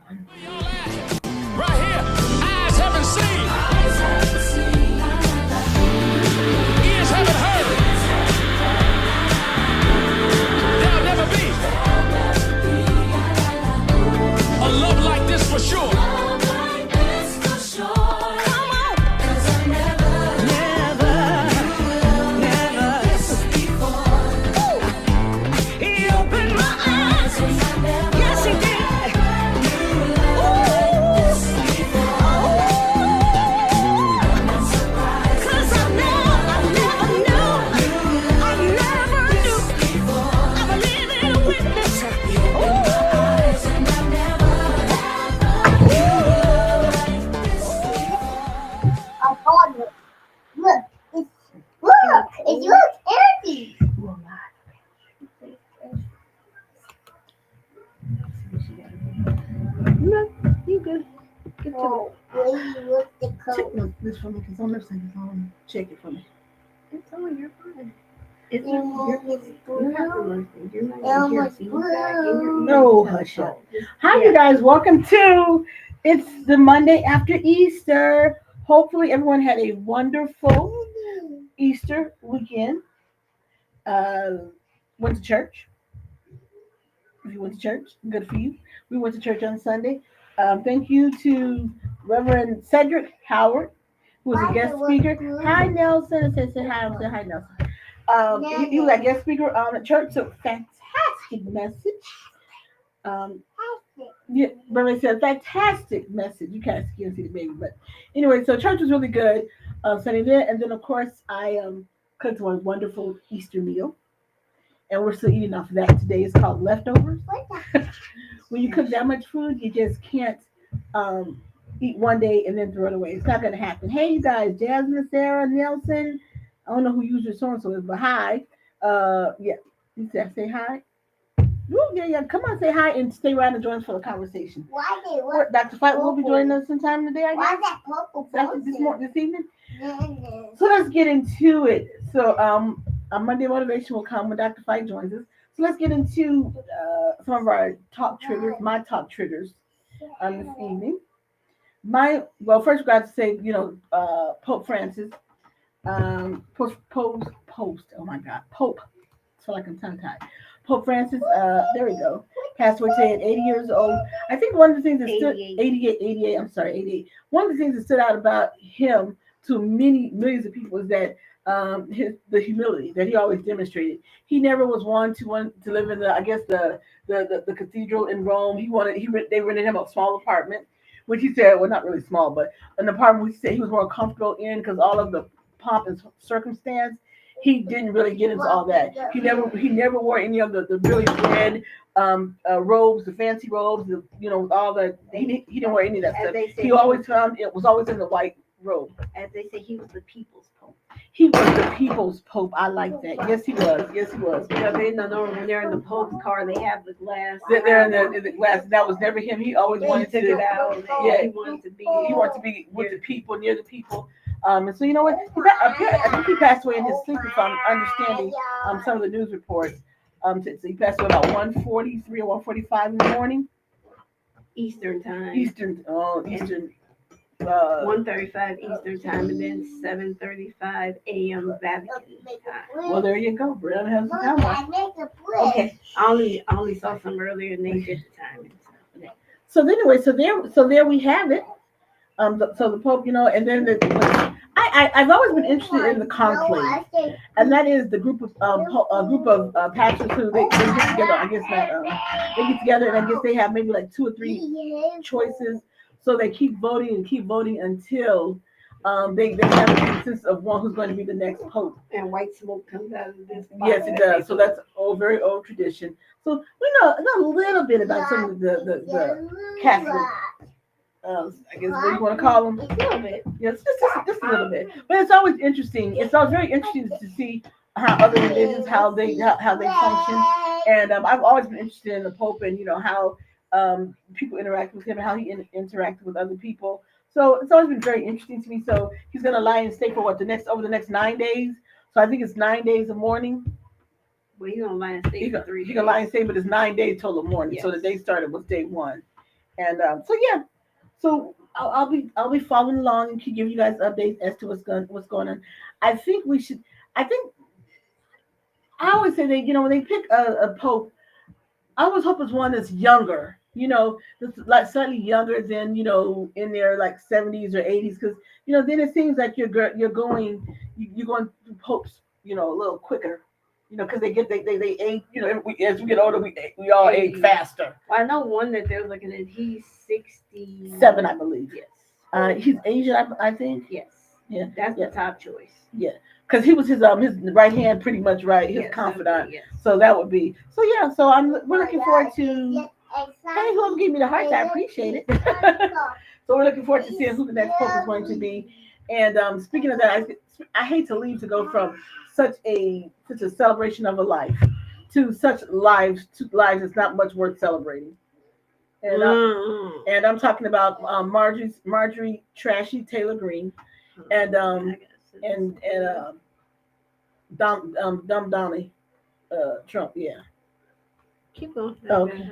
Right here, eyes haven't seen, ears haven't heard, there'll never be a love like this for sure. Look, empty. No, you good. Get Oh, will you look the Check code? no, this for me because I'm never saying it's on. Check it for me. It's on. You're fine. It's It almost you're not blue. roasting. You're not It gonna hear almost feedback in your blue. ears. No, hush up. Hi, you guys. Welcome to. It's the Monday after Easter. Hopefully, everyone had a wonderful Easter weekend. Went to church. If you went to church, good for you. We went to church on Sunday. Thank you to Reverend Cedric Howard, who was a guest speaker. Hi, Nelson. Say hi. Say hi, Nelson. He was a guest speaker at church. So fantastic message. Yeah, Reverend said fantastic message. You can't see the baby, but anyway, so church was really good Sunday there, and then of course I cooked one wonderful Easter meal. And we're still eating off of that today. It's called leftovers. When you cook that much food, you just can't eat one day and then throw it away. It's not going to happen. Hey, you guys, Jasmine, Sarah, Nelson. I don't know who user so-and-so is, but hi. Yeah, you said say hi. Ooh, yeah. Come on, say hi and stay around and join us for the conversation. Why they look Dr. Fight will be joining us sometime today, I Why guess. that purple This evening. So let's get into it. So our Monday motivation will come when Dr. Fight joins us. So let's get into some of our top triggers, my top triggers this evening. First we got to say, Pope Francis, post. Oh my God, Pope. I feel like I'm tongue tied. Pope Francis, there we go. Passed away today at 80 years old. I think one of the things that stood 88. I'm sorry, 88. One of the things that stood out about him to millions of people is that the humility that he always demonstrated. He never was one to live in the cathedral in Rome. They rented him a small apartment, which he said, well, not really small, but an apartment which he said he was more comfortable in because all of the pomp and circumstance. He didn't really get into all that. He never wore any of the really red robes, the fancy robes, with all the he didn't wear any of that stuff. He always found it was always in the white robe. As they say, he was the people's pope. He was the people's pope. I like that. Yes, he was. Yes, he was. They know when they're in the pope's car, they have the glass. They're in the glass. That was never him. He always wanted to get out. Yeah, he wanted to be. He wanted to be with the people, near the people. And so you know what? I think he passed away in his sleep, if I'm understanding some of the news reports. So he passed away about 1:43 or 1:45 in the morning. Eastern time. Eastern. 1:35 Eastern time, and then 7:35 a.m. Vatican time. Well, there you go. Brianna has the time. Okay. I only saw some earlier, and they did the time. So anyway, so there we have it. So the Pope, and then I've always been interested in the conclave, and that is the group of pastors who they get together. I guess they get together, and I guess they have maybe like 2 or 3 choices. So they keep voting until they have a consensus of one who's going to be the next pope. And white smoke comes out of this. Yes, it does. So that's very old tradition. So we know a little bit about some of the Catholic. I guess what you want to call them. A little bit. Yes, just a little bit. But it's always interesting. It's always very interesting to see how other religions how they function. And I've always been interested in the Pope and how people interact with him and how he interacted with other people. So it's always been very interesting to me. So he's gonna lie in state for over the next 9 days. So I think it's 9 days of mourning. Well, he's gonna lie in state for 3 days. He can lie in state, but it's 9 days total mourning. Yes. So the day started was day 1. And so yeah, so I'll be following along and keep giving you guys updates as to what's going on. I think we should. I think I always say that when they pick a pope, I always hope it's one that's younger. That's like slightly younger than in their like 70s or 80s, because then it seems like you're going through popes a little quicker. Because they age. As we get older, we all age faster. Well, I know one that they're looking at. He's 60. 7, I believe. Yes. He's Asian, I think. Yes. Yeah, That's yeah, the top choice. yeah. Because he was his right hand, pretty much, right, his Yes, confidant. yes. So that would be. So yeah. So we're looking forward to. Hey, whoever gave me the hearts, I appreciate it. So we're looking forward to seeing who the next pope is going to be. And speaking of that, I hate to leave to go from such a celebration of a life to such lives that's not much worth celebrating. And I'm talking about Marjorie Trashy Taylor Greene and Dumb Donnie Trump. Yeah. Keep going. Okay.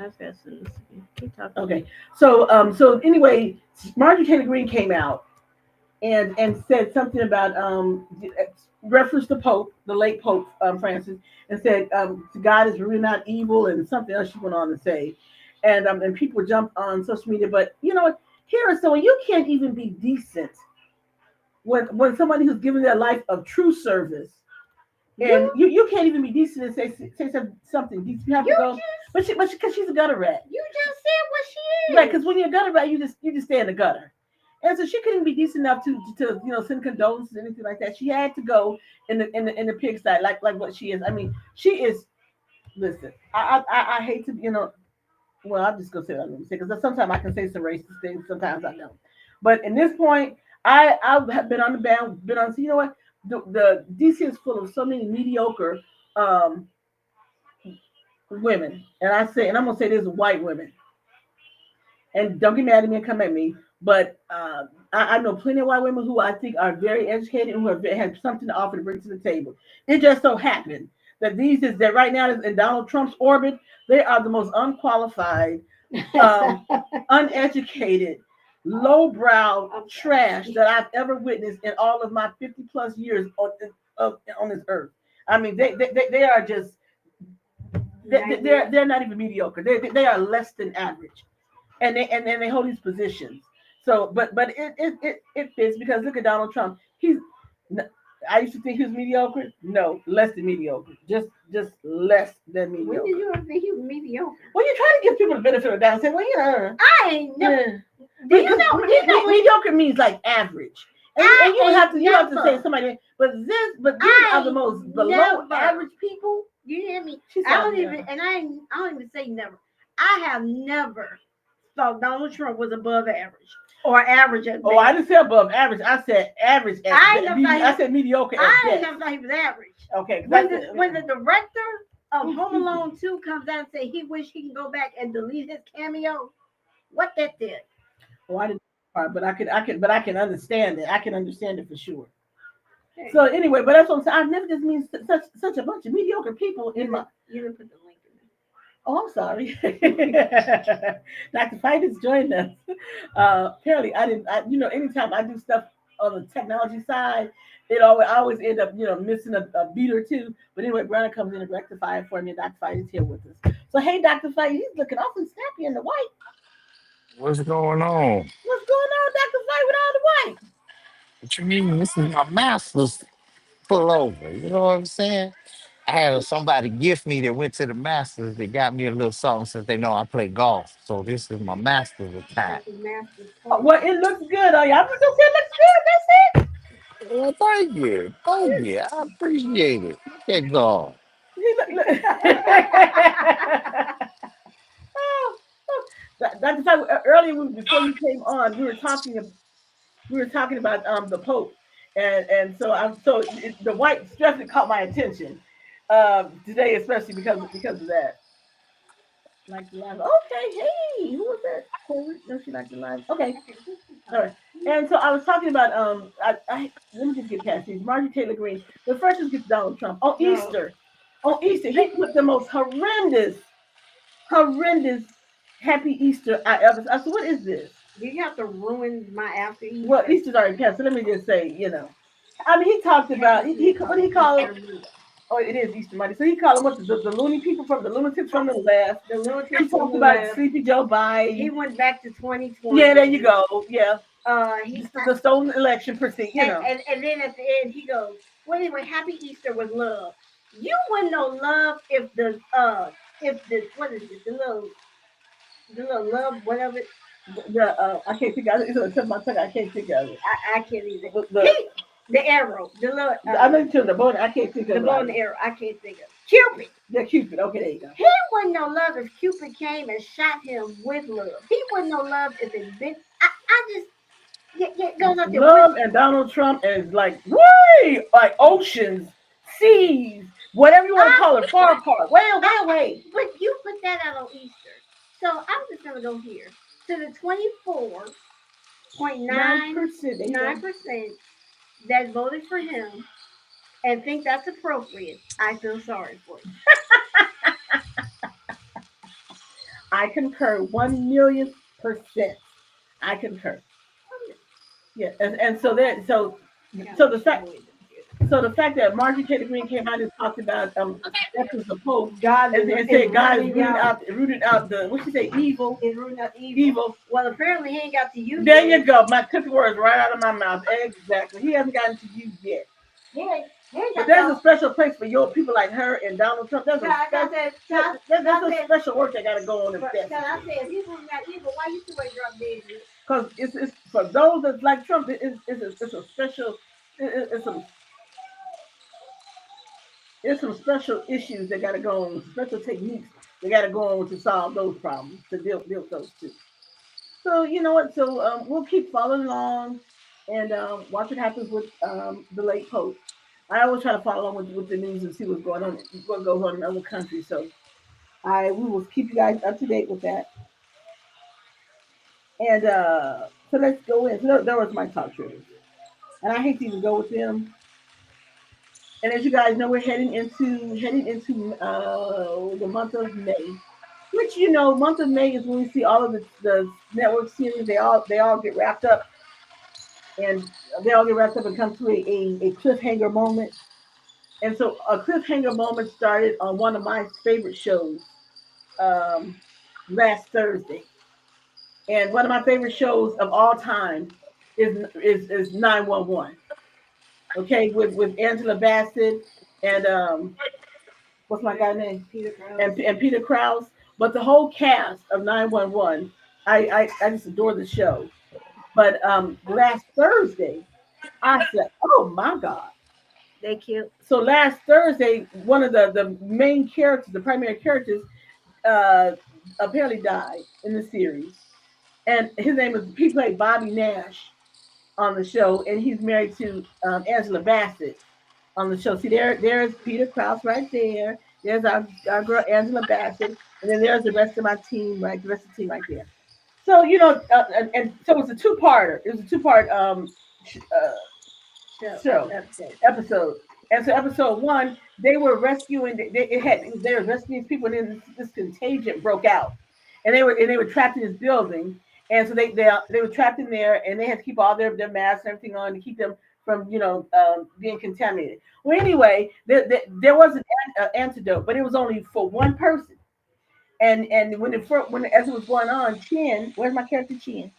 Keep talking. Okay. So anyway, Marjorie Taylor Greene came out and said something about referenced the Pope, the late Pope Francis, and said God is really not evil, and something else she went on to say, and people jumped on social media. But here is someone you can't even be decent when somebody who's given their life of true service. And you can't even be decent and say something decent. You have to go, but because she's a gutter rat. You just said what she is. Right, because when you're a gutter rat, you just stay in the gutter. And so she couldn't be decent enough to send condolences or anything like that. She had to go in the pigsty like what she is. I mean, she is. Listen, I hate to well, I'm just gonna say what I'm gonna say, because sometimes I can say some racist things, sometimes I don't. But in this point, I have been on the band, so you know what? The DC is full of so many mediocre women, and I'm gonna say this: white women. And don't get mad at me and come at me, but I know plenty of white women who I think are very educated and who have something to offer to bring to the table. It just so happened that that right now in Donald Trump's orbit, they are the most unqualified, uneducated, lowbrow trash that I've ever witnessed in all of my 50 plus years on this earth. I mean, they are just they're not even mediocre. They are less than average, and they hold these positions. So, but it fits, because look at Donald Trump. I used to think he was mediocre. No, less than mediocre. Just less than mediocre. When did you ever think he was mediocre? Well, you try to give people the benefit of the doubt. Say, well, I ain't never. Mediocre means like average. And you have to say somebody. But these are the most below average people. You hear me? I don't even say never. I have never thought Donald Trump was above average or average at best. Oh, I didn't say above average. I said average at best. I said mediocre at best. I ain't never thought he was average. Okay. When the director of Home Alone 2 comes out and say he wish he can go back and delete his cameo, what that did? Oh, I didn't. But I can understand it. I can understand it for sure. Okay. So anyway, but that's what I'm saying. I've never just mean such a bunch of mediocre people in my. You didn't put the link in there. Oh, I'm sorry. Dr. Fight has joined us. Apparently, I didn't. Anytime I do stuff on the technology side, I always end up missing a beat or two. But anyway, Brianna comes in and rectifies it for me. And Dr. Fight is here with us. So hey, Dr. Fight, he's looking awfully snappy in the white. What's going on? What's going on, Dr. Fight, with all the white? What you mean? This is my master's pullover. You know what I'm saying? I had somebody gift me that went to the masters. They got me a little something since they know I play golf. So this is my master's attire. Well, it looks good on you. I'm just gonna say it looks good. That's it. Well, thank you. Thank you. I appreciate it. Look at God. Dr. Fight, earlier before you came on, we were talking about the Pope, and so the white stress caught my attention today, especially because of that. Like the live. Okay, hey, who was that? No, she liked the live. Okay, all right. And so I was talking about let me just get past these. Marjorie Taylor Greene. But first, let's get to Donald Trump on Easter. On Easter, he put the most horrendous Happy Easter. I said, what is this? You have to ruin my after Easter. Well, Easter's already passed, so let me just say, I mean, he talked about what he called it. Oh, it is Easter Monday. So he called them what the loony people from the lunatics from the left. The He lunatics from talked the about left. Sleepy Joe He Biden. went back to 2020. Yeah, there you go. Yeah, He the stolen election proceed. and then at the end he goes, well anyway, happy Easter with love. You wouldn't know love if the what is it, the little love, whatever. I can't think of it. It's on the tip of my tongue. I can't think of it. I can't either. The, The arrow, the little I know you're the bone. I can't think of the it. bow and the arrow, I can't think of. Cupid. Yeah, Cupid. Okay, there you go. He wouldn't know love if Cupid came and shot him with love. He wouldn't know love if it been. I just goes up there with Love and Donald Trump is like way like oceans, seas, whatever you want to call it, far apart, way away. But you put that out on Easter. So I'm just gonna go here to the 24.99% that voted for him and think that's appropriate. I feel sorry for you. I concur 1,000,000%. I concur. Yeah, and so so the fact that Marjorie Taylor Greene came out and talked about that's the Pope God and said God is rooting out the what she say evil is rooting out evil. Well, apparently he ain't got to use. There you go. My took the words right out of my mouth. Exactly. He hasn't gotten to you yet. But there's a special place for your people like her and Donald Trump. There's a special work that got to go on in this. I said, if he's rooting out evil, why you still ain't drop dead yet? Because it's for those that's like Trump. It's a special. It's some special issues that got to go on. Special techniques that got to go on to solve those problems. To deal with those too. So you know what? So we'll keep following along and watch what happens with the late Pope. I always try to follow along with the news and see what's going on, what goes on in other countries. So we will keep you guys up to date with that. And so let's go in. So that was my top triggers, and I hate to even go with them. And as you guys know, we're heading into the month of May, which month of May is when we see all of the network series. They all get wrapped up, and come to a cliffhanger moment. And so a cliffhanger moment started on one of my favorite shows last Thursday. And one of my favorite shows of all time is 911. Okay, with Angela Bassett and what's my guy's name? Peter Krause. And Peter Krause. But the whole cast of 911, I just adore the show. But last Thursday, I said, "Oh my God!" They cute. So last Thursday, one of the main characters, the primary characters, apparently died in the series, and his name is he played Bobby Nash on the show, and he's married to Angela Bassett on the show. See, there's Peter Krause right there. There's our girl Angela Bassett, and then there's the rest of my team, right? The rest of the team right there. So and so it's a two-parter. It was a two-part show episode. And so episode one, they were rescuing. They were rescuing people, and then this contagion broke out, and they were trapped in this building. And so they were trapped in there, and they had to keep all their masks and everything on to keep them from being contaminated. Well, anyway, there was an antidote, but it was only for one person. And when as it was going on, Chin, where's my character Chin?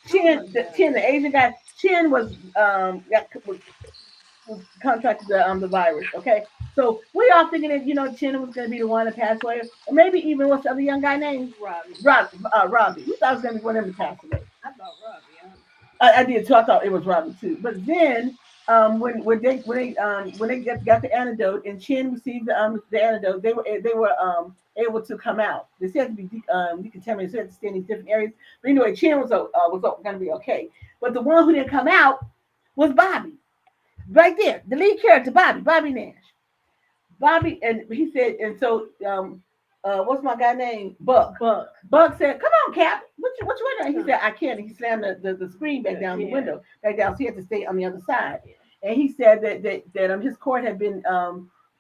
Chin, the Asian guy, Chin was contracted the virus. Okay, so we all thinking that Chin was going to be the one to pass away, or maybe even what's the other young guy named Robbie. We thought it was going to be one of them to pass away. I thought Robbie. I did too. I thought it was Robbie too. But then when they got the antidote and Chin received the antidote, they were able to come out. They still had to be decontaminated, so they had to stay in these different areas. But anyway, Chin was going to be okay. But the one who didn't come out was Bobby. Right there, the lead character, Bobby Nash. Bobby, and he said, and so what's my guy name? Buck said, "Come on, Cap. What you doing?" He said, "I can't." He slammed the screen back down, the window back down, so he had to stay on the other side. And he said that his cord had been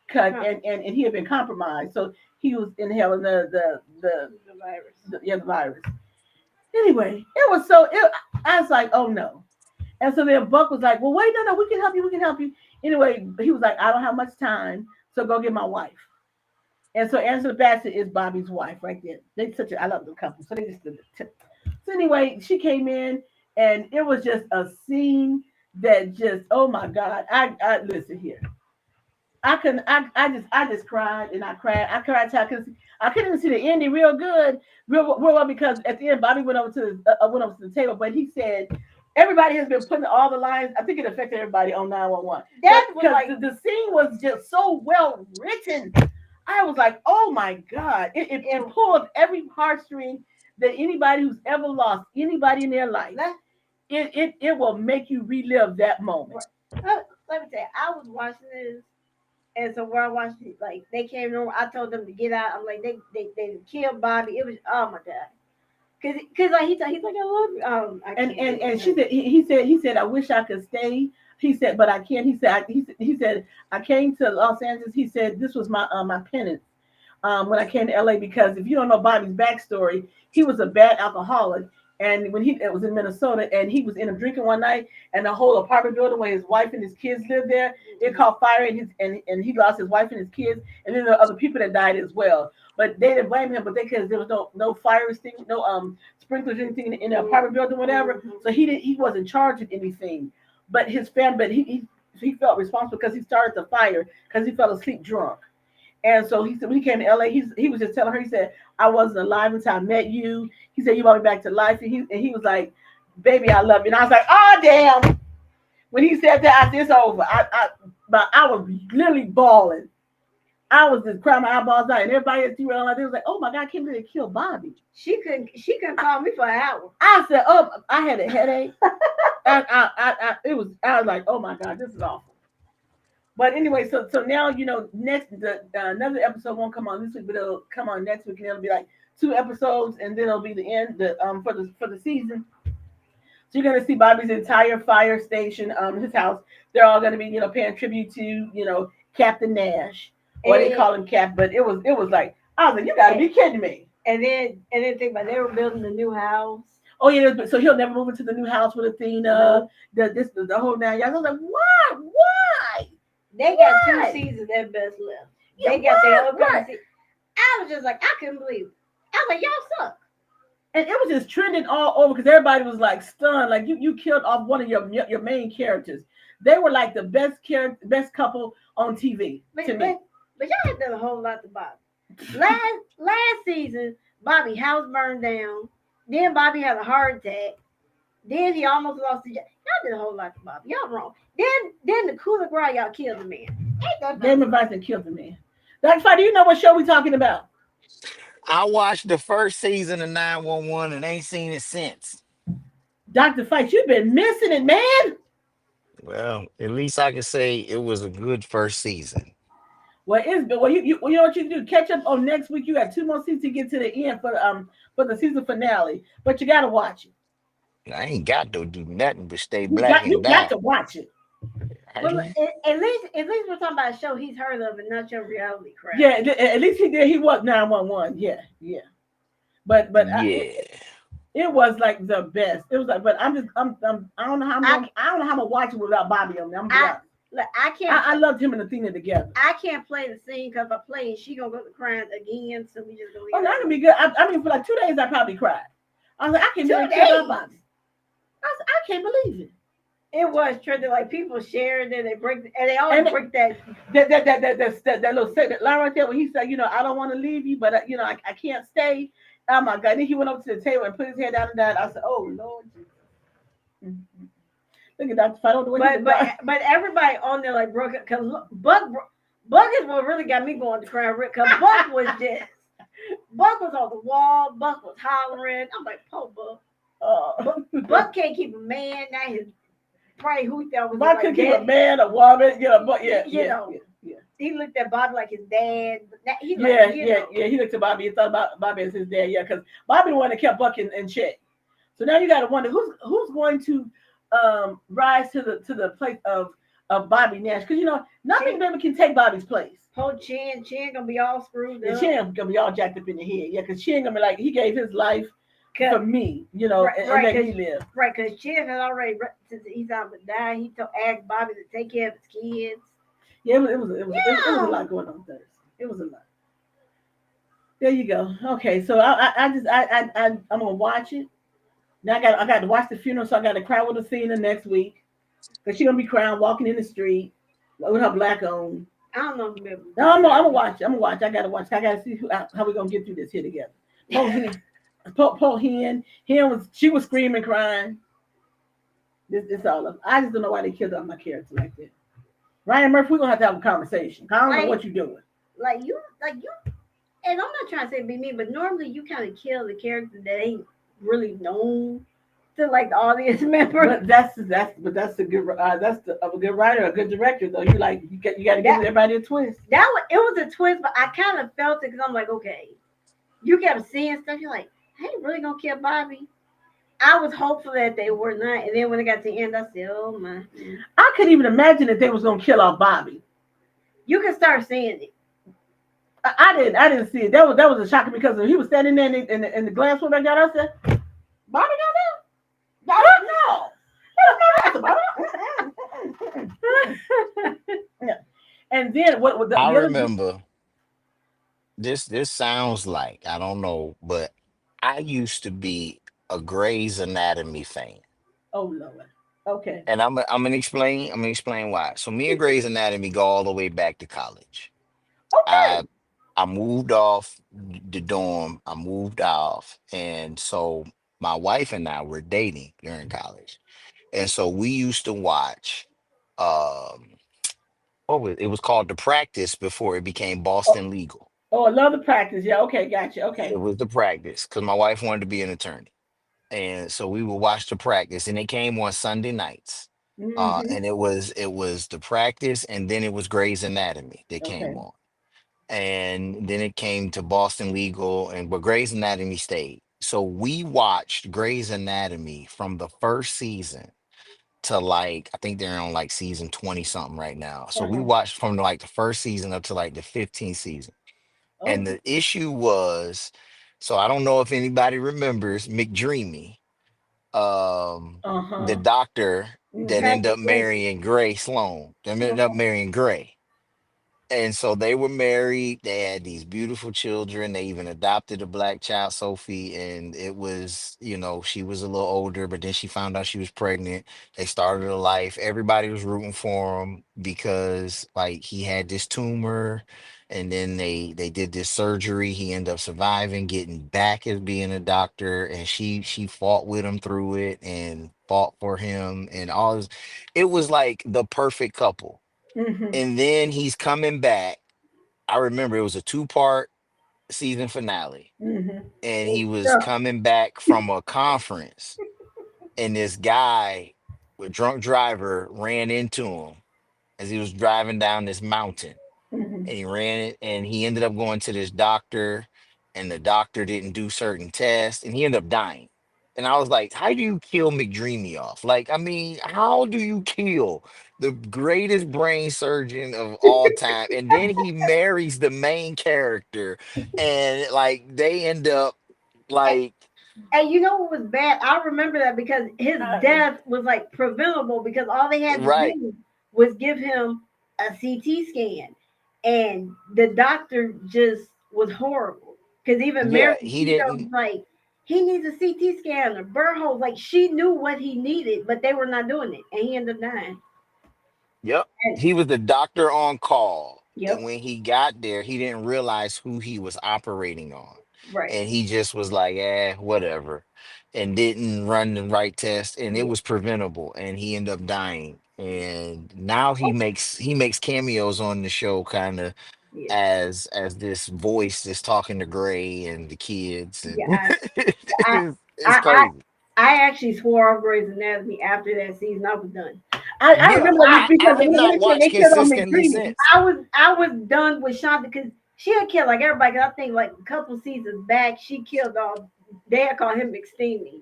cut, Huh. and he had been compromised, so he was inhaling The virus. the virus. Anyway, it was so. I was like, oh no. And so then Buck was like, well, wait, no, we can help you, we can help you. Anyway, he was like, I don't have much time, so go get my wife. And so Angela Bassett is Bobby's wife right there. They such a I love the couple. So they just did it. So anyway, she came in and it was just a scene that just oh my God. I listen here. I just cried and I cried. I cried till I couldn't even see the ending real good, real well because at the end Bobby went over to the table, but he said everybody has been putting all the lines. I think it affected everybody on 911. That was Because like the scene was just so well written. I was like, oh my God. It pulled every heartstring that anybody who's ever lost anybody in their life, let, it will make you relive that moment. let me tell you, I was watching this. And so where I watched it, like they came over, I told them to get out. I'm like, they killed Bobby. It was oh my God. Cause like he's like I love you. I And can't. and she said he said I wish I could stay. He said, but I can't. He said I came to Los Angeles. He said this was my penance when I came to LA because if you don't know Bobby's backstory, he was a bad alcoholic. And when it was in Minnesota, and he was in a drinking one night, and the whole apartment building where his wife and his kids lived there, it caught fire, and he lost his wife and his kids, and then there were other people that died as well. But they didn't blame him, but because there was no fire extinguisher, no sprinklers, anything in the apartment building, whatever. So he wasn't charged with anything. But his family, but he felt responsible because he started the fire because he fell asleep drunk. And so he said when he came to LA, he was just telling her, he said, I wasn't alive until I met you. He said, you brought me back to life. And he was like, baby, I love you. And I was like, oh damn. When he said that, I said, it's over. I was literally bawling. I was just crying my eyeballs out. And everybody at T Rail they was like, oh my God, I can't believe they killed Bobby. She couldn't call me for an hour. I said, oh, I had a headache. I was like, oh my God, this is awful. But anyway, so now next another episode won't come on this week, but it'll come on next week, and it'll be like 2 episodes, and then it'll be the end for the season. So you're gonna see Bobby's entire fire station, his house. They're all gonna be paying tribute to Captain Nash, or they call him Cap, but it was like I was like, you gotta be kidding me. And then think about they were building a new house. Oh yeah, so he'll never move into the new house with Athena. The whole 9 yards. I was like, why? They got Why? 2 seasons at best left. Yeah, They got their why? upcoming season. I was just like, I couldn't believe it. I was like, y'all suck. And it was just trending all over because everybody was like stunned, like you killed off one of your main characters. They were like the best couple on TV to me. But y'all had done a whole lot to Bobby. Last season, Bobby house burned down. Then Bobby had a heart attack. Then he almost lost his job. Y'all did a whole lot to Bobby. Y'all wrong. Then the coup de grace, y'all killed the man. Damon Bryson killed the man. Dr. Fight, do you know what show we talking about? I watched the first season of 911 and ain't seen it since. Dr. Fight, you've been missing it, man. Well, at least I can say it was a good first season. Well, you know what you can do? Catch up on next week. You got 2 more seasons to get to the end for the season finale, but you gotta watch it. I ain't got to do nothing but stay black You and got die. to watch it. Well, at least we're talking about a show he's heard of and not your reality crap. Yeah, at least he did. He was 911. Yeah. But Yeah. it was like the best. It was like, but I don't know how I'm gonna watch it without Bobby on there. Look, I can't. I loved him and Athena together. I can't play the scene because if I play it, she gonna go to crying again. So we just gonna. Oh, that's gonna be good. I mean, for like 2 days, I probably cried. I was like, I can't believe Bobby. I can't believe it. It was trending, like people sharing it. They break, and they always break that little segment line right there when he said, I don't want to leave you, but I can't stay. Oh my God! Then he went over to the table and put his head down and died. I said, oh Lord Jesus. Mm-hmm. Look at Dr. Fight. But everybody on there like broke it because Buck is what really got me going to cry because Buck was on the wall. Buck was hollering. I'm like, poor Buck. Buck can't keep a man. Now his probably who that was. Buck could keep a man, a woman, but yeah. He looked at Bobby like his dad. He looked at Bobby and thought about Bobby as his dad. Yeah, because Bobby the one that kept Buck in check. So now you got to wonder who's going to rise to the place of of Bobby Nash, because nothing baby can take Bobby's place. Whole chin gonna be all screwed And up. Chin gonna be all jacked up in the head, yeah, because Chin gonna be like he gave his life for me, Right, and right, let me 'cause- live. Right, because Chin had already, since he's out to die, he asked Bobby to take care of his kids. Yeah, it was a lot going on Thursday. It was a lot. There you go. Okay, so I'm gonna watch it. Now I got to watch the funeral, so I got to cry with Athena next week because she's gonna be crying walking in the street with her black on. I don't know if you remember. No, I'm gonna watch it. I'm gonna watch. I gotta watch. I gotta see how we gonna get through this here together. Poor Hen she was screaming, crying. This all of. I just don't know why they killed off my character like that. Ryan Murphy, we're gonna have to have a conversation. I don't know what you're doing. Like you, and I'm not trying to say be mean, but normally you kind of kill the character that ain't really known to like the audience member. But that's a good a good writer, a good director though. You got to give everybody a twist. It was a twist, but I kind of felt it because I'm like, okay, you kept seeing stuff. You're like, I ain't really gonna kill Bobby. I was hopeful that they were not, and then when it got to the end, I said, oh my. I couldn't even imagine that they was gonna kill off Bobby. You can start seeing it. I didn't see it. That was a shocker because he was standing there in the glass when I got out there. Bobby got there? No. Yeah. And then what the I other remember this. This sounds like I don't know, but I used to be a Grey's Anatomy fan. Oh Lord. Okay. And I'm gonna explain. I'm gonna explain why. So me and Grey's Anatomy go all the way back to college. Okay. I moved off the dorm. I moved off, and so my wife and I were dating during college, and so we used to watch. Um, it was called The Practice before it became Oh, Boston Legal. I love the practice. Yeah. Okay. Gotcha. It Okay. was The Practice because my wife wanted to be an attorney. And so we would watch The Practice, and it came on Sunday nights. Mm-hmm. And it was The Practice, and then it was Grey's Anatomy that came Okay. on, and then it came to Boston Legal, and but Grey's Anatomy stayed. So we watched Grey's Anatomy from the first season to like I think they're on like season 20 something right now. So we Uh-huh. watched from like the first season up to like the 15th season. And Oh. the issue was, so I don't know if anybody remembers McDreamy, the Uh-huh. doctor that ended Patrick up Swayze. marrying Gray Sloan, that ended up marrying Gray. And so they were married. They had these beautiful children. They even adopted a black child, Sophie. And it was, she was a little older, but then she found out she was pregnant. They started a life. Everybody was rooting for him because, like, he had this tumor. And then they did this surgery. He ended up surviving, getting back as being a doctor. And she fought with him through it and fought for him and all this. It was like the perfect couple. Mm-hmm. And then he's coming back. I remember it was a two-part season finale, Mm-hmm. and he was Yeah. coming back from a conference, and this guy, a drunk driver, ran into him as he was driving down this mountain, Mm-hmm. and he ran it, and he ended up going to this doctor, and the doctor didn't do certain tests, and he ended up dying. And I was like, how do you kill McDreamy off? Like, I mean, how do you kill the greatest brain surgeon of all time? And then he marries the main character, and like they end up And, like and you know what was bad? I remember that because his Uh, death was like preventable because all they had to right. do was give him a CT scan, and the doctor just was horrible. Because even Mary, Yeah, he she was didn't. like, he needs a CT scan, a burr hole. Like she knew what he needed, but they were not doing it, and he ended up dying. Yep. And, He was the doctor on call. And yep, when he got there, he didn't realize who he was operating on. right. And he just was like, whatever. And didn't run the right test. And it Yeah, was preventable. And he ended up dying. And now he makes cameos on the show kind of yeah, as this voice that's talking to Gray and the kids. And yeah. I, it's I, I, crazy. I actually swore off Grey's Anatomy after that season. I was done. I Yeah, remember that because I have not when watched they killed on consistently McDreamy. since. I was done with Shonda because she had killed like everybody. 'Cause I think like a couple seasons back, she killed all. They had called him McSteamy.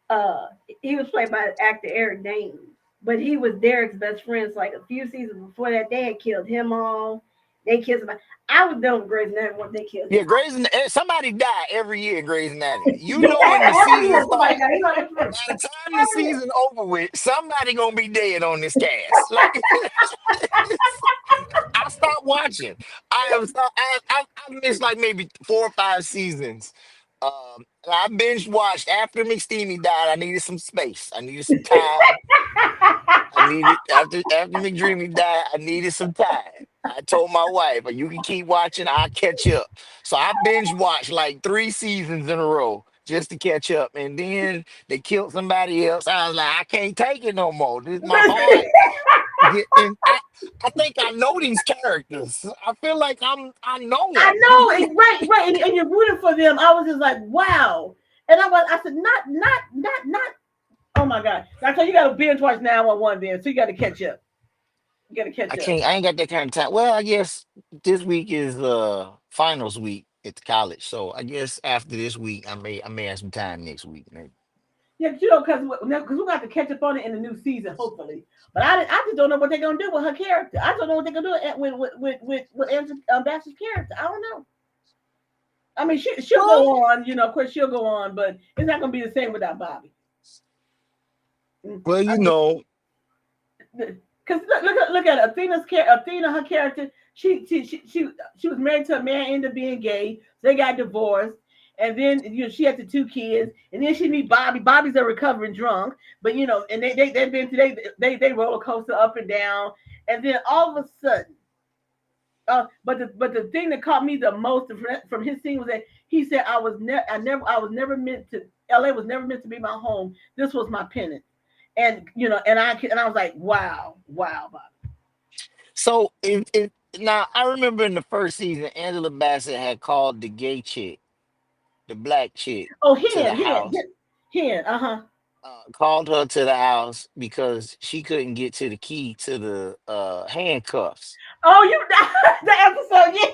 Uh, he was played by actor Eric Dane. but he was Derek's best friend. So like a few seasons before that, they had killed him off. They killed somebody. I was done with Grey's Anatomy once they killed Yeah, him. somebody die every year in Grey's Anatomy. You know when the Every season year somebody starts, died. You know that's true. by the time the Every year. season over with, somebody gonna be dead on this cast. Like I stopped watching. I have I missed like maybe 4 or 5 seasons. And I binge watched after McSteamy died. I needed some space. I needed some time. I needed after McDreamy died. I needed some time. I told my wife, "You can keep watching. I'll catch up." So I binge watched like 3 seasons in a row just to catch up. And then they killed somebody else. I was like, I can't take it no more. This my heart. And I think I know these characters. I feel like I know I them. know, right, and you're rooting for them. I was just like, wow. And I said, not. Oh my God! I told you got to binge watch 911 then, so you got to catch up. You got to catch I up. can't. I ain't got that kind of time. Well, I guess this week is finals week at the college, so I guess after this week, I may have some time next week. Maybe. Yeah, because we got to catch up on it in the new season, hopefully. But I just don't know what they're gonna do with her character. I don't know what they're gonna do with Angela Bassett's character. I don't know. I mean, she'll Well, go on, of course she'll go on, but it's not gonna be the same without Bobby. well, I you mean, know, because look at Athena, her character. She was married to a man, ended up being gay. So they got divorced, and then she had the 2 kids, and then she meet Bobby. Bobby's a recovering drunk, but and they've been today they roller coaster up and down, and then all of a sudden, but the thing that caught me the most from his scene was that he said I was never meant to. LA was never meant to be my home. This was my penance. And I was like, wow, Bobby. so if now I remember in the first season, Angela Bassett had called the gay chick, the black chick, Oh, to the Hen, Hen, house. Hen, uh-huh. Called her to the house because she couldn't get to the key to the handcuffs. Oh, you the episode, yeah,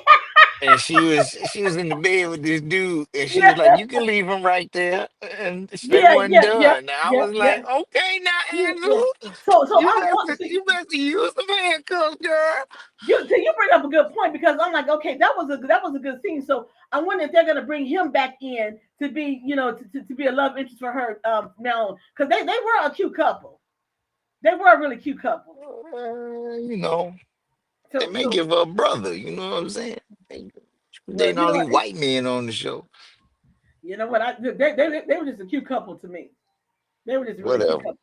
And she was in the bed with this dude, and she was like, yeah, "You can leave him right there," and they yeah, wasn't yeah, yeah, done. I yeah, was yeah, like, "Okay, now, yeah, yeah. Angela, So you I'm better see, you better use the handcuffs, girl." you bring up a good point because I'm like, okay, that was a good scene. So I wonder if they're gonna bring him back in to be, to be a love interest for her now because they were a cute couple. They were a really cute couple. You know, they So may give her a brother. You know what I'm saying? They well, dating all these white men on the show. what they were just a cute couple to me. They were just a really cute Whatever. couple.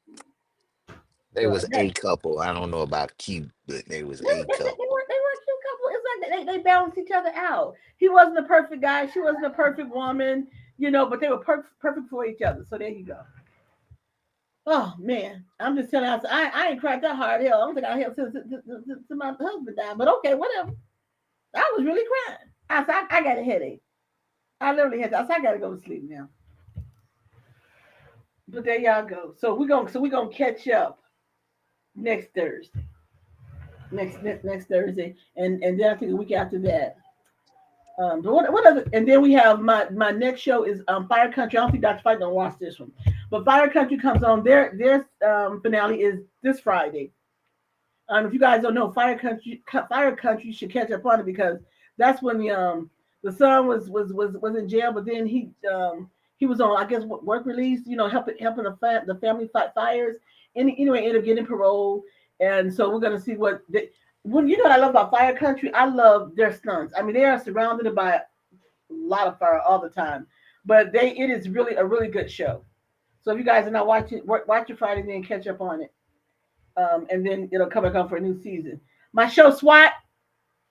They So was a couple. I don't know about cute, but they was a couple. they were a cute couple. It's like they balanced each other out. He wasn't a perfect guy. She wasn't a perfect woman. But they were perfect for each other. So there you go. Oh man, I'm just telling you, I ain't cried that hard. Hell, I don't think I have since my husband died. But okay, whatever. I was really crying. I got a headache. I literally had. I got to go to sleep now. But there y'all go. So we gonna catch up next Thursday. Next Thursday, and then I think a week after that. But what other? And then we have my next show is Fire Country. I don't think Dr. Fight gonna watch this one, but Fire Country comes on. Their finale is this Friday. If you guys don't know, Fire Country should catch up on it because that's when the son was in jail, but then he was on, I guess, work release. Helping the family fight fires, and anyway ended up getting parole. And so we're gonna see what I love about Fire Country. I love their stunts. I mean, they are surrounded by a lot of fire all the time, but it is really a really good show. So if you guys are not watching, watch it Friday, then catch up on it, and then it'll come back on for a new season. My show SWAT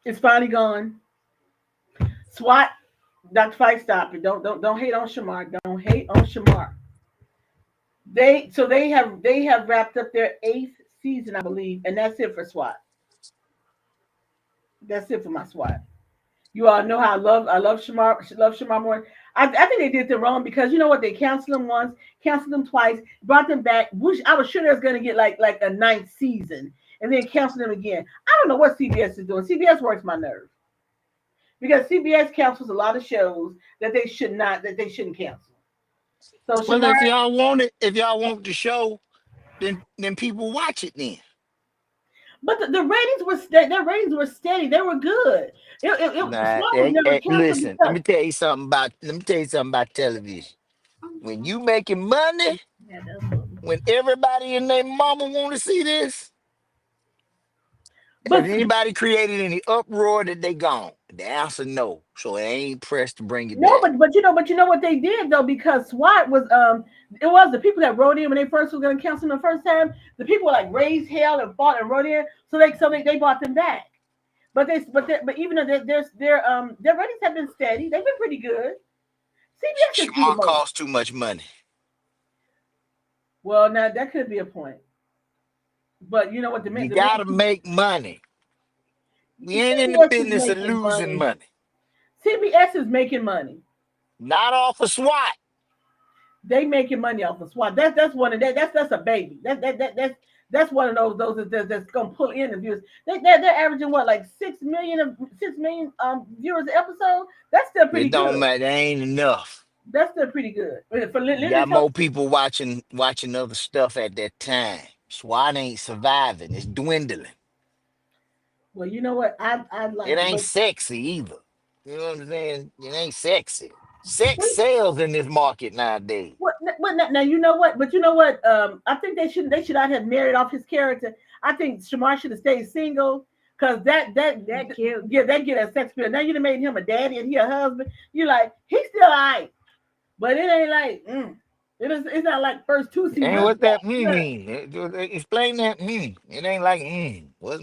is finally gone. SWAT, Dr. Fight, stop it. Don't hate on Shamar. Don't hate on Shamar. They have wrapped up their 8th season, I believe, and that's it for SWAT. That's it for my SWAT. You all know how I love Shamar Moore. I think they did them wrong because you know what, they canceled them once, canceled them twice, brought them back. I was sure they was gonna get like a 9th season, and then canceled them again. I don't know what CBS is doing. CBS works my nerve because CBS cancels a lot of shows that they shouldn't cancel. So Well, Shamar, if y'all want the show, then people watch it then. But the ratings were steady. Their ratings were steady. They were good. Nah, Smart was never canceled listen, let because me tell you something about television. When you making money, Yeah, that's what. when everybody and their mama want to see this, has but anybody created any uproar that they gone? The answer no. So it ain't pressed to bring it no, back. but you know what they did though, because SWAT was it was the people that wrote in when they first was gonna cancel them the first time. The people like raised hell and fought and wrote in, so they brought them back. But even though their ratings have been steady, they've been pretty good. CBS just do the Shamar most. costs too much money. Well, now that could be a point. But you know what You the gotta make money. We ain't in the CBS is business of making losing money. money. CBS is making money. Not off of SWAT. They making money off of SWAT. That's one of that's a baby. That's one of those that's gonna pull in the viewers. They're averaging what, like 6 million viewers an episode. That's still pretty It don't good. matter. That ain't enough. That's still pretty good for You limited got television. more people watching other stuff at that time. SWAT ain't surviving. It's dwindling. Well, you know what? I It like it, ain't but sexy either. You know what I'm saying? It ain't sexy. Sex sells in this market nowadays. what now? You know what? But you know what? I think they should not have married off his character. I think Shamar should have stayed single. Cause that Cute. yeah, that get a sex appeal. Now you done made him a daddy and he a husband. You like, he's still alright, but it ain't like it's not like first two Ain't seasons. what that Look, mean? Explain that It ain't like What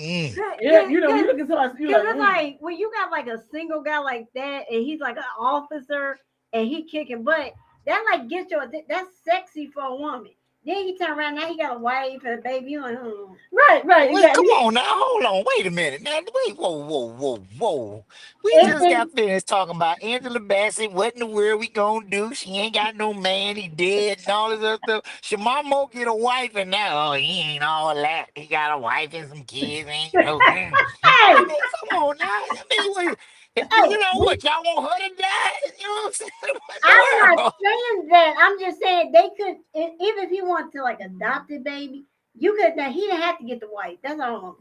Yeah, you know, you look at somebody, you Because like, it's like when you got like a single guy like that, and he's like an officer, and he kicking butt. That like gets your that's sexy for a woman. Then he turn around now he got a wife and a baby. You like, right, Wait, come exactly. on now. Hold on. Wait a minute. Now, wait. Whoa. We And, just got finished talking about Angela Bassett. What in the world we gonna do? She ain't got no man. He dead and all this other stuff. Shamamo get a wife and now, he ain't all that. He got a wife and some kids. Ain't no. I hey, mean, come on now. I mean, wait. hey, You know what? Y'all want her to die? You know what I'm saying? What in I'm the not world? saying that. I'm just saying they could, even if he wanted to like adopt a baby, you could. Now he didn't have to get the wife. That's all.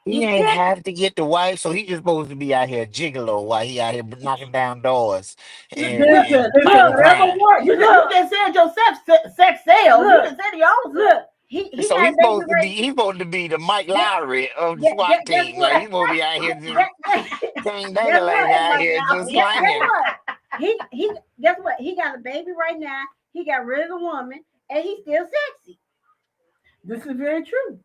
He You ain't can't. have to get the wife, so he just supposed to be out here gigolo while he out here knocking down doors listen, and listen, committing Look, whatever crime. work. You just said your sex sales. You look, just said your own. look. He So got a baby right. he's supposed to be the Mike Guess, Lowry of the SWAT guess team. Like what? he's supposed to be out here just Guess, dang guess dangling what? out here just Guess slanging. what? He guess what? He got a baby right now. He got rid of the woman, and he's still sexy. This is very true.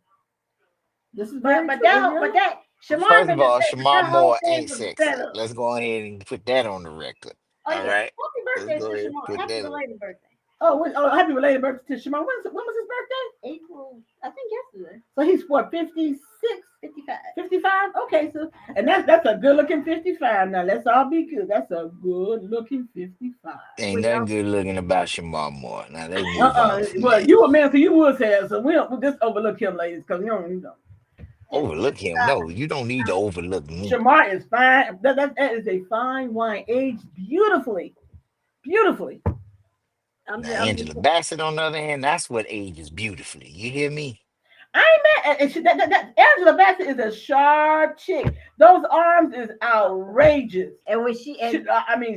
This is very But true. that Shamar First of been the all, sex. Shamar That whole Moore thing ain't was a sexy. setup. Let's go ahead and put that on the record. Oh All yeah, right. happy Let's birthday go to ahead and Shamar. put Happy that on. belated birthday. happy related birthday to Shimon. When was his birthday? April, I think yesterday. So he's what, 56, 55. 55? Okay, so and that's a good looking 55. Now let's all be good. That's a good looking 55. Ain't Well, nothing y'all, good looking about Shamar Moore. Now let's move on from Well, that. you a man, so you would say that. So we'll just overlook him, ladies, because you know. Overlook him. No, you don't need to overlook me. Shamar is fine. That is a fine wine, aged beautifully, beautifully. I'm Now, just, I'm just, Angela Bassett, on the other hand, that's what ages beautifully. You hear me? I ain't mad. And that Angela Bassett is a sharp chick. Those arms is outrageous. and when she and,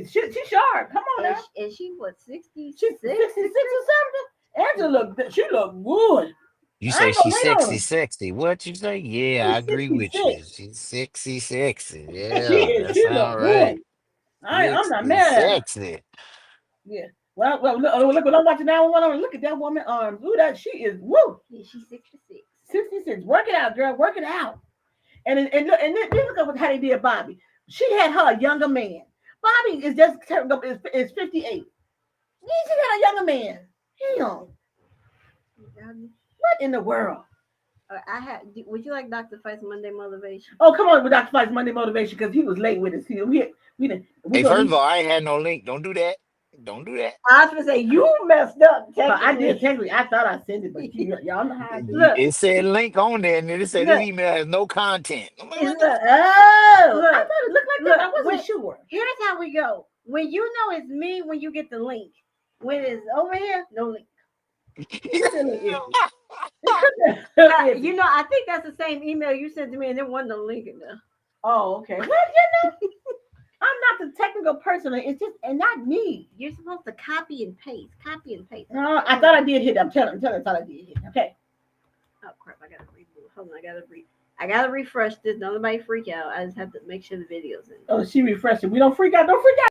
She's sharp. Come on now. and she what 66? She's 66 or something. Angela she look good. You I say ain't gonna she's hate on sexy, her. sexy. What you say? Yeah, I She's agree with 66. you. She's sexy, sexy. She Yeah, is. that's She all look good. right. I'm not Sexy, mad at her. sexy. Yeah. Well, look what I'm watching now. Look at that woman arms. Ooh, she is woo. Yeah, she's 66. 66. Work it out, girl. Work it out. Look at how they did Bobby. She had her a younger man. Bobby is just is 58. She got a younger man. Hell, what in the world? I had. Would you like Dr. Fight's Monday motivation? Oh, come on with Dr. Fight's Monday motivation because he was late with us. We Hey, gonna first need. of all, I ain't had no link. Don't do that. Don't do that. I was gonna say you messed up. But I Technically. did technically. I thought I sent it, but y'all know how I do. Look. It said link on there, and then it said this Look. email has no content. I'm like, what Look, the- Oh, Look. I thought it looked like that. I wasn't sure. Here's how we go. When you know it's me, when you get the link. When it's over here, no link. Silly idiot. You know, I think that's the same email you sent to me, and there wasn't a link in there. Oh, okay. Well, you know, I'm not the technical person. It's just, and not me. You're supposed to copy and paste. Copy and paste. No, I thought I did hit. I'm telling. I thought I did hit. Okay. Oh crap! I gotta reboot. Hold on, I gotta refresh this. Don't nobody freak out. I just have to make sure the video's in. Oh, she refreshing. We don't freak out. Don't freak out.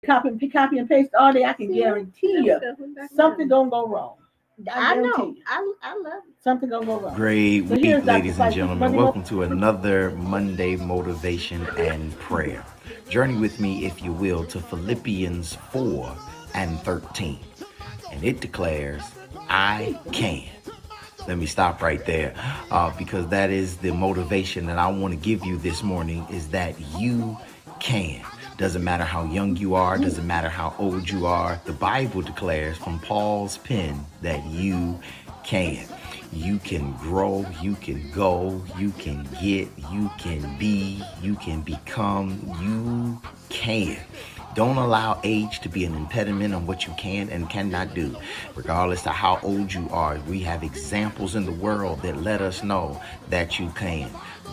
Copy and paste all day. I can guarantee you something gonna go wrong. I know. guarantee you. I love it. Something gonna go wrong. Great So week, here's Dr. ladies and Spice. gentlemen. Monday Welcome to another Monday Motivation and Prayer. Journey with me, if you will, to Philippians 4:13. And it declares, I can. Let me stop right there because that is the motivation that I want to give you this morning, is that you can. Doesn't matter how young you are, doesn't matter how old you are. The Bible declares from Paul's pen that you can. You can grow, you can go, you can get, you can be, you can become, you can. Don't allow age to be an impediment on what you can and cannot do. Regardless of how old you are, we have examples in the world that let us know that you can.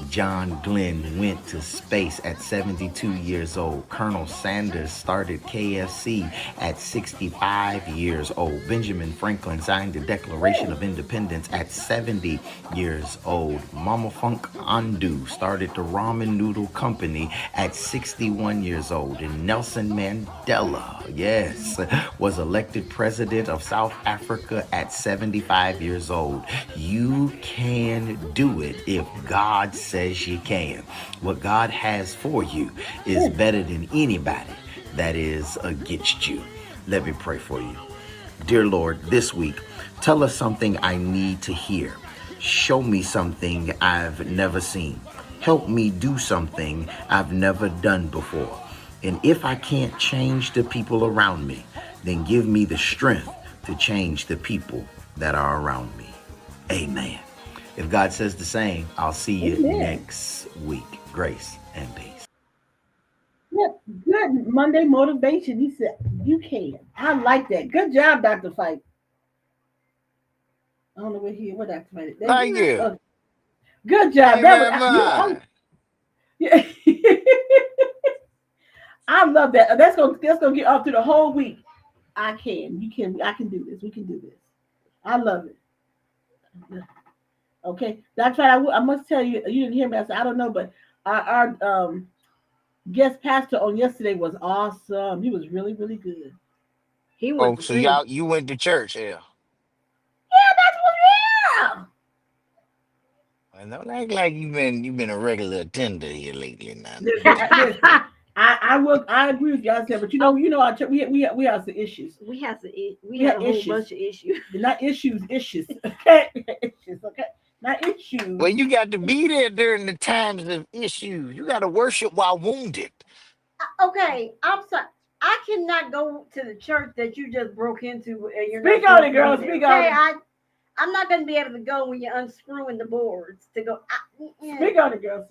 John Glenn went to space at 72 years old. Colonel Sanders started KFC at 65 years old. Benjamin Franklin signed the Declaration of Independence at 70 years old. Mama Funk Andu started the Ramen Noodle Company at 61 years old. And Nelson Mandela, yes, was elected president of South Africa at 75 years old. You can do it if God says you can. What God has for you is better than anybody that is against you. Let me pray for you. Dear Lord, this week, tell us something I need to hear. Show me something I've never seen. Help me do something I've never done before. And if I can't change the people around me, then give me the strength to change the people that are around me. Amen. If God says the same, I'll see you next week. Grace and peace. Yeah, good Monday motivation. He said, you can. I like that. Good job, Dr. Fight. I don't know what Dr. Fight. Thank you. Good job. Amen. Yeah. I love that. That's gonna get off through the whole week. I can. You can. I can do this. We can do this. I love it. Okay, that's right. I must tell you. You didn't hear me. I said I don't know, but our guest pastor on yesterday was awesome. He was really, really good. He Oh, was so really. you went to church, yeah? Yeah, that's what. I don't act like you've been a regular attender here lately now. Listen, I agree with you. I said, but you know, our church, we have some issues. We had have a whole issues. bunch of issues. Not issues. Okay, issues. Okay, not issues. Well, you got to be there during the times of issues. You got to worship while wounded. Okay, I'm sorry. I cannot go to the church that you just broke into. And you're Speak not on it, girl. Speak on it. I'm not going to be able to go when you're unscrewing the boards to go. Speak on it, girl.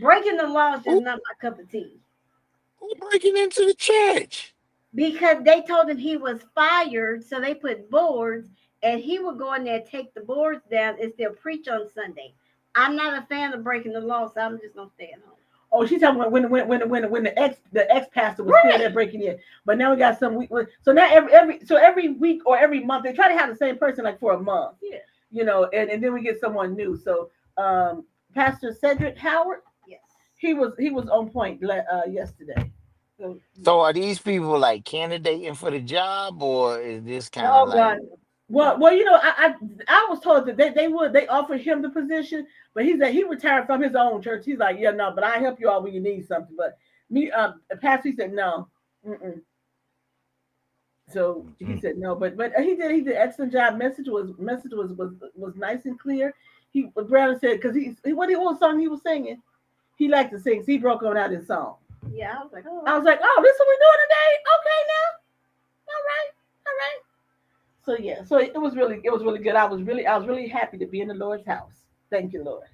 Breaking the law is just not my cup of tea. Who breaking into the church? Because they told him he was fired, so they put boards, and he would go in there and take the boards down and still preach on Sunday. I'm not a fan of breaking the law, so I'm just gonna stay at home. Oh, she's talking about when the ex pastor was still there breaking in, but now we got some. So now every week or every month they try to have the same person like for a month. Yeah, you know, and then we get someone new. So Pastor Cedric Howard, yes, he was on point yesterday. So are these people like candidating for the job, or is this kind of oh like? God. Well, you know, I was told that they offered him the position, but he said he retired from his own church. He's like, yeah, no, but I help you all when you need something. But me, Pastor, he said no. So So he Mhm. said no, but he did excellent job. Message was nice and clear. He Brandon said because what song he was singing, he liked to sing. So he broke on out his song. Yeah, I was like, oh, I was like, oh, this is what we doing today? Okay, now, all right, all right. So yeah, so it was really good. I was really happy to be in the Lord's house. Thank you, Lord.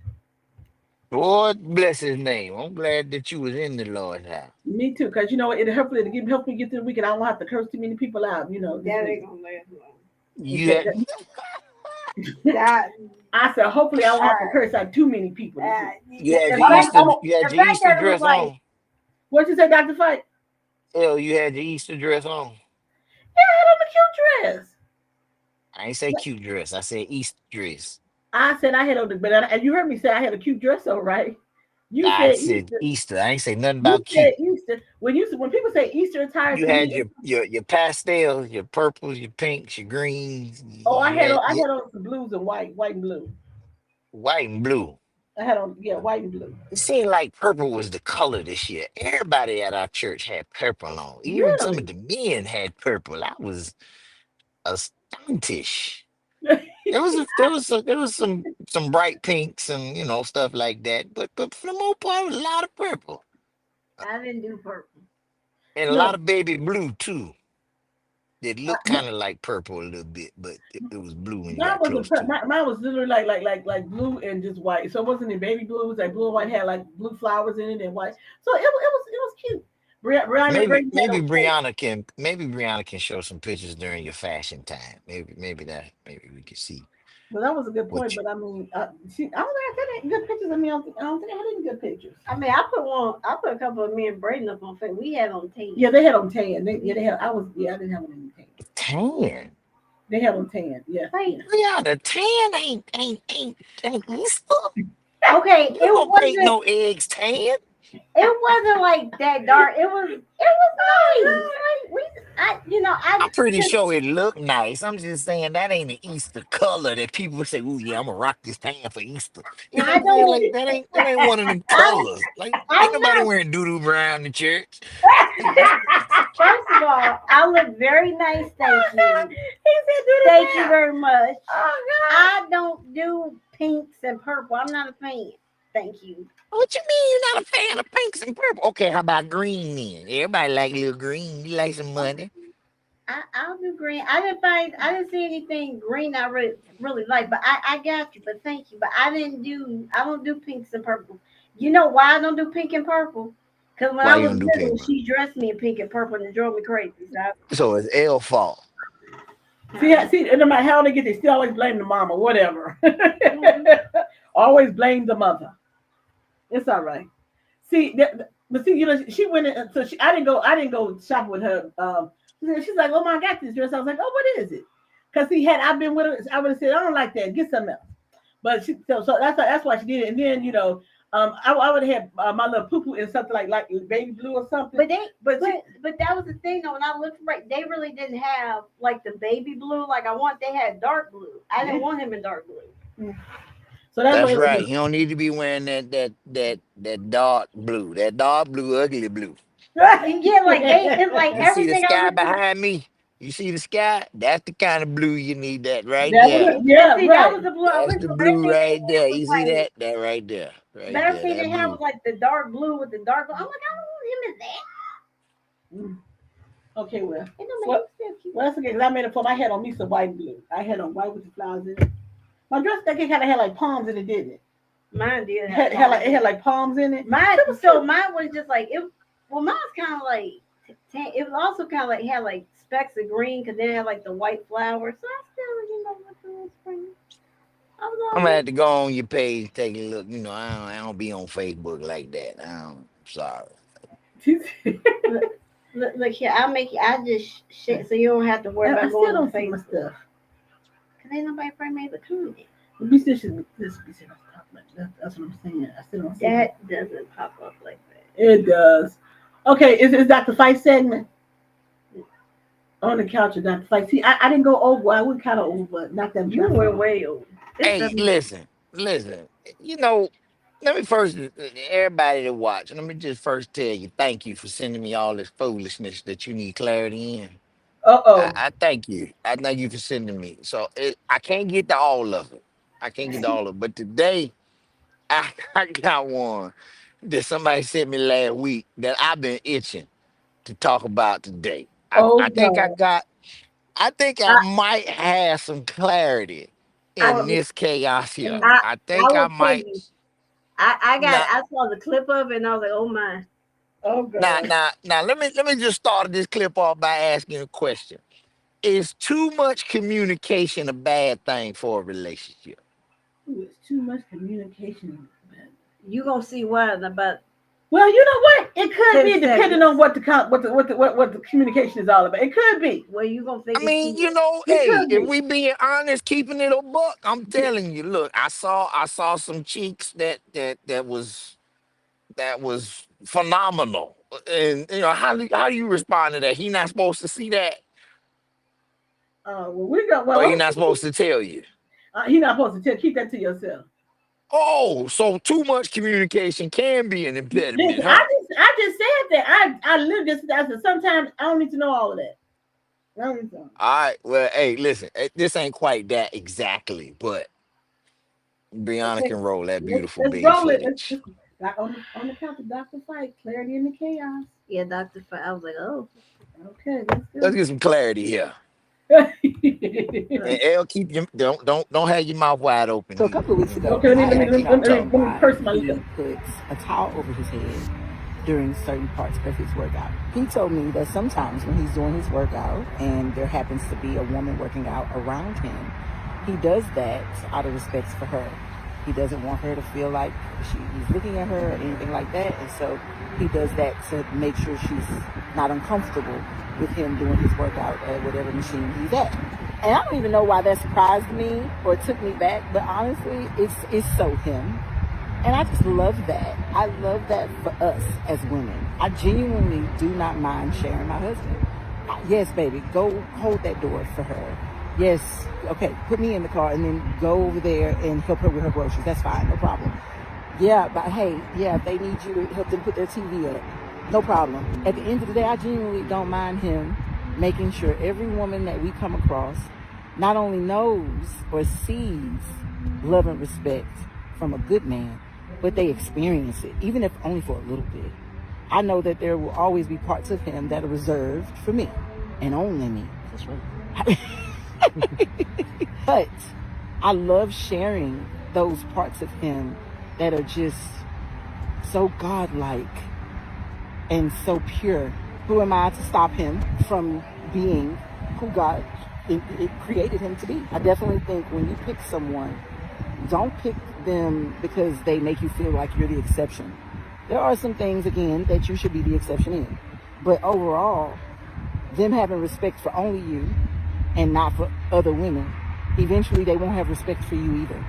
Lord bless his name. I'm glad that you was in the Lord's house. Me too, because it help me get through the week, and I won't have to curse too many people out. This that week. ain't gonna last long. You Okay. had That, I said, hopefully, I won't have to uh, curse out too many people this week. you had the your fact, Easter I'm you had the your fact Easter that it was dress like, on. what you say, Doctor Fight? Hell, you had your Easter dress on. Yeah, I had on a cute dress. I ain't say cute dress. I said Easter dress. I said I had on the, and you heard me say I had a cute dress on, right? You I said said Easter. Easter. I ain't say nothing You about said cute. Easter. When people say Easter attire You to had me, your pastels, your purples, your pinks, your greens. oh, I You had on had I your had on some blues and white and blue. white and blue. I had on white and blue. It seemed like purple was the color this year. Everybody at our church had purple on. Even some of Really? the men had purple. I was astonished. There was some bright pinks and stuff like that. But for the most part, it was a lot of purple I didn't do purple. and a lot No, of baby blue too. It looked I, kind of like purple a little bit, but it was blue when you mine got wasn't. close to it. Mine was literally like blue and just white. So it wasn't in baby blue. It was like blue and white, had like blue flowers in it and white. So it was cute. Brianna Maybe Grace had maybe on tape. Brianna can show some pictures during your fashion time. Maybe we can see But that was a good point. what you. But I mean, I don't think I got any good pictures of me. I don't think I had any good pictures. I mean, I put a couple of me and Braden up on Facebook. We had on tape. Yeah, they had on tan. They had. I didn't have any tan. Tan. They had on tan. Yeah, Like, yeah. Brianna, tan ain't Easter. okay, You don't paint no eggs tan. it wasn't like that dark. It was nice. Like I I'm pretty sure it looked nice. I'm just saying that ain't an Easter color that people would say, "Ooh, yeah, I'm gonna rock this tan for Easter." You know what I I'm saying? don't. Like that ain't one of them I'm colors. Like ain't I'm nobody not. wearing doo doo brown in church. First of all, I look very nice. Thank you. He said, "Do the Thank you math." very much. Oh I don't do pinks and purple. I'm not a fan. Thank you. What you mean you're not a fan of pinks and purple? Okay, how about green then? Everybody like little green. You like some money. I'll do green. I didn't see anything green I really like, but I got you. But thank you. But I don't do pinks and purple. You know why I don't do pink and purple? Because when Why I you was don't do pink little, and purple? she dressed me in pink and purple and it drove me crazy. So it's L fault. See, and no matter how they get, they still always blame the mama. Whatever. Mhm. Always blame the mother. It's all right. See, but see, she went in. So I didn't go shopping with her. She's like, "Oh my, I got this dress." I was like, "Oh, what is it?" Because see, had I been with her, I would have said, "I don't like that. Get something else." But so that's why she did it. And then I would have had my little poo poo in something like baby blue or something. But they, But but but that was the thing though. When I looked right, they really didn't have like the baby blue. Like I want, they had dark blue. I didn't want him in dark blue. so that's That's what. right. You don't need to be wearing that dark blue. That dark blue, ugly blue. Yeah, like it's like You see the everything I sky looked at. behind me? You see the sky? That's the kind of blue you need. That right there. Yeah, See, that right. was the blue I That's looked the for. blue Everything they right had there. was You see like, that? That right there. but Right there. everything they That had was blue. like the dark blue with the dark blue. I'm like, I don't want him in that. Mm. Okay, well, It don't make well, him still cute. well, that's okay. Cause I made it for. I had on me some white and blue. I had on white with the flowers in it. My dress that kind of had like palms in it, didn't it? Mine did It have had like palms in it. mine. So mine was just like it. Well, mine was kind of like it was also kind of like had like specks of green because then it had like the white flowers. So I still what the little spring. I was I'm all gonna right. have to go on your page, take a look. I don't be on Facebook like that. Sorry. Look here, I'll make you. I just shit so you don't have to worry I about still going on don't see my Facebook. stuff. Cause ain't nobody probably made the comment. Be still should this be still top like that. That's what I'm saying. I still don't see it. That doesn't pop up like that. It does. Okay, is that the fight segment? On the couch or not the fight? See, I didn't go over. I went kind of over, not that You much. were way old. It's Hey, the listen. You know, let me first, everybody that watch, let me just first tell you, thank you for sending me all this foolishness that you need clarity in. Uh-oh. I thank you. I thank you for sending me. So I can't get to all of it. I can't get to all of it. But today I got one that somebody sent me last week that I've been itching to talk about today. Oh I think I God. got I think I I, might have some clarity I, in this chaos here. I, I I think I will tell might you. now I saw the clip of it and I was like, oh my. Oh God. let me just start this clip off by asking a question. Is too much communication a bad thing for a relationship? Ooh, it's too much communication. You gonna see why in about Well, you know what? It could 10 be depending seconds. on what the communication is all about. It could be. Well, you gonna I think it's mean, too much. It hey, could if be. we being honest, keeping it a buck, I'm telling you, look, I saw some cheeks that was phenomenal. And how do you respond to that? He not supposed to see that, Well, we got. or he Well, not supposed to tell you? he not supposed to tell. Keep that to yourself. Oh, so too much communication can be an impediment, Listen, huh? I just said that. I lived this. I said sometimes I don't need to know all of that. I don't need to know. All right. Well, hey, listen, this ain't quite that exactly, but Brianna Okay, can roll that beautiful let's bean roll it. footage. Like on the count of Dr. Fight, clarity in the chaos. Yeah, Dr. I was like, oh. Okay, let's Let's go. get some clarity here. Uh, And L, keep your don't have your mouth wide open So a either. couple of weeks ago, Okay, let me I let me asked let me, let Dr. me, let me why purse my he lips. puts a towel over his head during certain parts of his workout. He told me that sometimes when he's doing his workout and there happens to be a woman working out around him, he does that out of respect for her. He doesn't want her to feel like he's looking at her or anything like that. And so he does that to make sure she's not uncomfortable with him doing his workout at whatever machine he's at. And I don't even know why that surprised me or took me back, but honestly, it's so him. And I just love that. I love that for us as women. I genuinely do not mind sharing my husband. Yes, baby, go hold that door for her. Yes, okay, put me in the car and then go over there and help her with her groceries. That's fine, no problem. Yeah, but hey, yeah, if they need you to help them put their TV up, no problem. At the end of the day, I genuinely don't mind him making sure every woman that we come across not only knows or sees love and respect from a good man, but they experience it, even if only for a little bit. I know that there will always be parts of him that are reserved for me and only me. That's right. But I love sharing those parts of him that are just so godlike and so pure. Who am I to stop him from being who God it created him to be? I definitely think when you pick someone, don't pick them because they make you feel like you're the exception. There are some things, again, that you should be the exception in. But overall, them having respect for only you and not for other women, eventually they won't have respect for you either.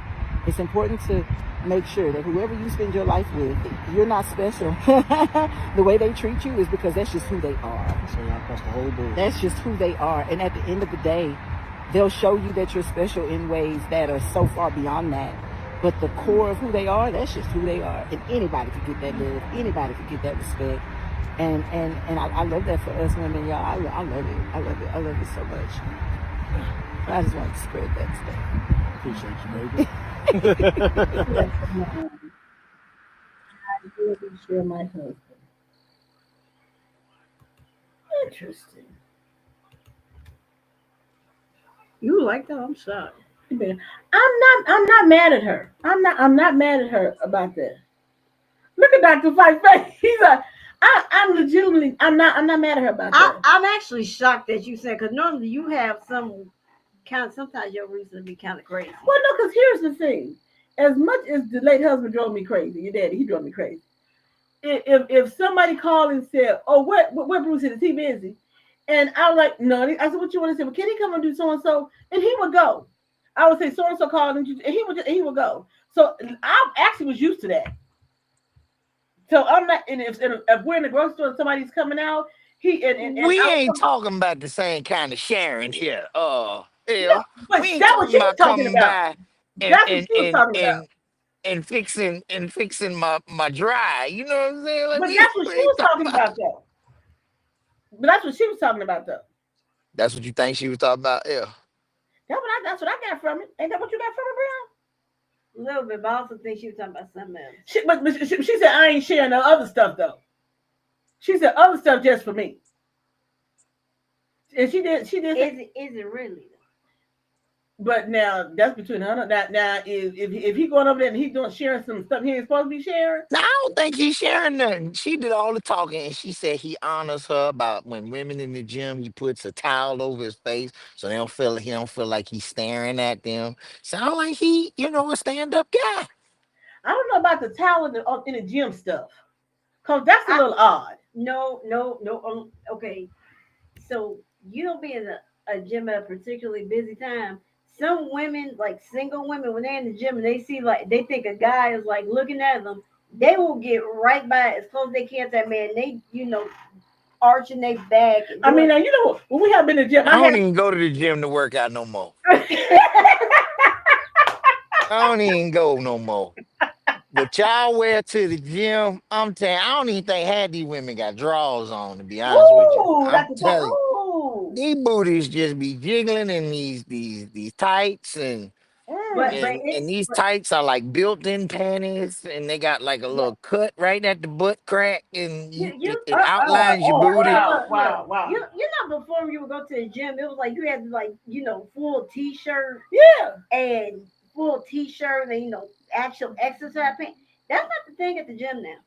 It's important to make sure that whoever you spend your life with, you're not special. The way they treat you is because that's just who they are. So across the whole board. That's just who they are. And at the end of the day, they'll show you that you're special in ways that are so far beyond that. But the core of who they are, that's just who they are. And anybody could get that love. Anybody could get that respect. And I love that for us women, y'all. I love it. I love it. I love it so much. I just wanted to spread that today. Appreciate you, baby. I really share my husband. Interesting. you like that? I'm shocked. I'm not mad at her. I'm not mad at her about that. Look at Dr. Fight face. He's like, I'm legitimately I'm not mad at her about that. I'm actually shocked that you said because normally you have some kind. Sometimes your reason be kind of crazy. Well, no, because here's the thing. As much as the late husband drove me crazy, your daddy, he drove me crazy. If somebody called and said, "Oh, where Bruce is? Is he busy?" And I was like, "No." I said, "What you want to say? Well, can he come and do so and so?" And he would go. I would say, "So and so called," and he would go. So I actually was used to that. So I'm not. And if we're in the grocery store and somebody's coming out, he and We I ain't was talking about the same kind of sharing here. no, but We ain't that was talking she was about talking coming about. by and That's what and she was and talking about. and and fixing my dry. You know what I'm saying? Like But we, that's what we she ain't was talking talking about. about, though. But that's what she was talking about, though. That's what you think she was talking about? Yeah. That's what I got from it. Ain't that what you got from it, Brown? A little bit, but I also think she was talking about something else. She said I ain't sharing the other stuff though. She said other stuff just for me. And she did Is it really? but now that's between her and now if he going over there and he's doing sharing some stuff he ain't supposed to be sharing. Now, I don't think he's sharing nothing. She did all the talking, and she said he honors her about when women in the gym, he puts a towel over his face so he don't feel like he's staring at them. Sound like he, a stand up guy. I don't know about the towel in the gym stuff. Cause that's a little odd. No, no, no. Okay, so you don't be in a gym at a particularly busy time. Some women, like single women, when they're in the gym and they see like they think a guy is like looking at them, they will get right by as close as they can to that man. They, arching their back. I mean, now, when we have been in the gym, I don't even go to the gym to work out no more. I don't even go no more. What y'all wear to the gym, I'm telling you, I don't even think half these women got drawers on, to be honest with you. Ooh, I'm that's a telling you. ooh. These booties just be jiggling in these tights and but Mm. but and it and these tights are like built-in panties and they got like a but little cut right at the butt crack and it outlines your Oh, booty. wow, look. wow. You know before you would go to the gym, it was like you had to like full t-shirt Yeah. and full t-shirt and actual exercise pants. That's not the thing at the gym now.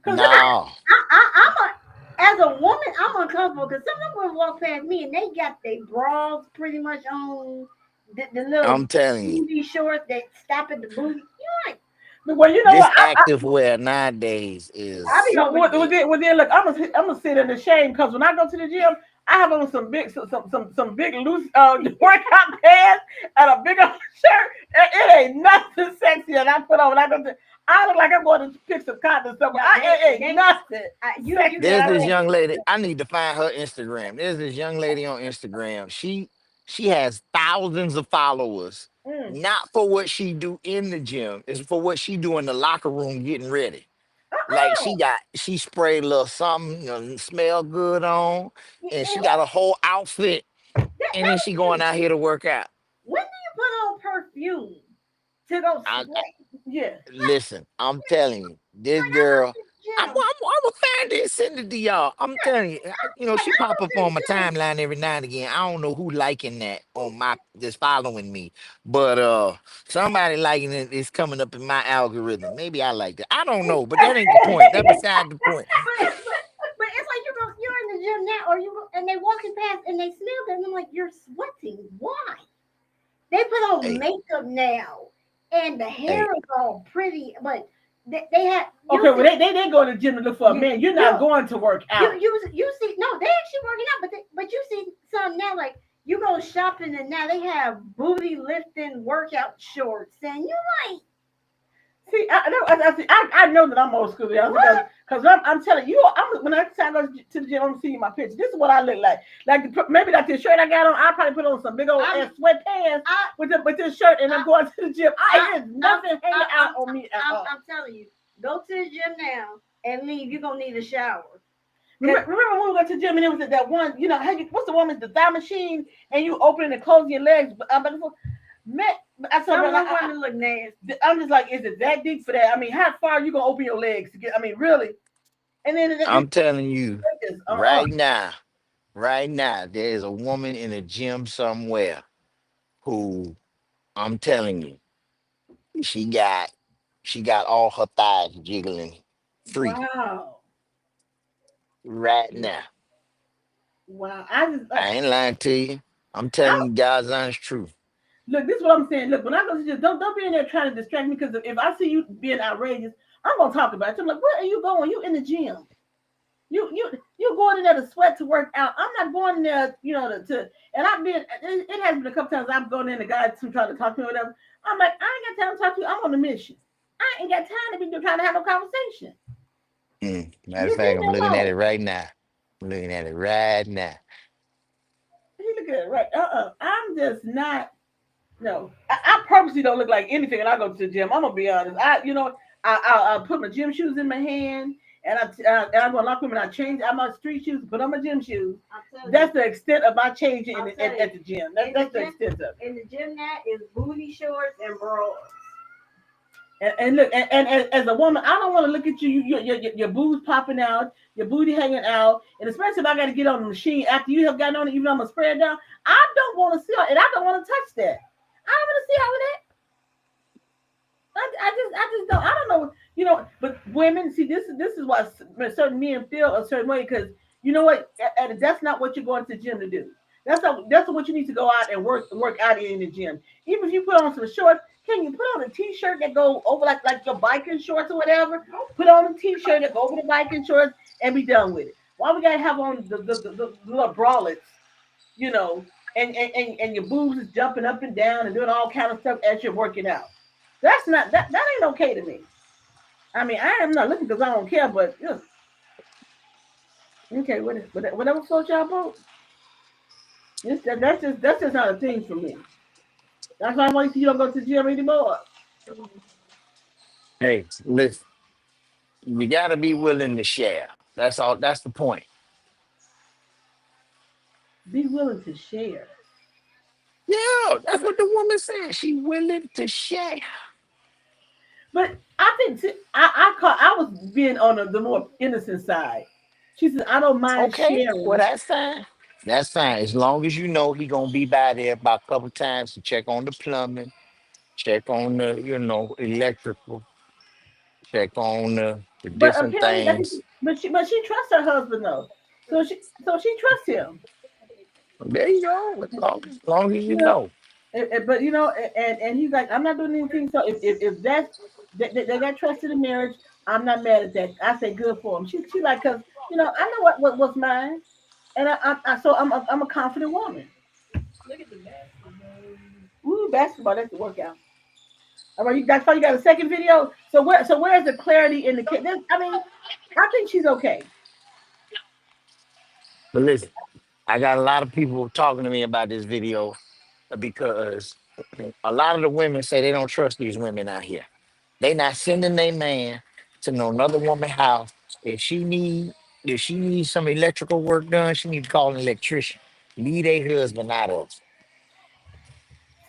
Cause No, As a woman, I'm uncomfortable because some of them walk past me and they got their bras pretty much on the little I'm telling you, booty shorts that stop at the booty. You're like, well, you know this what? active wear nowadays I be is over here. Look, I'm gonna sit in the shame because when I go to the gym, I have on some big loose workout pants and a big old shirt. And it ain't nothing sexy that I put on when I go to. I look like I'm going to pick some cotton somewhere. It ain't nothing. You there's got this young lady. I need to find her Instagram. There's this young lady on Instagram. She has thousands of followers. Mm. Not for what she do in the gym, it's for what she do in the locker room getting ready. Like she sprayed a little something, smell good on, and she got a whole outfit, and then she going out here to work out. when do you put on perfume to go I, sweat? Yeah. Listen, I'm telling you, this Like I go girl, to the I'm gym. gonna find it, send it to y'all. I'm telling you, Like she I pop go up to on my the gym. timeline every now and again. I don't know who liking that on my just following me, but somebody liking it is coming up in my algorithm. Maybe I like that. I don't know, but that ain't the point. That beside the point. But it's like you're in the gym now, or and they walking past and they smell it, and I'm like, you're sweating. Why? They put on Hey, makeup now, and the hair hey, is all pretty, but they have Okay. Well, they go to the gym to look for a you man. You're not you going to work out. you see no, they actually working out, but you see some now like you go shopping and now they have booty lifting workout shorts, and you like See, I know that I'm old school what? because I'm telling you, when I go to the gym, I'm seeing my picture. This is what I look like. Maybe like this shirt I got on, I probably put on some big old ass sweatpants I, with this shirt, and I'm going to the gym. I, There's nothing hanging out on me at all. I'm telling you, go to the gym now and leave. You're gonna need a shower. Remember when we went to the gym and it was that one, what's the one with the thigh machine and you open and close your legs? Man, I Some told of her, them women look nasty. I'm just like, is it that deep for that? I mean, how far are you gonna open your legs to get? I mean, really? And then I'm telling you, just, right now, there is a woman in a gym somewhere who I'm telling you, she got she got all her thighs jiggling free wow, right now. wow. I ain't lying to you. I'm I telling you God's honest truth. look. This is what I'm saying. Look, when I go to the gym, don't be in there trying to distract me because if I see you being outrageous, I'm gonna talk about it. I'm like, where are you going? You in the gym? You going in there to sweat to work out. I'm not going in there, and I've been. It has been a couple times I've gone in the guys who try to talk to me or whatever. I'm like, I ain't got time to talk to you. I'm on a mission. I ain't got time to be trying to have no conversation. Matter of Just leave fact, me I'm looking at alone. it right now. I'm looking at it right now. You look at it right. I'm just not. No, I purposely don't look like anything when I go to the gym. I'm gonna be honest. I'll put my gym shoes in my hand and I'm gonna lock them and I change out my street shoes, put on my gym shoes. I'm telling you. That's the extent of my changing I'm at, telling at the gym. That's, In the that's the gym- extent of it. In the gym, that is booty shorts and bras. And look, and as a woman, I don't want to look at you, your boobs popping out, your booty hanging out, and especially if I got to get on the machine after you have gotten on it, even though I'm gonna spread down. I don't want to see it, and I don't want to touch that. I don't want to see all of that. I just don't. I don't know. But women, see, this is why certain men feel a certain way because you know what? And that's not what you're going to the gym to do. That's what you need to go out and work out in the gym. Even if you put on some shorts, can you put on a t-shirt that go over like your biking shorts or whatever? Put on a t-shirt that go over the biking shorts and be done with it. Why we gotta have on the little bralettes, you know, and your boobs is jumping up and down and doing all kind of stuff as you're working out? That's not that ain't okay to me. I mean, I am not looking because I don't care, but okay, whatever floats y'all boat. That's just not a thing for me. That's why I want you don't go to the gym anymore. Hey, listen, you gotta be willing to share. That's all. That's the point. Be willing to share. Yeah, that's what the woman said. She willing to share. But I think I was being on the more innocent side. She said I don't mind Okay, well sharing. that's fine. That's fine. As long as you know he gonna be by there about a couple times to check on the plumbing, check on the, electrical, check on the But different apparently that things. but she trusts her husband though. So she trusts him. There you go. As long as you You know, know. but and he's like, I'm not doing anything. So if that's they got trust in the marriage, I'm not mad at that. I say good for him. She like because I know what's mine, and so I'm a confident woman. Look at the basketball. Ooh, basketball, that's the workout. All right, that's why you got a second video. So where's the clarity in the kid? I mean, I think she's okay. But listen, I got a lot of people talking to me about this video because a lot of the women say they don't trust these women out here. They not sending their man to no another woman house. If she need if she needs some electrical work done, she need to call an electrician. Leave their husband out of it.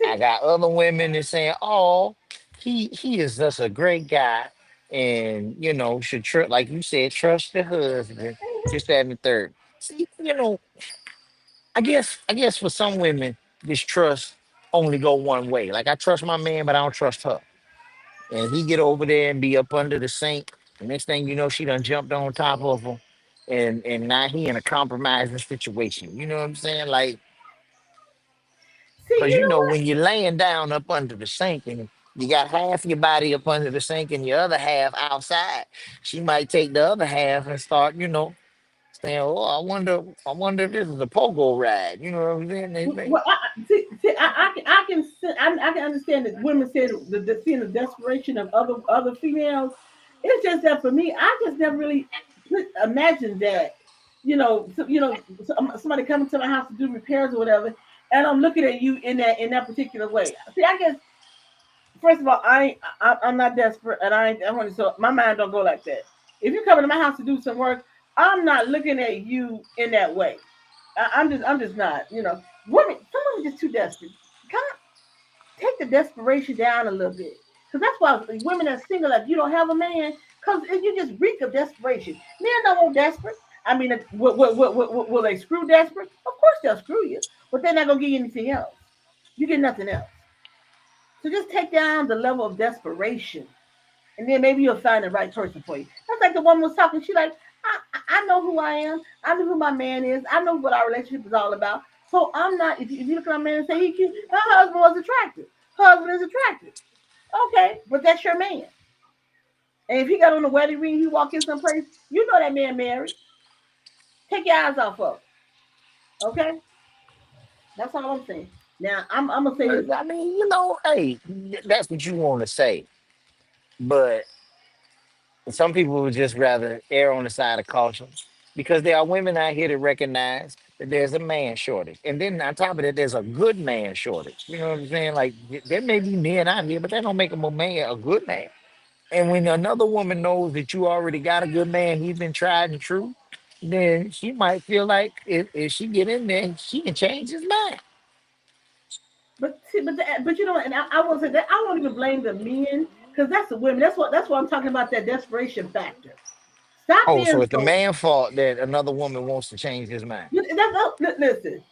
I See, got other women that saying, "Oh, he is just a great guy, and should trust, like you said, trust the husband." Just that and the third. See, I guess for some women, this trust only go one way. Like I trust my man, but I don't trust her. And he get over there and be up under the sink. The next thing you know, she done jumped on top of him, and now he in a compromising situation. You know what I'm saying? Like, see, cause you know what? when you're laying down up under the sink and you got half your body up under the sink and your other half outside, she might take the other half and start, saying, "Oh, I wonder if this is a pogo ride." You know what I'm saying? Well, see, I can understand that women said seeing the desperation of other females. It's just that for me, I just never really imagined that. Somebody coming to my house to do repairs or whatever, and I'm looking at you in that particular way. See, I guess first of all, I'm not desperate, and I want to. So my mind don't go like that. If you're coming to my house to do some work, I'm not looking at you in that way. I'm just not. Some women just too desperate. Kind of take the desperation down a little bit, because that's why women are single. Like you don't have a man, because you just reek of desperation. Men don't want desperate. I mean, will they screw desperate? Of course they'll screw you, but they're not gonna give you anything else. You get nothing else. So just take down the level of desperation, and then maybe you'll find the right person for you. That's like the woman was talking. She like, I know who I am. I know who my man is. I know what our relationship is all about. So I'm not. If you look at my man and say he cute, her husband was attractive. Her husband is attractive. Okay, but that's your man. And if he got on the wedding ring, he walk in someplace, you know that man married. Take your eyes off of him. Okay, that's all I'm saying. Now I'm gonna say this. I mean, hey, that's what you want to say, but some people would just rather err on the side of caution because there are women out here that recognize that there's a man shortage. And then on top of that, there's a good man shortage. You know what I'm saying? Like there may be men out here, but that don't make them a man, a good man. And when another woman knows that you already got a good man, he's been tried and true, then she might feel like if she get in there, she can change his mind. But see, but you know, and I won't say that. I won't even blame the men because that's the women. That's what I'm talking about. That desperation factor. Stop Oh, so being it's the so. man fault that another woman wants to change his mind. Listen,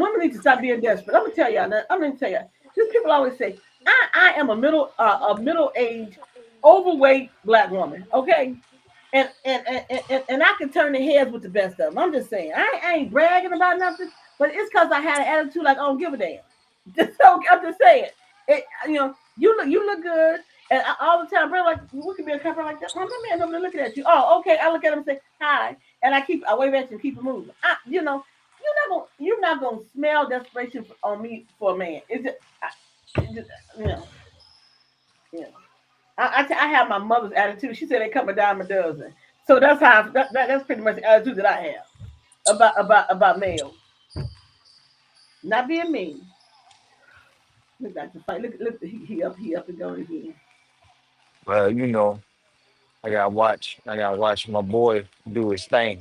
women need to stop being desperate. I'm gonna tell y'all. I'm gonna tell you. These people always say, I am a middle aged, overweight black woman. Okay, and I can turn the heads with the best of them. I'm just saying. I ain't bragging about nothing, but it's because I had an attitude like I don't give a damn. So I'm just saying. You look good, and all the time, bro. Like we can be a couple like that. My man over there looking at you. Oh, okay. I look at him and say hi, and I wave at you and keep it moving. You're not gonna smell desperation on me for a man. It's just you know, you know. I have my mother's attitude. She said they come a dime a dozen. So that's that's pretty much the attitude that I have about males. Not being mean. Look at the fight. Look, he up and going again. Well, I gotta watch my boy do his thing.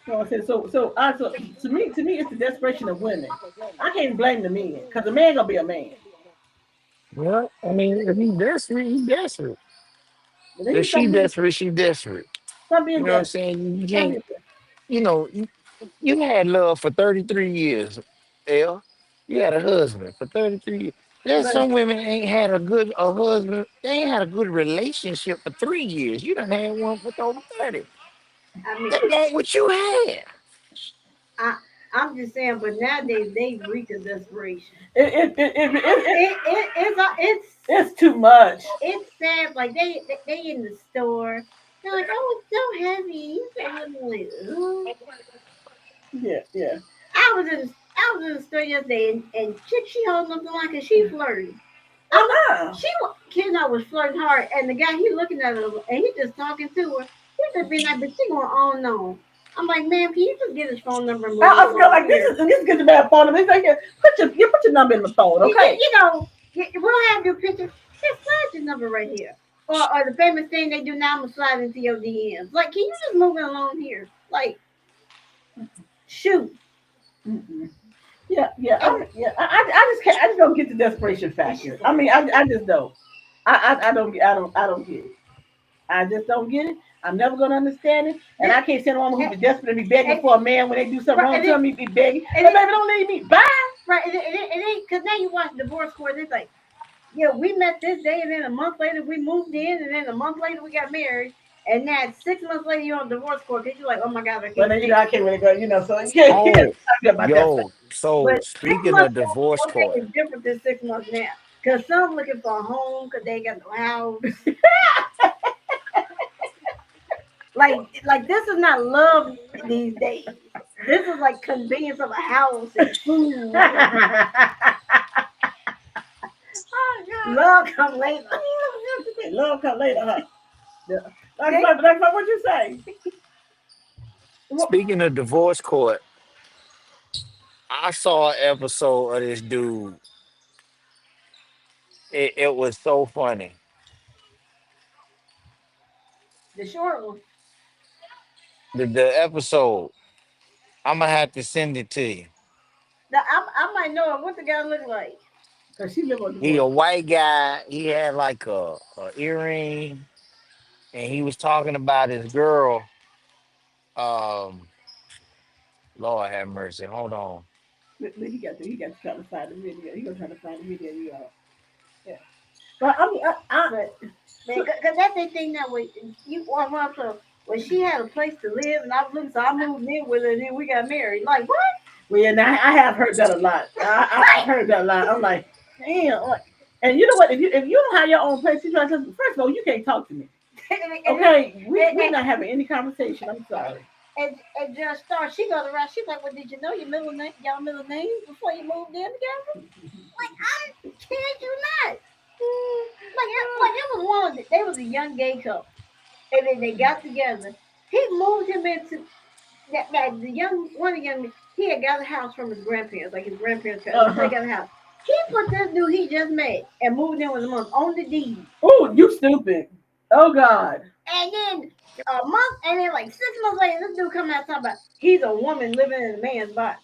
So I said, so to me, it's the desperation of women. I can't blame the men because the man gonna be a man. Well, I mean, if he's desperate, he's desperate. But then If you she stop being, desperate, she desperate. stop You being know what I'm desperate. saying? You Stop can't, being desperate. you know, you had love for 33 years, L. You had a husband for 33 years. There's But some women ain't had a husband, they ain't had a good relationship for 3 years. You done had one for over 30. I mean, That ain't what you had. I I'm just saying, but nowadays they reach a desperation. it, It's it's too much. it's sad. Like they in the store. They're like, oh, it's so heavy. You so heavy. I'm like, ugh. Yeah, yeah. I was in the store yesterday, and chick, she holding up the line because she flirting. I'm like, Uh-uh. kid, I was flirting hard, and the guy he looking at her, and he just talking to her. He just being like, but she going on and on. I'm like, man, can you just get his phone number and move I feel along like here? this is good to bad phone. They say, put your number in the phone, You, okay? you know, we'll have your picture. Just slide your number right here. Or the famous thing they do now, I'm gonna slide into your DMs. Like, can you just move it along here? Like, shoot. Mm-mm. Yeah, yeah, And I just can't. I just don't get the desperation factor. I mean, I just don't. I don't get it. I just don't get it. I'm never gonna understand it, and I can't stand a woman who be desperate and be begging and, for a man when they do something right, wrong and to it, me, be begging. and Hey, it, baby, don't leave me. Bye. right, it ain't because now you watch divorce court. It's like, yeah, we met this day, and then a month later we moved in, and then a month later we got married, and now 6 months later you're on divorce court because you're like, oh my god, I But can't then stand I can't really go. So you can't Oh, talk about that. yo. So But six speaking months of divorce okay court, is different than 6 months now. Cause some looking for a home because they ain't got no house. Like this is not love these days. This is like convenience of a house and food. Oh God. Love come later. Love come later, huh? Yeah. They, That's what you say. What? speaking of divorce court, I saw an episode of this dude. It was so funny. the short one. The episode, I'm gonna have to send it to you. Now, I might know what the guy look like. Cause she live on He a divorce. white guy. He had like a earring, and he was talking about his girl. Um, Lord have mercy. Hold on. He got to try to find the video. He gonna try to find the video, y'all. Yeah. But I mean, But so, man, cause that's the thing now. When you walk up to, when she had a place to live, and I was looking, so I moved in with her, and then we got married. Like what? well, yeah, now I have heard that a lot. I've heard that a lot. I'm like, damn. Like, and you know what? If you don't have your own place, you try to first of all, you can't talk to me. Okay, we're not having any conversation. I'm sorry. and just start. She goes around. She's like, "Well, did you know your middle name, y'all middle names before you moved in together?" Like I kid you not. Like it was one. They was a young gay couple, and then they got together. He moved him into that the young one of the young. He had got a house from his grandparents, like his grandparents got. So they Uh-huh. got a house. He put this dude he just met and moved in with him on the deed. Oh, you stupid. Oh God. And then a month, and then like 6 months later, this dude coming out talking about he's a woman living in a man's body.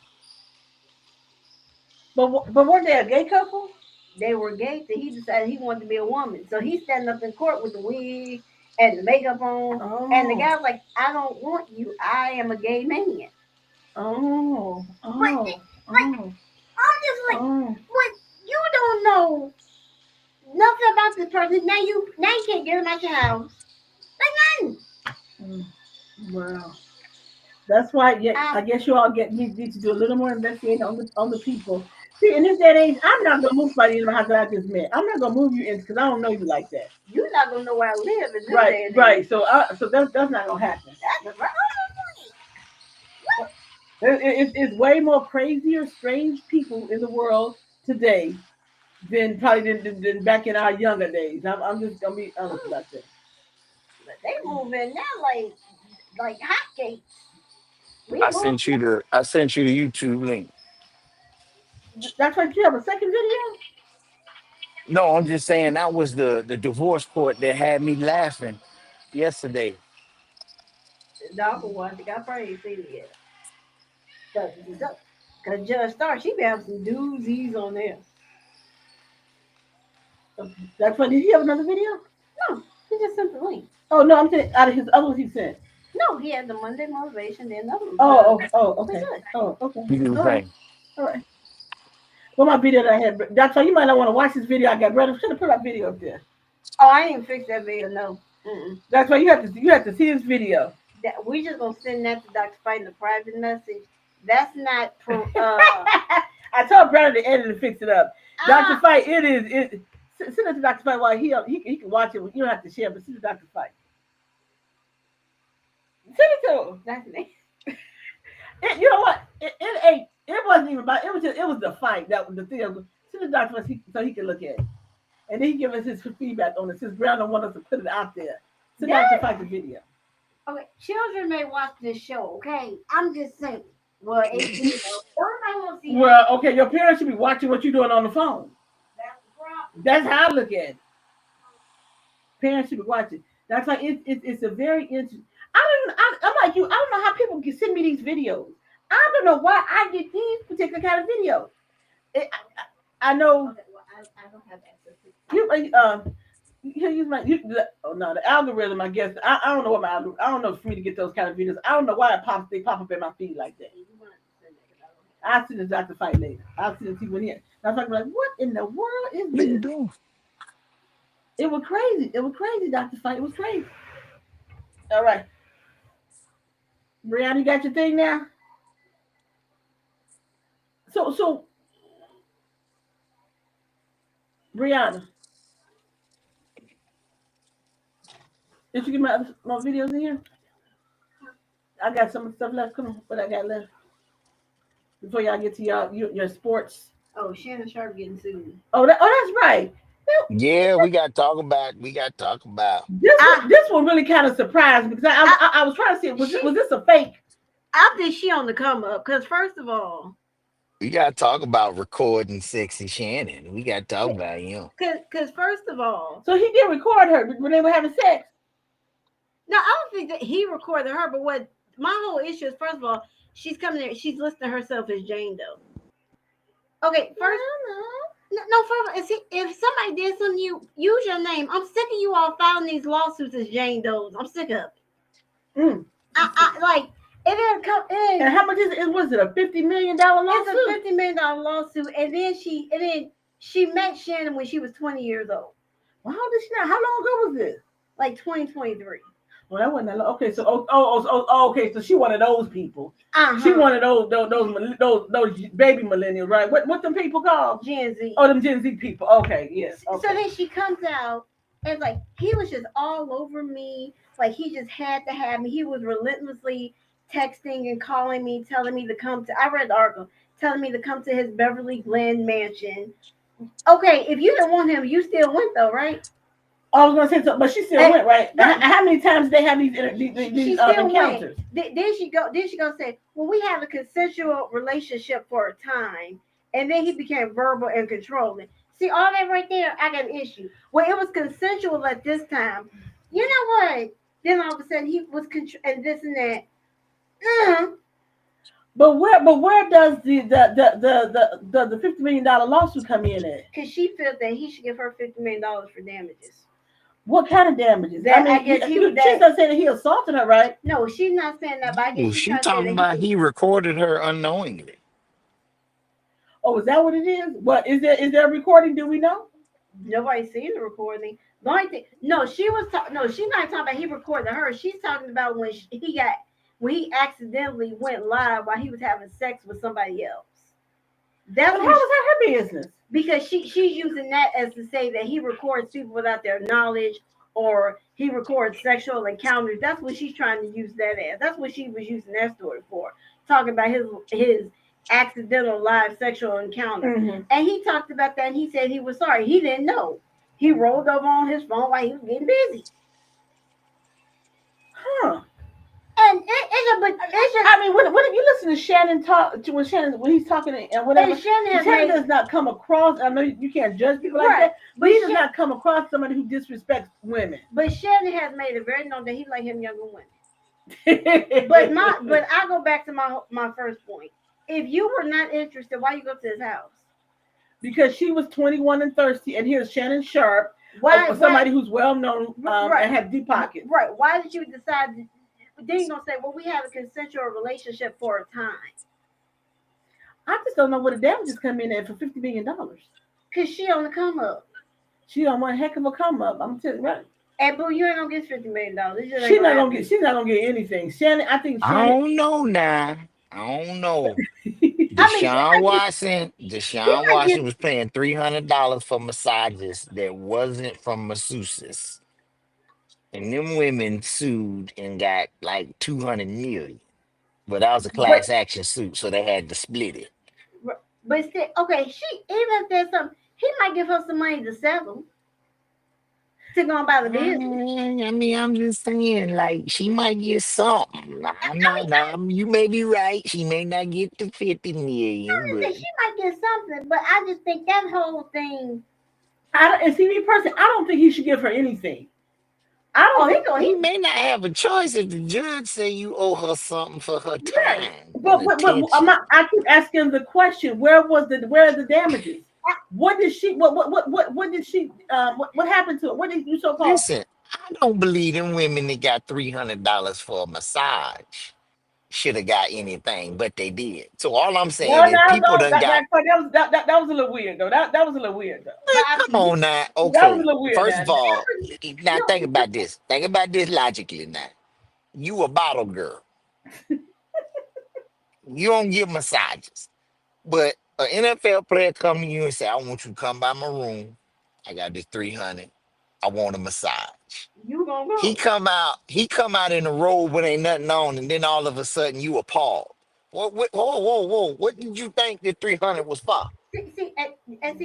But weren't they a gay couple? They were gay, so he decided he wanted to be a woman. So he's standing up in court with the wig and the makeup on. Oh. And the guy's like, I don't want you. I am a gay man. Oh. Like, Oh. I'm just like, Oh. what? You don't know nothing about this person. Now you can't get him out your house. Like nothing. Well, that's why. Yeah, I guess you all need to do a little more investigating on the people. See, in this day and age, I'm not gonna move somebody in the house that I just met. I'm not gonna move you in because I don't know you like that. You're not gonna know where I live. In this Right, day and right. age. So that's not gonna happen. That's right. It's way more crazier, strange people in the world today than probably than back in our younger days. I'm just gonna be honest about that. But they move in now like hotcakes. We I move. sent you the YouTube link. That's why you have a second video. No, I'm just saying that was the divorce court that had me laughing yesterday. Dog will watch it. I probably ain't seen it yet. Cause Judge Star, she be having some doozies on there. That's why. Did he have another video? No, he just sent the link. Oh no, I'm saying out of his other ones he sent. No, he had the Monday motivation, then another one. Okay. Oh, okay. You do the All right. same. All right. Well, my video that I had, that's why you might not want to watch this video. I got brother. Should have put that video up there. Oh, I didn't fix that video. No. That's why you have to see this video. That we just gonna send that to Dr. Fight in a private message. That's not. I told brother to edit and fix it up. Dr. Fight, it is. Send it to Dr. Fight while he can watch it. You don't have to share, but send it to Dr. Fight. Send it to him. That's me. You know what? It ain't. It wasn't even about. It was the fight that was the thing. Send it to Dr. Fight so he can look at it, and then he give us his feedback on it. Since Brown don't want us to put it out there, send Dr. Fight the video. Okay, children may watch this show. Okay, I'm just saying. Well, 18. Don't want to see. Well, okay, your parents should be watching what you're doing on the phone. That's the problem. That's how I look at it. Parents should be watching. That's like it's a very interesting. I'm like you. I don't know how people can send me these videos. I don't know why I get these particular kind of videos. I know. Okay, well, I don't have access to. You use the algorithm. I guess I don't know what my algorithm. I don't know for me to get those kind of videos. I don't know why they pop up in my feed like that. I'll send it to Dr. Fight later. I'll send it to you when he. I was like, what in the world is What are you this? doing? It was crazy. It was crazy, Dr. Fight. It was crazy. All right. Brianna, you got your thing now? So Brianna, did you get my videos in here? I got some stuff left. Come on, what I got left before y'all get to your sports. Oh, Shannon Sharp getting sued. Oh, that's right. Yeah, we got to talk about. This one really kind of surprised me because I was trying to see was this a fake? I think she on the come up because first of all, We got to talk about recording sexy Shannon. We got to talk about him. Because first of all, so he did record her when they were having sex. No, I don't think that he recorded her. But what my whole issue is, first of all, she's coming there. She's listing herself as Jane Doe. Okay, first. No, first, if somebody did something, you use your name. I'm sick of you all filing these lawsuits as Jane Doe's. I'm sick of it. I like it didn't come in. And how much is it? Was it a $50 million lawsuit? It's a $50 million lawsuit, and then she met Shannon when she was 20 years old. Well, how did she not? How long ago was this? Like 2023. Well, that wasn't that long. Okay, so okay, so she one of those people. Uh-huh. She one of those baby millennials, right? What them people called? Gen Z. Oh, them Gen Z people. Okay, yes. Okay. So then she comes out and like he was just all over me. Like he just had to have me. He was relentlessly texting and calling me, telling me to come to. I read the article, telling me to come to his Beverly Glen mansion. Okay, if you didn't want him, you still went though, right? I was gonna say something, but she still went, right? How many times did they have these encounters? Then she go say, well, we have a consensual relationship for a time, and then he became verbal and controlling. See, all that right there, I got an issue. Well, it was consensual at this time. You know what? Then all of a sudden he was and this and that. But where does the $50 million lawsuit come in at? Because she felt that he should give her $50 million for damages. What kind of damages? That, I mean, I guess she's not saying that he assaulted her, right? No, she's not saying that. But I Well, guess she's she trying to say talking that about he recorded her unknowingly. Oh, is that what it is? What is there a recording? Do we know? Nobody's seen the recording. The only thing, no, she's not talking about he recorded her. She's talking about when he accidentally went live while he was having sex with somebody else. That's how was that her business? Because she's using that as to say that he records people without their knowledge, or he records sexual encounters. That's what she's trying to use that as. That's what she was using that story for. Talking about his accidental live sexual encounter. Mm-hmm. And he talked about that, and he said he was sorry. He didn't know. He rolled over on his phone while he was getting busy. Huh. And it's just, I mean, when you listen to Shannon when he's talking and whatever, and Shannon does not come across. I know you can't judge people like that, but he does not come across somebody who disrespects women. But Shannon has made it very known that he like him younger women. but I go back to my first point. If you were not interested, why you go to his house? Because she was 21 and thirsty, and here's Shannon Sharp, somebody who's well known and has deep pockets. Right. Why did you decide? Then you're gonna say, well, we had a consensual relationship for a time. I just don't know what the damages come in at for $50 million. Cause she on the come up. She on one heck of a come up. I'm telling you right. And boo, you ain't gonna get $50 million. She's not gonna get anything. Shannon, I don't know now. I don't know. Deshaun Watson was paying $300 for massages that wasn't from masseuses. And them women sued and got like 200 million. But that was a class action suit, so they had to split it. But still, okay, even if there's something, he might give her some money to settle. To go and buy the business. I mean, I'm just saying, like, she might get something. You may be right. She may not get the 50 million. But she might get something, but I just think that whole thing. Me personally, I don't think he should give her anything. He may not have a choice if the judge say you owe her something for her time. But I keep asking the question: where are the damages? What did she? What did she? What happened to it? What did you so called? Listen, I don't believe them women that got $300 for a massage should have got anything, but they did. So all I'm saying is people done got. That was a little weird though. That was a little weird though. Come on now. Okay. That was a little weird. First of all, now think about this. Think about this logically now. You a bottle girl. You don't give massages. But an NFL player come to you and say, I want you to come by my room. I got this 300. I want a massage. You gonna go. He come out in a robe when ain't nothing on, and then all of a sudden you appalled. Whoa. What did you think the 300 was for? See,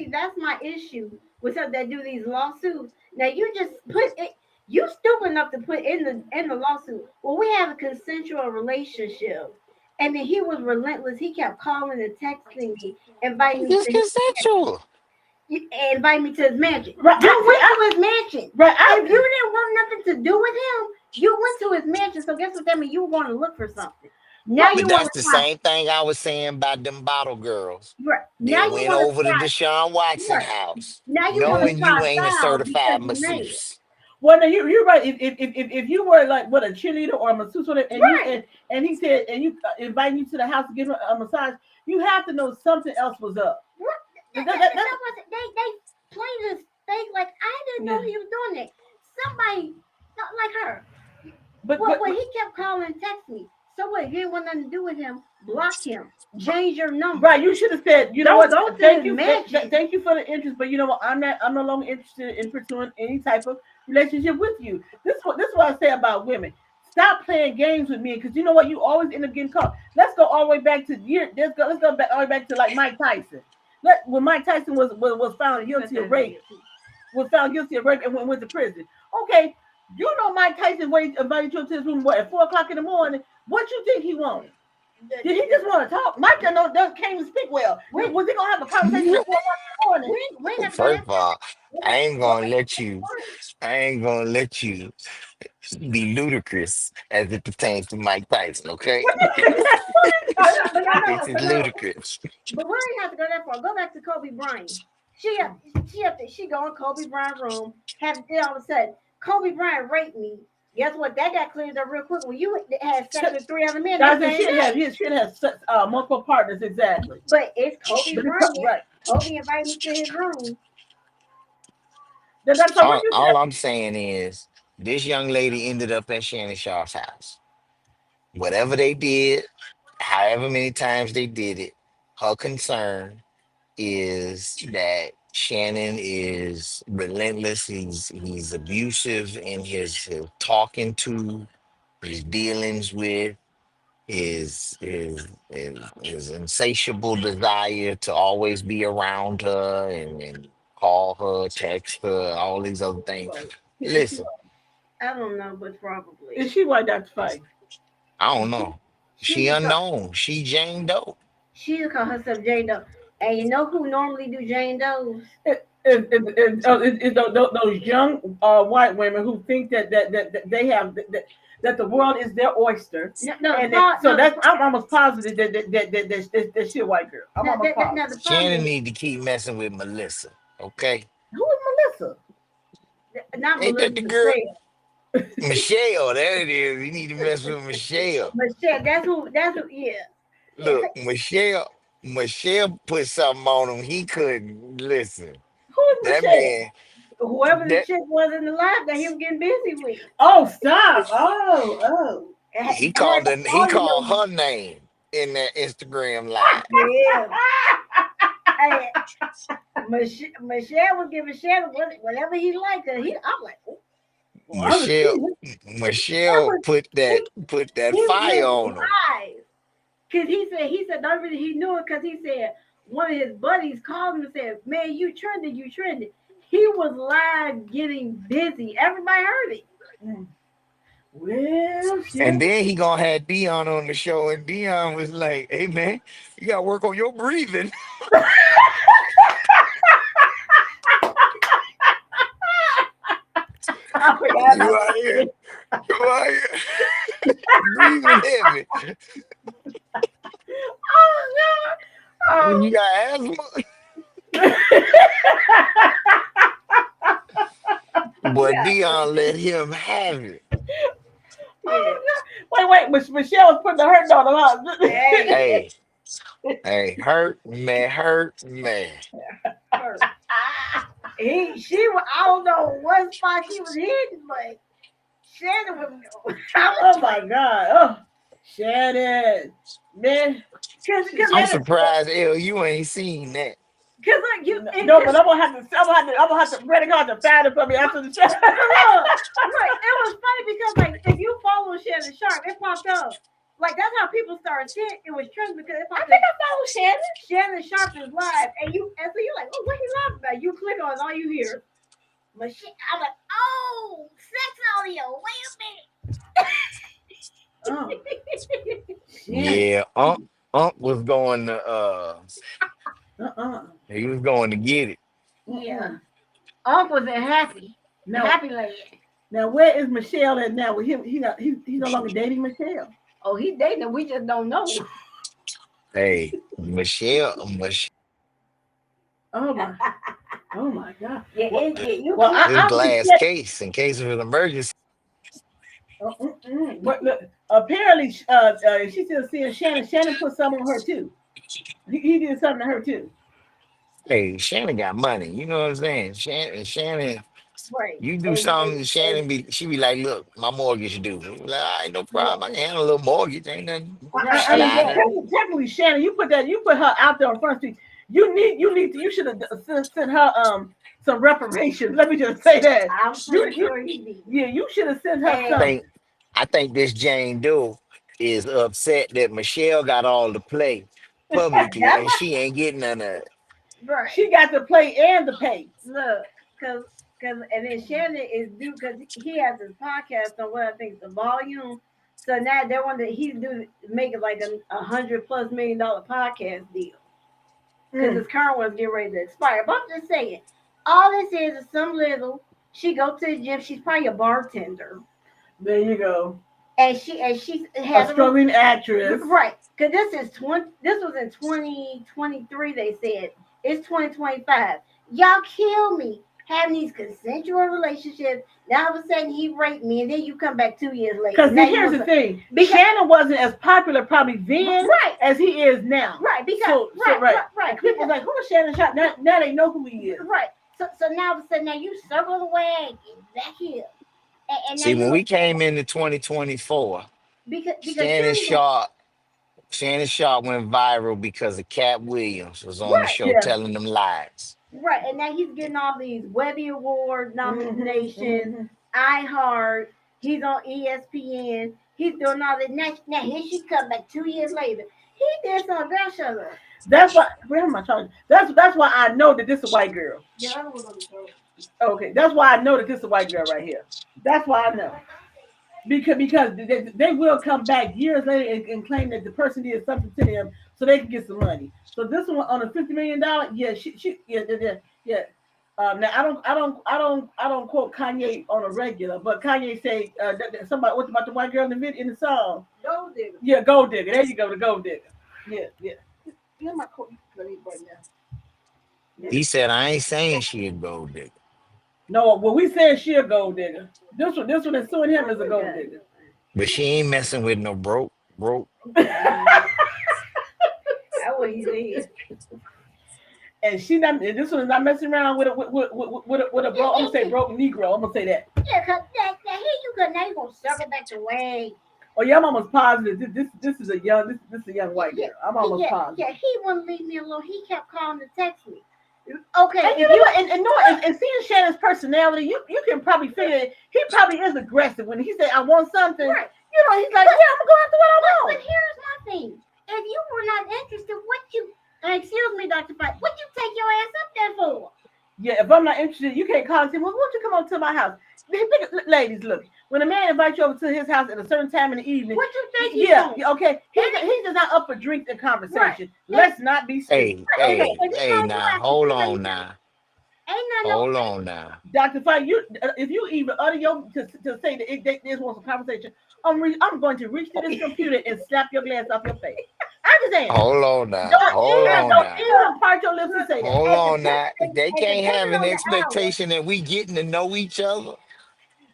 that's my issue with some that do these lawsuits. Now you just put it. You stupid enough to put in the lawsuit. Well, we have a consensual relationship. And then he was relentless. He kept calling and texting me, inviting me. It's consensual. Invite me to his mansion. Right. You went to his mansion. Right. If you didn't want nothing to do with him, you went to his mansion. So guess what that means? You were going to look for something. Now but that's the same thing I was saying about them bottle girls. Right. They went over to Deshaun Watson house. Now you knowing you ain't a certified masseuse. Well, no, you're right. If you were like a cheerleader or a masseuse, and he said, and you invite you to the house to give him a massage, you have to know something else was up. They played this thing like I didn't know he was doing that. Somebody not like her. But he kept calling and texting me. So what? If you didn't want nothing to do with him, block him. Change your number. Right. You should have said, you know what? Thank you for the interest, but you know what? I'm no longer interested in pursuing any type of relationship with you. This is what I say about women. Stop playing games with me, because you know what? You always end up getting caught. Let's go all the way back to let's go back all the way back to like Mike Tyson. When Mike Tyson was found guilty of rape, and went to prison. Okay, you know Mike Tyson invited you to his room at 4:00 in the morning. What you think he wanted? Did he just want to talk? Mike can't even speak well. Was he gonna have a conversation before morning? We ain't got to go First that of far. all, I ain't gonna let you. I ain't gonna let you be ludicrous as it pertains to Mike Tyson. Okay, But y'all know, this is ludicrous. but we ain't have to go that far. Go back to Kobe Bryant. She go in Kobe Bryant room, have it all of a sudden. Kobe Bryant raped me. Guess what? That got cleared up real quick when you had sex with 3 other men. That's the shit. His shit has multiple partners. Exactly. But it's Kobe But it's Bryant. right. Kobe invited me to his room. That's so what you All I'm saying is this young lady ended up at Shannon Sharp's house. Whatever they did, however many times they did it, her concern is that Shannon is relentless. He's abusive in his talking to, his dealings with, his insatiable desire to always be around her and call her, text her, all these other things. Listen, I don't know, but probably. is she white, Dr. Fight? I don't know. She She just call, unknown. She Jane Doe. she just call herself Jane Doe. And you know who normally do Jane Does? It's those young white women who think that they have that the world is their oyster. No, And I'm almost positive that she a white girl. I'm almost positive. the problem Shannon is need to keep messing with Melissa. Okay. Who is Melissa? not Ain't Melissa that the girl? Michelle. Michelle, there it is. You need to mess with Michelle. Michelle, that's who, yeah. Look, Michelle put something on him. He couldn't listen. Who is That Michelle? man, Whoever the that chick was in the live that he was getting busy with. Oh, stop! Oh. he called her name in that Instagram live. Yeah. Hey, Michelle was giving Shannon whatever he liked. And I'm like, oh, Michelle that Michelle was put that he was fire being on him. live. Cause he said the reason he knew it because he said one of his buddies called him and said, "Man, you trended. He was live getting busy. Everybody heard it. Well, And shit. then he gonna have Dion on the show, and Dion was like, "Hey man, you gotta work on your breathing." I forgot You about out here, that. you out here breathing heavy. Oh You got asthma, no. but Dion let him have it. Yeah. Wait. Michelle was putting the hurt on him. Huh? Hey, Hey, hey, hurt man. first. I don't know what spot she was hitting, but Shannon was Oh my God. Oh, Shannon. Man. because I'm because surprised, L, you ain't seen that. like you No, but I'm gonna have to Brandon gonna have to find it for me after the show. look, it was funny because like if you follow Shannon Sharp, it popped up. Like that's how people started seeing it was trending because it popped up. I follow Shannon. Shannon Sharp is live, and so you're like, oh, what he live about? You click on it, all you hear, machine. I'm like, oh, sex audio. Wait a minute. Yeah, Unc was going to Uh-uh. he was going to get it. Yeah, Unc was in happy land. Now where is Michelle at now? With him, he's no longer dating Michelle. Oh, he dating her. We just don't know. Hey, Michelle, Oh my, oh my God. Yeah, you Well, click. this I would glass check. case in case of an emergency. But look, apparently, she's still seeing Shannon. Shannon put some on her too. He did something to her too. Hey, Shannon got money. You know what I'm saying? Shannon, Right. you do something, she be like, look, my mortgage due. We be like, all right, no problem. I can handle a little mortgage. Ain't nothing. Right. I mean, Slide it. technically, Shannon, you put her out there on Front Street. You should have sent her some reparations. Let me just say that. I'm pretty sure he did. Yeah, you should have sent her And some. I think this Jane Doe is upset that Michelle got all the play publicly and she ain't getting none of it. right. She got the play and the pay. Look, and then Shannon is due because he has his podcast on what I think the volume. So now they want to he's making like $100+ million podcast deal because his current one's getting ready to expire. But I'm just saying, all this is some little. She go to the gym. She's probably a bartender. There you go. And she has a struggling actress. Right. Because this was in 2023, they said. It's 2025. Y'all kill me. Having these consensual relationships. Now all of a sudden he raped me, and then you come back 2 years later. Because here's the thing. Shannon wasn't as popular probably then as he is now. Right. Because right. People like, who's Shannon Sharp? Now they know who he is. Right. So now all of a sudden now you circle the way back here. And See, when we came into 2024, because Shannon Sharp went viral because of Cat Williams was on the show telling them lies. Right, and now he's getting all these Webby Award nominations, iHeart. He's on ESPN. He's doing all that. Now here she come back 2 years later. He did some girl shut up. That's why. Where am I talking? That's why I know that this is a white girl. Yeah, I don't want to. Okay, that's why I know that this is a white girl right here. That's why I know. Because they will come back years later and claim that the person did something to them so they can get some money. So this one on a $50 million, yeah. Now I don't quote Kanye on a regular, but Kanye say somebody what about the white girl in the song? Gold digger. Yeah, gold digger. There you go, the gold digger. Yeah. Yeah, my coat right now. Yeah. He said I ain't saying she a gold digger. No, well, we said she a gold digger. This one is suing him as a gold digger. But she ain't messing with no broke. That's what he said. And this one is not messing around with a broke. I'm gonna say broke Negro. I'm gonna say that. Yeah, cause here you go. Now you gonna circle back the way. Oh yeah, I'm almost positive. This is a young white girl. I'm almost positive. Yeah, he wouldn't leave me alone. He kept calling to text me. Okay, and seeing Shannon's personality, you can probably figure he probably is aggressive when he said I want something. Right. He's like, yeah, I'm going after what I want. But here's my thing: if you were not interested, excuse me, Dr. Fight, what you take your ass up there for? Yeah, if I'm not interested, you can't call and say, well, won't you come over to my house? Ladies, look, when a man invites you over to his house at a certain time in the evening, what you think he's doing? Okay, he's just not up for drinks and conversation. Right. Let's not be stupid. Hey, now, hold on now. Hold on now. Dr. Fight, if you even utter to say that they just want some conversation, I'm going to reach to this computer and slap your glass off your face. I'm just saying. Hold on now. Don't even part your lips and say that. Hold on now. They can't have an expectation that we getting to know each other.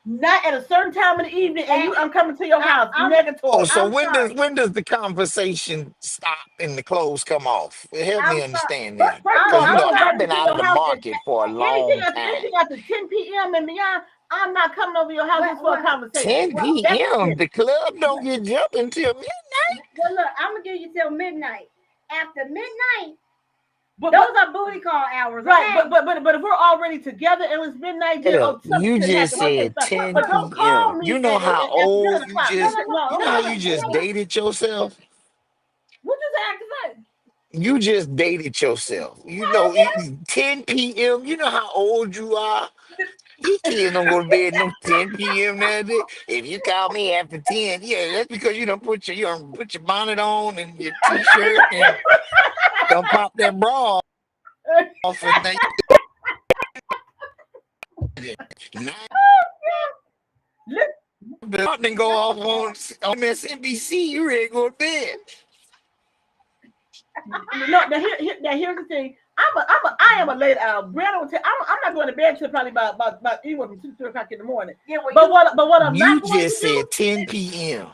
Not at a certain time of the evening, and I'm coming to your house. Negatory. Oh, so when does the conversation stop and the clothes come off? Help me understand that. Because I've been out of the market for a long time. Anything after 10 p.m. and beyond, I'm not coming over your house just for a conversation. 10 p.m. The club don't get jumping until midnight. Well, look, I'm gonna give you till midnight. After midnight. Those are booty call hours, right? Okay? But if we're already together and it's midnight, you just said 10 p.m. You know how old you just dated yourself. What you say? You just dated yourself. 10 p.m. You know how old you are. You kids don't go to bed no 10 p.m. that day. If you call me after 10, that's because you don't put your bonnet on and your t-shirt and don't pop that bra off and then then go off on MSNBC, you ready to go to bed. No, now here's the thing. I am a late owl. Brianna will tell. I'm not going to bed until probably about anywhere from 2 to 3 o'clock in the morning. Yeah, well, what I'm not going to do. You just said 10 p.m.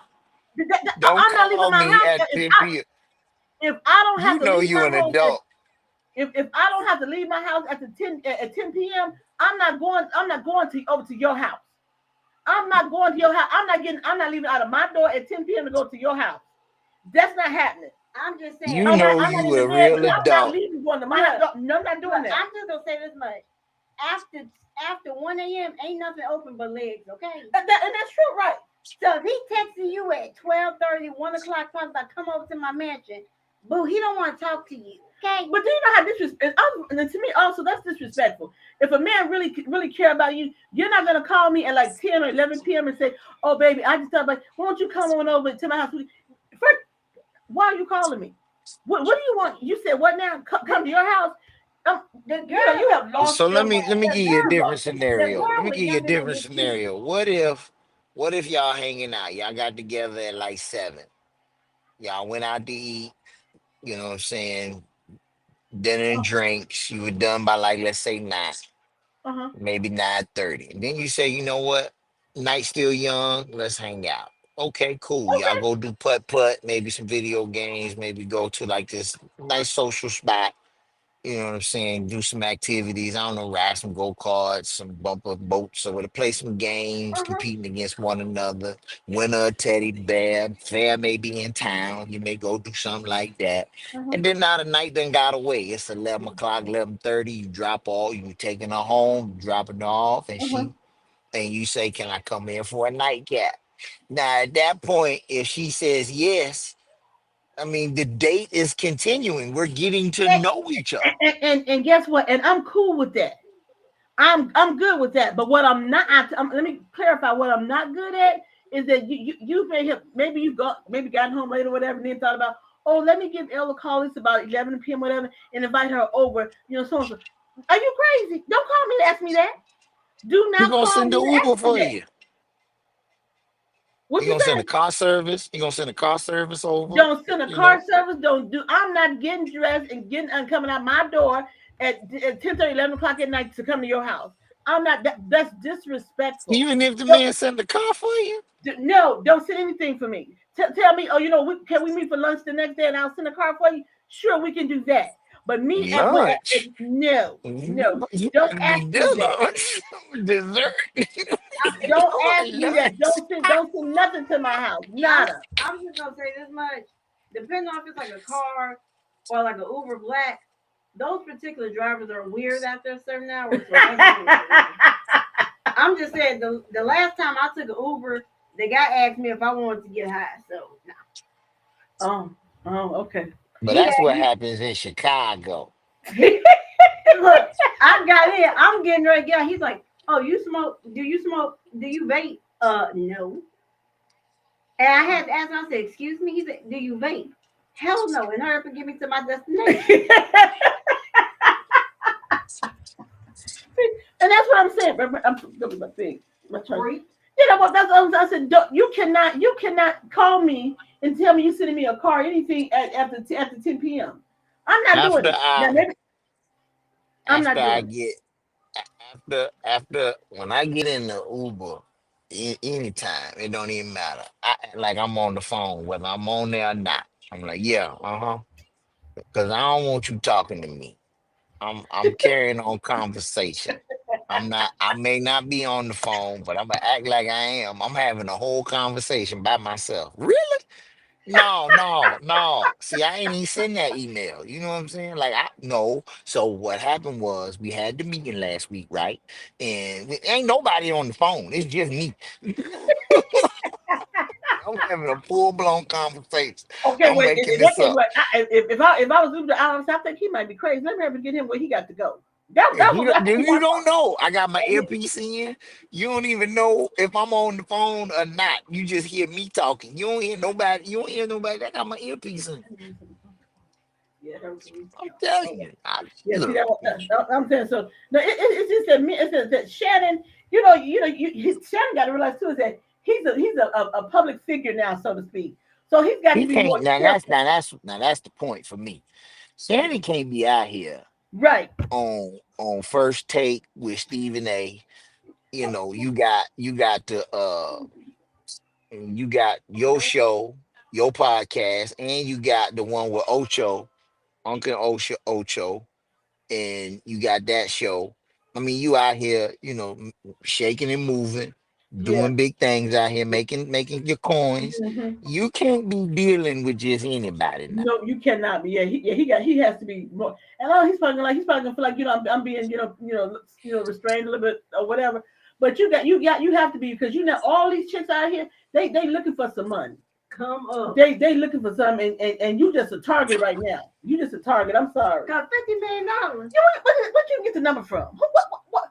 I'm not leaving my house at 10 p.m. If I don't have to leave you're an adult. If I don't have to leave my house at 10 p.m., I'm not going over to your house. I'm not going to your house. I'm not leaving out of my door at 10 p.m. to go to your house. That's not happening. I'm just saying. You know you a real adult. I'm not leaving going to my house. No, I'm not doing that. I'm just gonna say this much. After 1 a.m. ain't nothing open but legs, okay? And that's true, right? So if he texting you at 12:30, 1 o'clock, talking about come over to my mansion, Boo, he don't want to talk to you. Okay. But do you know how disrespectful? And to me, also, that's disrespectful. If a man really care about you, you're not gonna call me at like 10 or 11 p.m. and say, "Oh, baby, I just thought about. Why don't you come on over to my house?" First, why are you calling me? What do you want? You said what now? Come to your house? The girl, you have lost So your let me mind. give you a different The scenario. Let girl me was give you a younger than different me too. scenario. What if y'all hanging out? Y'all got together at like 7. Y'all went out to eat, you know what I'm saying? Dinner and drinks. You were done by like let's say 9, Uh-huh. maybe 9:30. And then you say, you know what? Night's still young. Let's hang out. Okay, cool. Y'all Okay. go do putt, maybe some video games, maybe go to like this nice social spot. You know what I'm saying? Do some activities. I don't know, ride some go-karts, some bumper boats, or to play some games, Uh-huh. competing against one another. Winner a teddy bear. Fair may be in town. You may go do something like that. Uh-huh. And then now the night done got away. It's 11 o'clock, 11:30. You drop all, you taking her home, dropping her off, Uh-huh. and you say, can I come in for a nightcap? Now at that point, if she says yes, I mean the date is continuing. We're getting to know each other. And guess what? And I'm cool with that. I'm good with that. But what I'm not, let me clarify. What I'm not good at is that you may have maybe gotten home late or whatever, and then thought about, oh, let me give Elle a call. It's about 11 p.m. whatever, and invite her over. You know, so and so. Are you crazy? Don't call me to ask me that. Do He not gonna call send the me to Uber ask me for that. you. What He you gonna send a say? car service. He gonna send a car service over. Don't send a You car know, service. Don't do. I'm not getting dressed and getting and coming out my door at 10:30, 11 o'clock at night to come to your house. I'm not. That's disrespectful. even if the Don't, man send the car for you, no, don't send anything for me. Tell me, oh, can we meet for lunch the next day and I'll send a car for you? Sure, we can do that. But me lunch. no, no, You don't better be ask me that. dinner, dessert. Don't ask me that. Lunch. Don't send nothing to my house. Nada. I'm just gonna say this much. Depending on if it's like a car or like an Uber Black, those particular drivers are weird after a certain hour. So I'm just saying the last time I took an Uber, the guy asked me if I wanted to get high. So Oh, okay. But he that's had what happens in Chicago. look, I got in. I'm getting ready to get out. He's like, "Oh, you smoke? Do you smoke? Do you vape?" No. And I had to ask him. I said, "Excuse me." He said, "Do you vape?" Hell no. And hurry up and get me to my destination. And that's what I'm saying. I'm gonna my thing. My turn. Freak. You know what? That's what I said. You cannot call me and tell me you're sending me a car, anything after 10 p.m. I'm not doing After it. Now, I maybe I'm after not I doing it. get after when I get in the Uber, anytime it don't even matter. I act like I'm on the phone, whether I'm on there or not. I'm like, yeah, because I don't want you talking to me. I'm carrying on conversation. I'm not. I may not be on the phone, but I'm gonna act like I am. I'm having a whole conversation by myself. Really? No, no, no. See, I ain't even send that email. You know what I'm saying? Like, I no. So what happened was we had the meeting last week, right? And ain't nobody on the phone. It's just me. I'm having a full blown conversation. Okay, I'm wait. making In that this case, up. wait, if I was Uber Alex, I think he might be crazy. Let me have to get him where he got to go. That was that was You my don't know. I got my thought. earpiece in. You don't even know if I'm on the phone or not. You just hear me talking. You don't hear nobody. You don't hear nobody. I got my earpiece in. Yeah, I'm telling okay. you. I, Yeah, see look, that. I'm saying so. No, it's just that me. It's just that Shannon. Shannon got to realize too is that he's a public figure now, so to speak. So he's got to he be more can't. careful. Now that's the point for me. Sandy can't be out here Right. on first take with Stephen A. You know, you got your show, your podcast, and you got the one with Uncle Ocho, and you got that show. I mean, you out here, shaking and moving, Yeah. doing big things out here, making your coins. Hmm. You can't be dealing with just anybody now. No, you cannot be. Yeah, he has to be more. And he's probably gonna feel like I'm being restrained a little bit or whatever. But you have to be because all these chicks out here they looking for some money. come up. They looking for something, and you just a target right now. You just a target. I'm sorry. Got $50 million. You, what you get the number from? What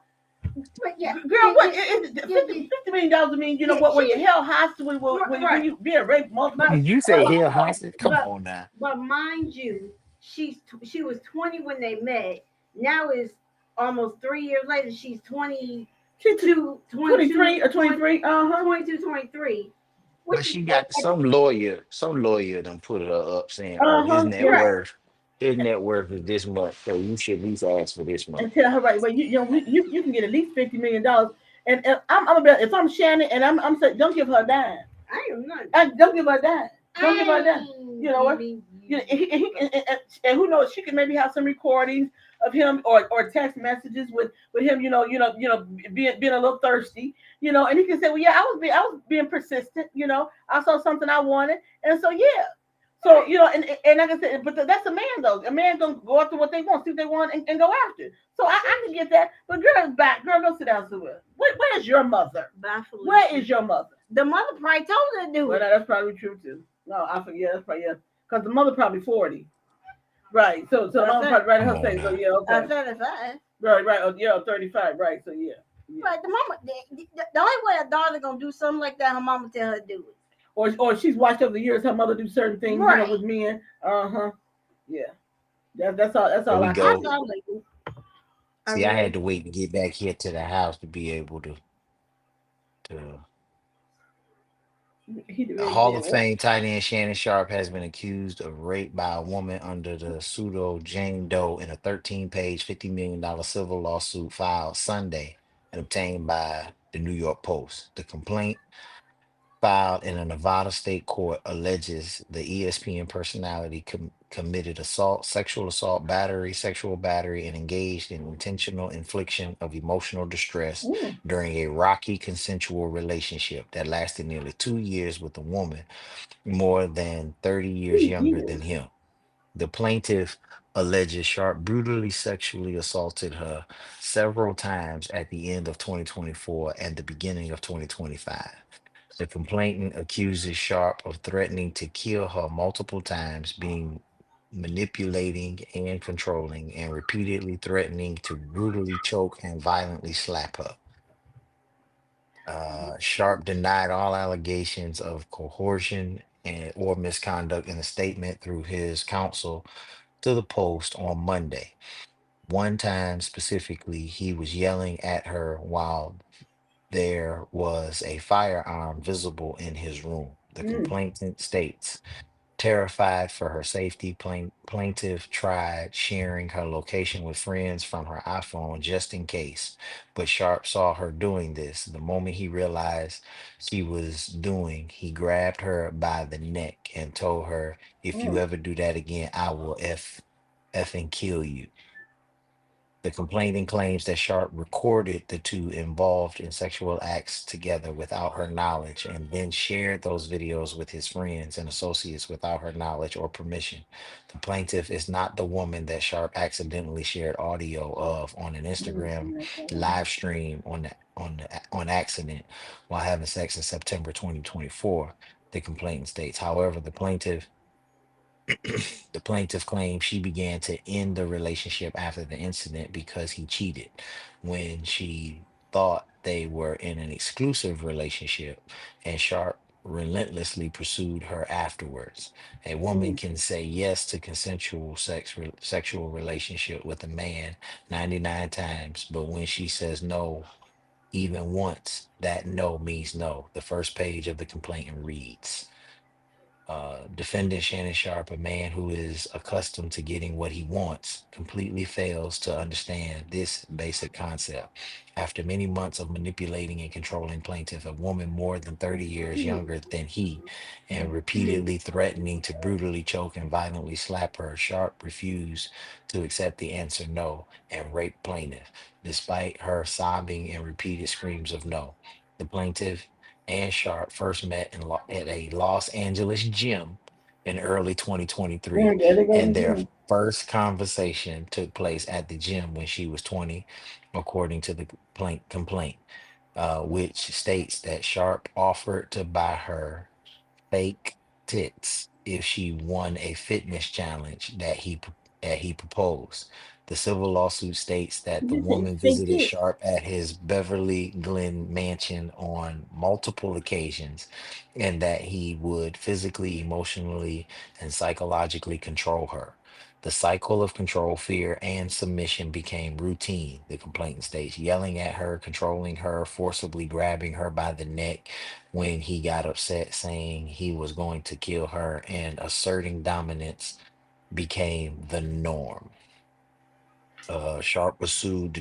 But yeah, girl, what yeah, $50 million mean? You know what? When you held hostage, when you being raped multiple but times. Did you say hell hostage? Come but on now. but mind you, she was 20 when they met. Now is almost 3 years later. She's 22, 23 or 23. 22, 23. But Which is she got some lawyer done put her up saying, oh, Yeah. his net worth is this much, so you should at least ask for this much. And tell her right, well, you can get at least $50 million. And I'm about, if I'm Shannon, and I'm saying, don't give her a dime. I am not. Don't give her a dime. Don't give her a dime. You know what? And who knows? She could maybe have some recordings of him, or text messages with him. Being a little thirsty. And he can say, well, yeah, I was being persistent. I saw something I wanted, and so yeah. So and like I said, but that's a man though. A man gonna go after what they want, see what they want, and go after. So I can get that. But girl, go sit down somewhere. Where's your mother? Where is your mother? The mother probably told her to do Well, it. that's probably true too. No, I forget. That's probably, yeah, because the mother probably 40. Right. So the mom probably right in her Come on face. So now. yeah, okay. I said it's fine. Right. Oh, yeah, 35. Right. So yeah. Right, the mama. The only way a daughter gonna do something like that, her mama tell her to do it. Or she's watched over the years her mother do certain things, Right. with men. Yeah. That's all. That's There all we I go. That's all they do. See, I had to wait to get back here to the house to be able to He did Hall of what? Fame tight end Shannon Sharp has been accused of rape by a woman under the pseudo Jane Doe in a 13-page, $50 million civil lawsuit filed Sunday and obtained by the New York Post. The complaint, filed in a Nevada state court, alleges the ESPN personality committed assault, sexual assault, sexual battery, and engaged in intentional infliction of emotional distress Mm. during a rocky consensual relationship that lasted nearly 2 years with a woman more than 30 years 2 younger years. than him. The plaintiff alleges Sharp brutally sexually assaulted her several times at the end of 2024 and the beginning of 2025. The complainant accuses Sharp of threatening to kill her multiple times, being manipulating and controlling, and repeatedly threatening to brutally choke and violently slap her. Sharp denied all allegations of coercion or misconduct in a statement through his counsel to the Post on Monday. One time specifically, he was yelling at her while there was a firearm visible in his room. The Mm. complainant states, terrified for her safety, plaintiff tried sharing her location with friends from her iPhone just in case. But Sharp saw her doing this. The moment he realized she was doing, he grabbed her by the neck and told her, if you Mm. ever do that again, I will effing kill you. The complainant claims that Sharp recorded the two involved in sexual acts together without her knowledge and then shared those videos with his friends and associates without her knowledge or permission. The plaintiff is not the woman that Sharp accidentally shared audio of on an Instagram live stream on accident while having sex in September 2024, the complainant states. However, the plaintiff claims she began to end the relationship after the incident because he cheated. When she thought they were in an exclusive relationship, and Sharp relentlessly pursued her afterwards. A woman Mm. can say yes to consensual sexual relationship with a man 99 times, but when she says no even once, that no means no. The first page of the complaint reads, defendant Shannon Sharp, a man who is accustomed to getting what he wants, completely fails to understand this basic concept. After many months of manipulating and controlling plaintiff, a woman more than 30 years younger than he, and repeatedly threatening to brutally choke and violently slap her, Sharp refused to accept the answer no and raped plaintiff, despite her sobbing and repeated screams of no. The plaintiff and Sharp first met at a Los Angeles gym in early 2023, Mm. There they go and their again. first conversation took place at the gym when she was 20, according to the complaint, which states that Sharp offered to buy her fake tits if she won a fitness challenge that he proposed. The civil lawsuit states that the You think woman think visited it. Sharp at his Beverly Glen mansion on multiple occasions and that he would physically, emotionally, and psychologically control her. The cycle of control, fear, and submission became routine, the complaint states, yelling at her, controlling her, forcibly grabbing her by the neck when he got upset, saying he was going to kill her, and asserting dominance became the norm. Sharp was sued the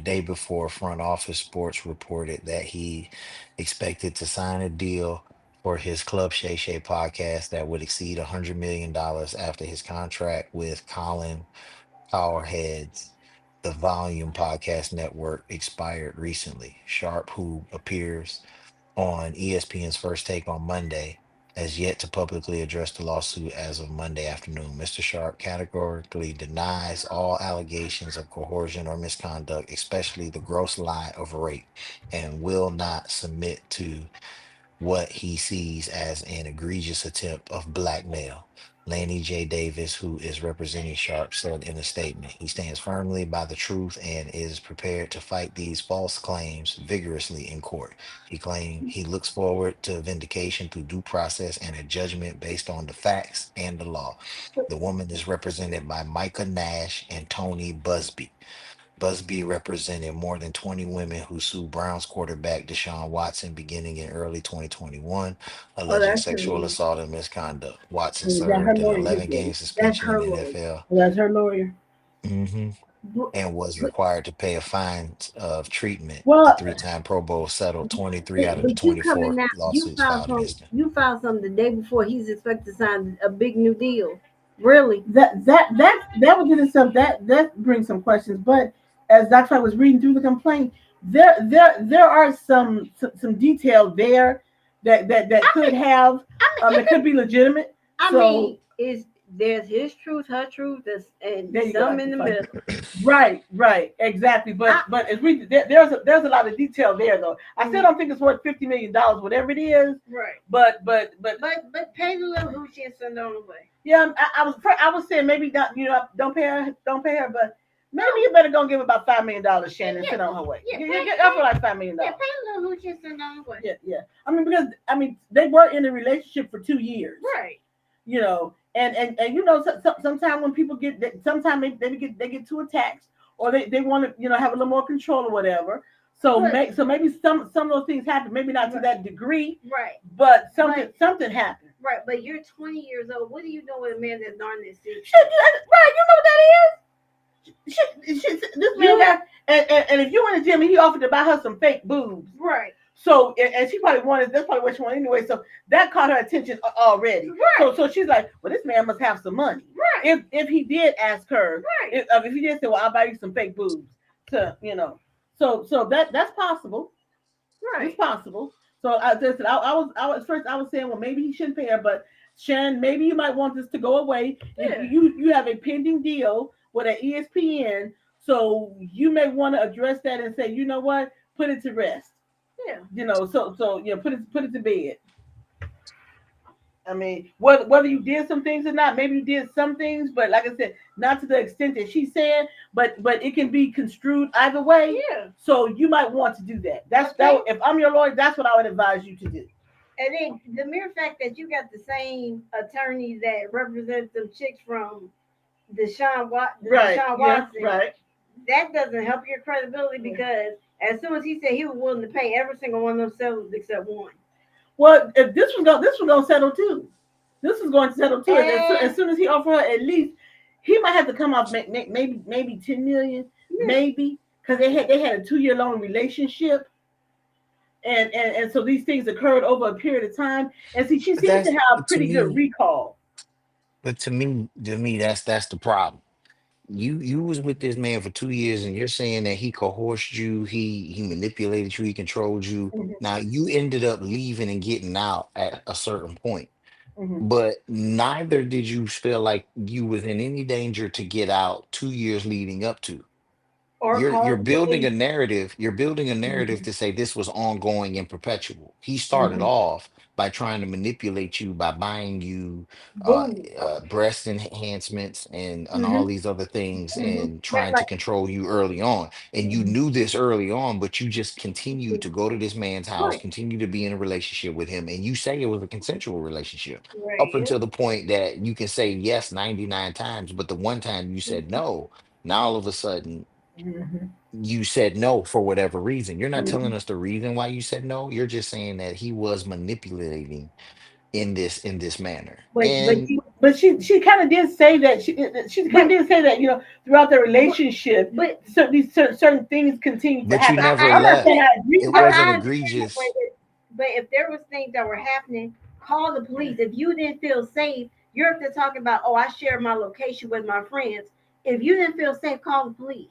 day before Front Office Sports reported that he expected to sign a deal for his Club Shay Shay podcast that would exceed $100 million after his contract with Colin Cowherhead's The Volume Podcast Network expired recently. Sharp, who appears on ESPN's First Take on Monday, has yet to publicly address the lawsuit as of Monday afternoon. Mr. Sharp categorically denies all allegations of coercion or misconduct, especially the gross lie of rape, and will not submit to what he sees as an egregious attempt of blackmail. Laney J. Davis, who is representing Sharp, said in a statement, he stands firmly by the truth and is prepared to fight these false claims vigorously in court. He claimed he looks forward to vindication through due process and a judgment based on the facts and the law. The woman is represented by Micah Nash and Tony Busby. Busby represented more than 20 women who sued Browns quarterback Deshaun Watson beginning in early 2021, Oh, alleging that's her sexual lawyer. assault and misconduct. Watson That her served an lawyer did 11-game that. That's suspension in her the lawyer. NFL, That's her lawyer. mhm, But, and was but, required to pay a fine of treatment. The well, three-time Pro Bowl settled 23 out of the but you coming 24 now. lawsuits filed against him. You filed something the day before he's expected to sign a big new deal. Really? That would get itself that brings some questions. But as Dr. I was reading through the complaint, there are some detail there that could have that could be legitimate. I So mean, is there's his truth, her truth, and there you go, some in Dr. the Fight. middle. Right, exactly. But as we there's a lot of detail there though. I still don't think it's worth $50 million, whatever it is. Right. But Pay the little Hoochie and send her on the way. yeah, I was saying maybe not, don't pay her, but maybe you better go give her about $5 million, Shannon, and send her on her way. Yeah, Get up for like $5 million. Yeah, pay the little Hoochie and send her on the way. Yeah. I mean, because they were in a relationship for 2 years. Right. And sometimes when people sometimes they get too attached, or they want to have a little more control or whatever. So maybe some of those things happen. Maybe not to that degree. Right. But something happened. Right. But you're 20 years old. What do you know with a man that's darn this serious? Right. You know what that is? This man got and if you went to the gym and he offered to buy her some fake boobs. Right. So and she probably wanted, that's probably what she wanted anyway. So that caught her attention already. Right. So she's like, well, this man must have some money. Right. If he did ask her, right. If he did say, well, I'll buy you some fake boobs, so that's possible. Right. It's possible. So I was saying, well, maybe he shouldn't pay her, but Shannon, maybe you might want this to go away. Yeah. You have a pending deal with an ESPN, so you may want to address that and say, you know what, put it to rest. Yeah. So put it to bed. I mean, whether you did some things or not, maybe you did some things, but like I said, not to the extent that she's saying, but it can be construed either way. Yeah. So you might want to do that. If I'm your lawyer, that's what I would advise you to do. And then the mere fact that you got the same attorney that represents them chicks from Deshaun Watson, right? That doesn't help your credibility because as soon as he said he was willing to pay every single one of those sellers except one. Well, if this was going to settle too. This is going to settle too. As soon as he offered her, at least he might have to come off maybe 10 million, maybe, because they had a 2-year long relationship. And so these things occurred over a period of time. And see, she seems to have pretty good recall. But to me, that's the problem. You was with this man for 2 years, and you're saying that he coerced you, he manipulated you, he controlled you. Mm-hmm. Now you ended up leaving and getting out at a certain point, Mm-hmm. but neither did you feel like you was in any danger to get out 2 years leading up to. You're building a narrative. You're building a narrative to say this was ongoing and perpetual. He started off by trying to manipulate you by buying you Boom. breast enhancements and all Mm-hmm. these other things Mm-hmm. and Right, trying to right. control you early on. And you knew this early on, but you just continued to go to this man's house, Right. continue to be in a relationship with him, and you say it was a consensual relationship up Right. until the point that you can say yes 99 times, but the one time you said no, now all of a sudden Mm-hmm. you said no for whatever reason. You're not Mm-hmm. telling us the reason why you said no. You're just saying that he was manipulating in this manner. But And But she kind of did say that she kind of did say that throughout the relationship, but certain things continue to but you happen. never I I'm not saying left. I agree It with her. wasn't I understand that, egregious. but if there was things that were happening, call the police. If you didn't feel safe, you're up there talking about, oh, I share my location with my friends. If you didn't feel safe, call the police.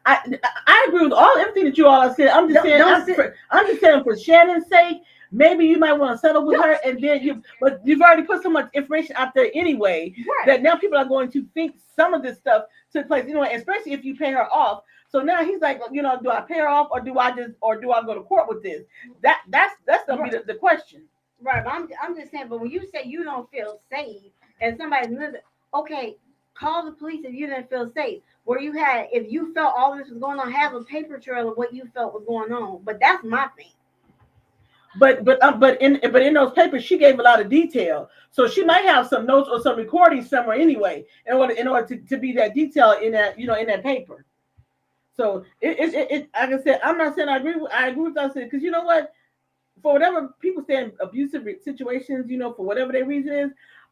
I agree with everything that you all have said. I'm just saying Don't sit. I'm just saying for Shannon's sake, maybe you might want to settle with her, and then but you've already put so much information out there anyway Right. that now people are going to think some of this stuff took place. Especially if you pay her off. So now he's like, do I pay her off or do I go to court with this? That's gonna be the question. Right, but I'm just saying. But when you say you don't feel safe, and somebody's living, okay, call the police if you didn't feel safe. Where you had, if you felt all this was going on, have a paper trail of what you felt was going on. But that's my thing. But in those papers, she gave a lot of detail. So she might have some notes or some recordings somewhere anyway, in order to be that detailed in that paper. So like I said, I'm not saying I agree with us because you know what, for whatever people say in abusive situations, for whatever their reason is,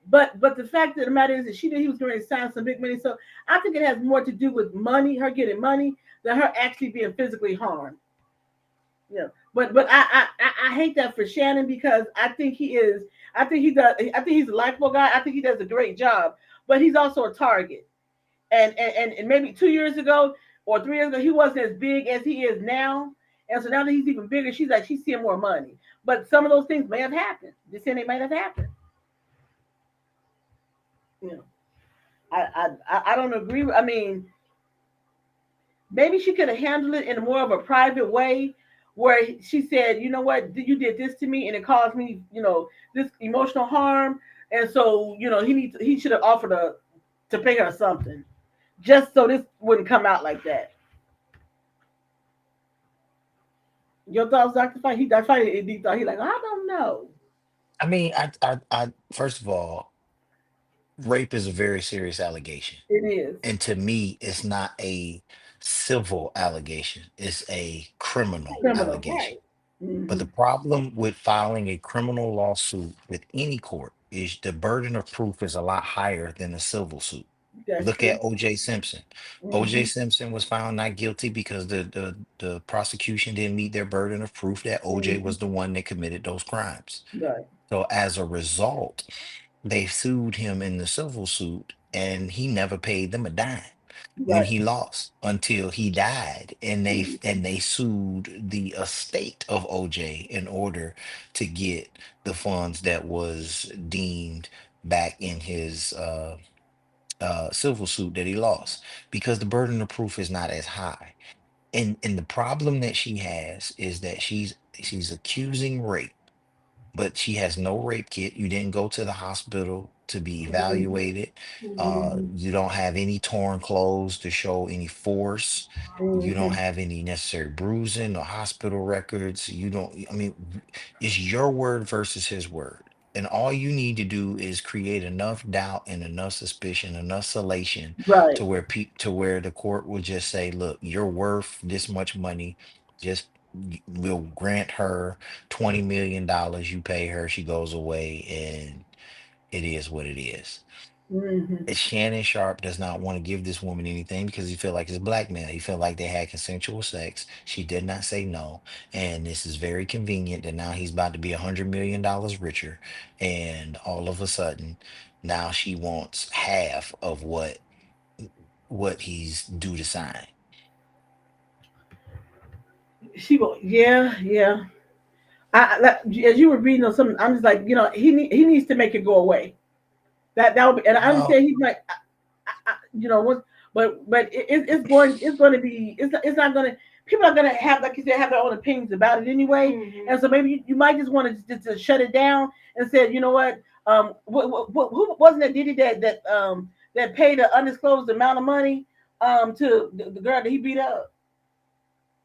but the fact of the matter is that she knew he was going to sign some big money. So I think it has more to do with money, her getting money, than her actually being physically harmed. But I hate that for Shannon because I think he is. I think he does. I think he's a likable guy. I think he does a great job. But he's also a target. And maybe 2 years ago or 3 years ago, he wasn't as big as he is now. And so now that he's even bigger, she's seeing more money. But some of those things may have happened. Just saying they might have happened. You know, I don't agree. I mean, maybe she could have handled it in more of a private way, where she said, you know what, you did this to me and it caused me, this emotional harm, and so he should have offered to pay her something, just so this wouldn't come out like that. Your thoughts, Dr. Fight? I find it deep thought. He like, I don't know. I mean, I first of all, rape is a very serious allegation. It is And to me, it's not a civil allegation, it's a criminal criminal. allegation. But Mm-hmm. the problem with filing a criminal lawsuit with any court is the burden of proof is a lot higher than a civil suit. That's Look true. at O.J. Simpson. O.J. Mm-hmm. Simpson was found not guilty because the prosecution didn't meet their burden of proof that O.J. Mm-hmm. was the one that committed those crimes. Right. So as a result, they sued him in the civil suit, and he never paid them a dime when Right. he lost until he died, and they Mm-hmm. and they sued the estate of OJ in order to get the funds that was deemed back in his civil suit that he lost because the burden of proof is not as high. And the problem that she has is that she's accusing rape, but she has no rape kit. You didn't go to the hospital to be evaluated. Mm-hmm. You don't have any torn clothes to show any force. You don't Mm-hmm. have any necessary bruising or hospital records. You don't, I mean, it's your word versus his word. And all you need to do is create enough doubt and enough suspicion, enough salation Right. to where the court will just say, look, you're worth this much money. Just we'll grant her $20 million. You pay her, she goes away, and it is what it is. Mm-hmm. Shannon Sharp does not want to give this woman anything because he feel like it's blackmail. He feel like they had consensual sex. She did not say no, and this is very convenient that now he's about to be $100 million richer, and all of a sudden, now she wants half of what he's due to sign. She go, yeah, yeah. As you were reading on something, I'm just like, he needs to make it go away. That would be, and I Well, understand he's like, once, but it's going to be, it's not going to. people are gonna have, like you said, have their own opinions about it anyway. Mhm. And so maybe you might just want to shut it down and say, you know what, who wasn't that Diddy that paid an undisclosed amount of money to the girl that he beat up?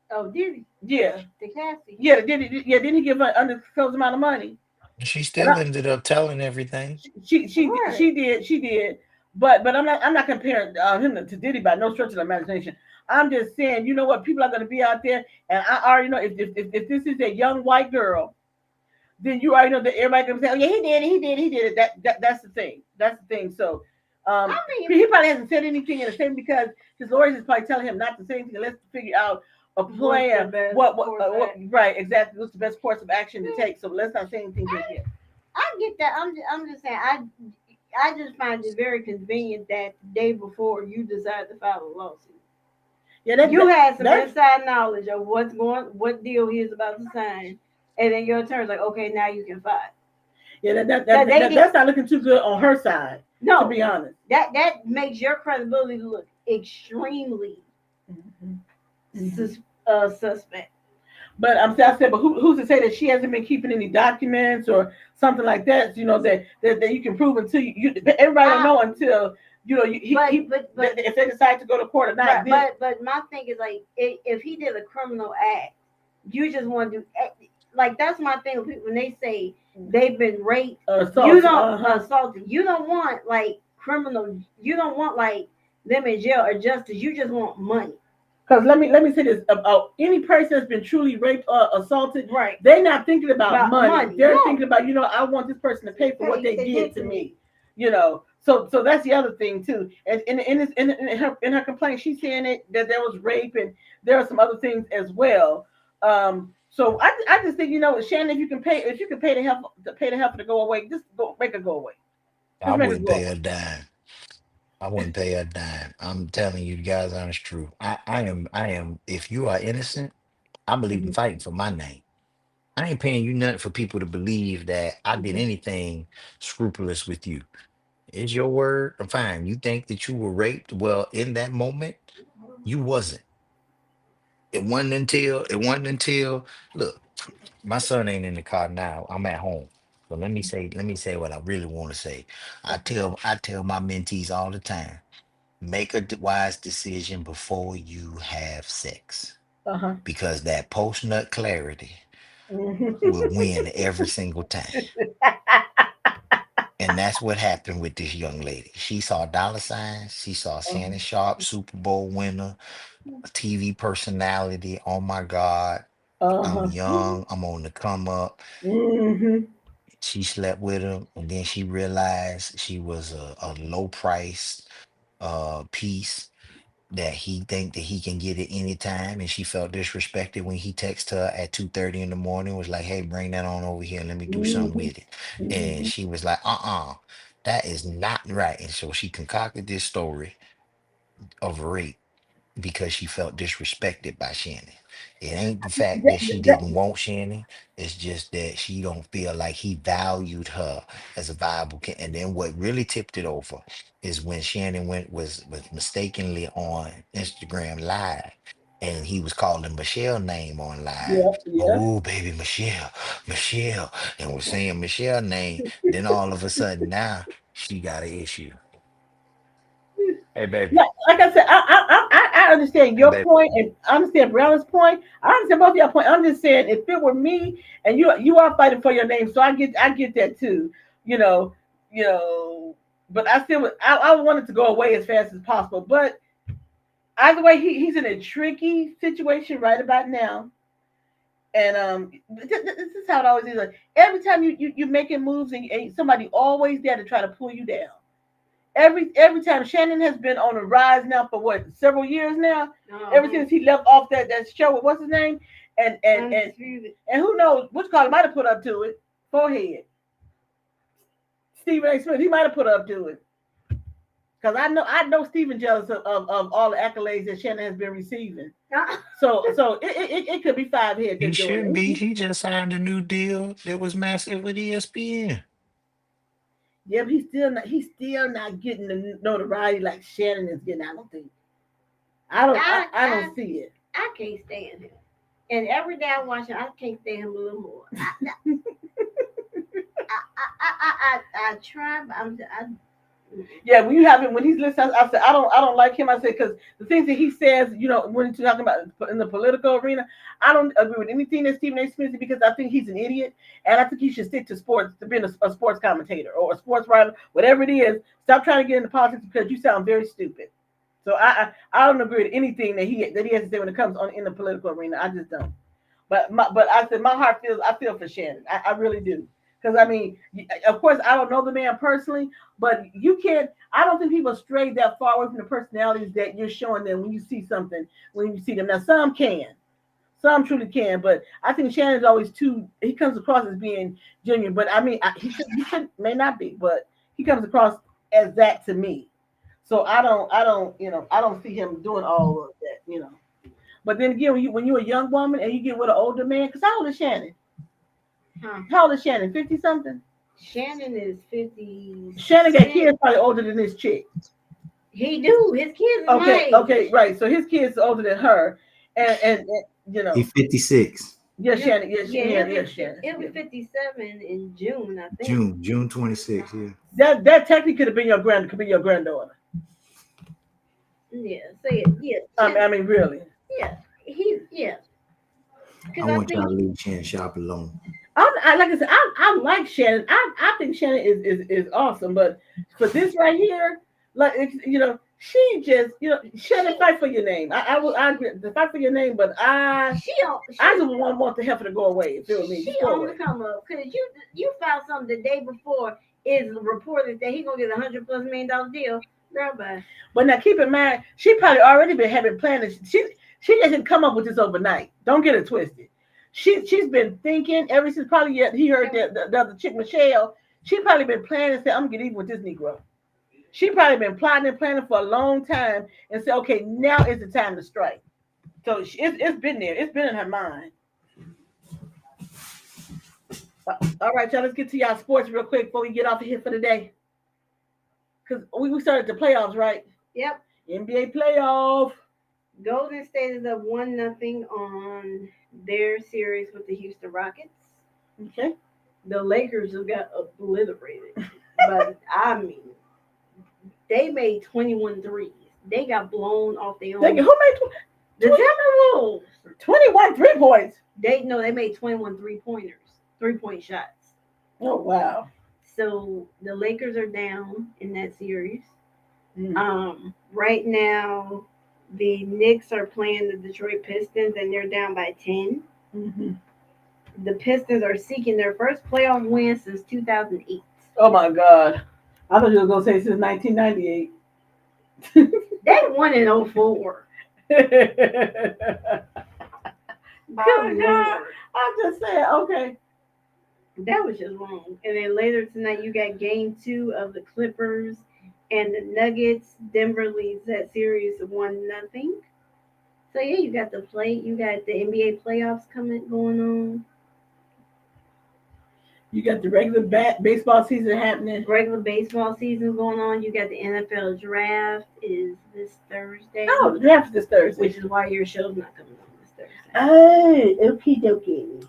Oh, did he? Yeah, The Cassie. yeah, didn't he give her an undisclosed amount of money? She And still ended up telling everything. Right. she did, but I'm not comparing him to Diddy by no stretch of the imagination. I'm just saying, you know what, people are going to be out there, and I already know if this is a young white girl, then you already know that everybody gonna say, oh yeah, he did it. That's the thing. That's the thing. So I mean, he probably hasn't said anything in the same because his lawyers is probably telling him not to say anything. Let's figure out a what's the plan. best course of What action? right exactly? What's the best course of action to take? So let's not say anything just yet. I get that. I'm just saying. I just find it very convenient that the day before you decide to file a lawsuit, Yeah, you had some that's inside knowledge of what deal he is about to sign, and then your attorney's like, okay, now you can file. yeah Because they did that's not looking too good on her side, to no. be honest. That makes your credibility look extremely Mhm. Mhm. suspect. But I said, but who's to say that she hasn't been keeping any documents or something like that? You know that you can prove until everybody don't I, know until but if they decide to go to court or not. right, Then but my thing is like if he did a criminal act, you just want to do like that's my thing with people when they say they've been raped, you assault. don't Uh-huh. assaulted, you don't want like criminal, you don't want like them in jail or justice, you just want money. Because let me say this about any person that's been truly raped or assaulted, Right. they're not thinking about About money. money. They're No. thinking about, I want this person to pay for what Hey, they they did did to to me. me. So that's the other thing too. And in her complaint, she's saying that there was rape and there are some other things as well. So I just think, Shannon, if you can pay the help to go away, just go make her go away. I Just make her wouldn't go pay away. a dime. I wouldn't pay a dime. I'm telling you guys honest truth. I am if you are innocent, I believe in Hmm. fighting for my name. I ain't paying you nothing for people to believe that I did Hmm. anything scrupulous with you. Is your word fine? You think that you were raped? Well, in that moment, you wasn't. It wasn't until look, my son ain't in the car now. I'm at home. So let me say what I really want to say. I tell my mentees all the time, make a wise decision before you have sex. Uh-huh. Because that post nut clarity Hmm. will win every single time. And that's what happened with this young lady. She saw dollar signs. She saw Shannon Sharp, Super Bowl winner, a TV personality. Oh my God, I'm Uh-huh. young. I'm on the come up. Hmm. She slept with him, and then she realized she was a low price piece that he think that he can get it anytime, and she felt disrespected when he texted her at 2:30 in the morning, was like, hey, bring that on over here and let me do something Hmm. with it. And she was like, that is not right. And so she concocted this story of rape because she felt disrespected by Shannon. It ain't the fact that she didn't want Shannon. It's just that she don't feel like he valued her as a viable And then what really tipped it over is when Shannon was mistakenly on Instagram Live. And he was calling Michelle name on live. Yeah, yeah. Oh, baby, Michelle, and was saying Michelle name. Then all of a sudden now she got an issue. Hey, baby. Like I said, I understand Hey, your baby. point and I understand Brianna's point. I understand both of your point. I'm just saying, if it were me and you are fighting for your name, so I get that too. You know, you know. But I still I want it to go away as fast as possible. But either way, he's in a tricky situation right about now. And this is how it always is. Like, every time you making moves and somebody always there to try to pull you down. Every time Shannon has been on a rise now for what, several years now. Ever since he left off that show with what's his name, and who knows which caller might have put up to it. Forehead, Stephen A. Smith. He might have put up to it because I know Stephen jealous of all the accolades that Shannon has been receiving. So it could be five heads He that's doing shouldn't be. it. He just signed a new deal that was massive with ESPN. Yeah, but he's still not getting the notoriety like Shannon is getting. I don't think. I don't see it. I can't stand him. And every day I watch him, I can't stand him a little more. I try, but Yeah, when you have him, when he's listening, I said, I don't like him. I said, because the things that he says, when he's talking about in the political arena, I don't agree with anything that Stephen A. Smith said, because I think he's an idiot, and I think he should stick to sports, to being a sports commentator or a sports writer, whatever it is. Stop trying to get into politics, because you sound very stupid. So I don't agree with anything that he has to say when it comes on in the political arena. I just don't. But I said, my heart I feel for Shannon. I really do. Because, I mean, of course, I don't know the man personally, but I don't think people stray that far away from the personalities that you're showing them when you see something, when you see them. Now, some truly can, but I think Shannon's always he comes across as being genuine, but I mean, he may not be, but he comes across as that to me. So I don't see him doing all of that. But then again, when you're a young woman and you get with an older man, because how old is Shannon? How old is Shannon? 50 something? Shannon is 50. Shannon got kids probably older than this chick. He do. His kids is Okay, right. So his kids are older than her. And He's 56. Yes, Shannon. Yes, Shannon. It'll be 57 in June, I think. June 26th, yeah. That technically could be your granddaughter. Yeah, yeah. I mean, really. Yeah. I want y'all to leave Shannon Sharp alone. Like I said, I like Shannon. I think Shannon is awesome, but for this right here, like she just Shannon, fight for your name. I agree to fight for your name, but I just want the heifer to go away. Feel me? She only come up because you found something the day before is reported that he gonna get $100+ million deal. Girl, bye. But now keep in mind, she probably already been having plans. She just didn't come up with this overnight. Don't get it twisted. She's been thinking ever since probably he heard the other chick, Michelle. She probably been planning and said, I'm gonna get even with this Negro. She probably been plotting and planning for a long time and said, okay, now is the time to strike. So it's been there. It's been in her mind. All right, y'all, let's get to y'all sports real quick before we get off of here for the day. Because we started the playoffs, right? Yep. NBA playoff. Golden State is up 1-0 on their series with the Houston Rockets. Okay. The Lakers just got obliterated. But I mean, they made 21 threes. They got blown off their own. Who made the Timberwolves? 21 3-points. They made 21 3-pointers, 3-point shots. Oh wow. So the Lakers are down in that series. Mm-hmm. Right now, the Knicks are playing the Detroit Pistons, and they're down by 10. Mm-hmm. The Pistons are seeking their first playoff win since 2008. Oh my God! I thought you were gonna say since 1998. They won in 2004. Good God! I'm just saying. Okay. That was just wrong. And then later tonight, you got game 2 of the Clippers and the Nuggets. Denver leads that series 1-0. So yeah, you got the NBA playoffs going on. You got the regular baseball season happening. Regular baseball season going on. You got the NFL draft is this Thursday. Oh, the draft is this Thursday. Which is why your show's not coming on this Thursday. Oh, okie dokie.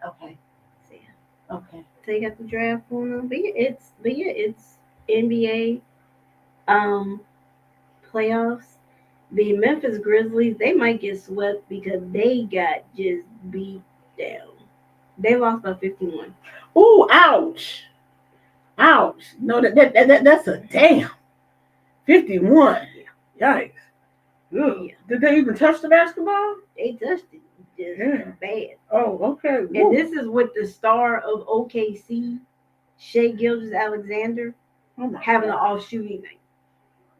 Okay. So, yeah. Okay. So you got the draft going on. But it's NBA playoffs. The Memphis Grizzlies, they might get swept because they got just beat down. They lost by 51. Ooh, ouch. Ouch. No, that's a damn. 51. Yikes. Yeah. Did they even touch the basketball? They touched it. Just bad. Oh, okay. And this is with the star of OKC, Shai Gilgeous-Alexander, having an off shooting night.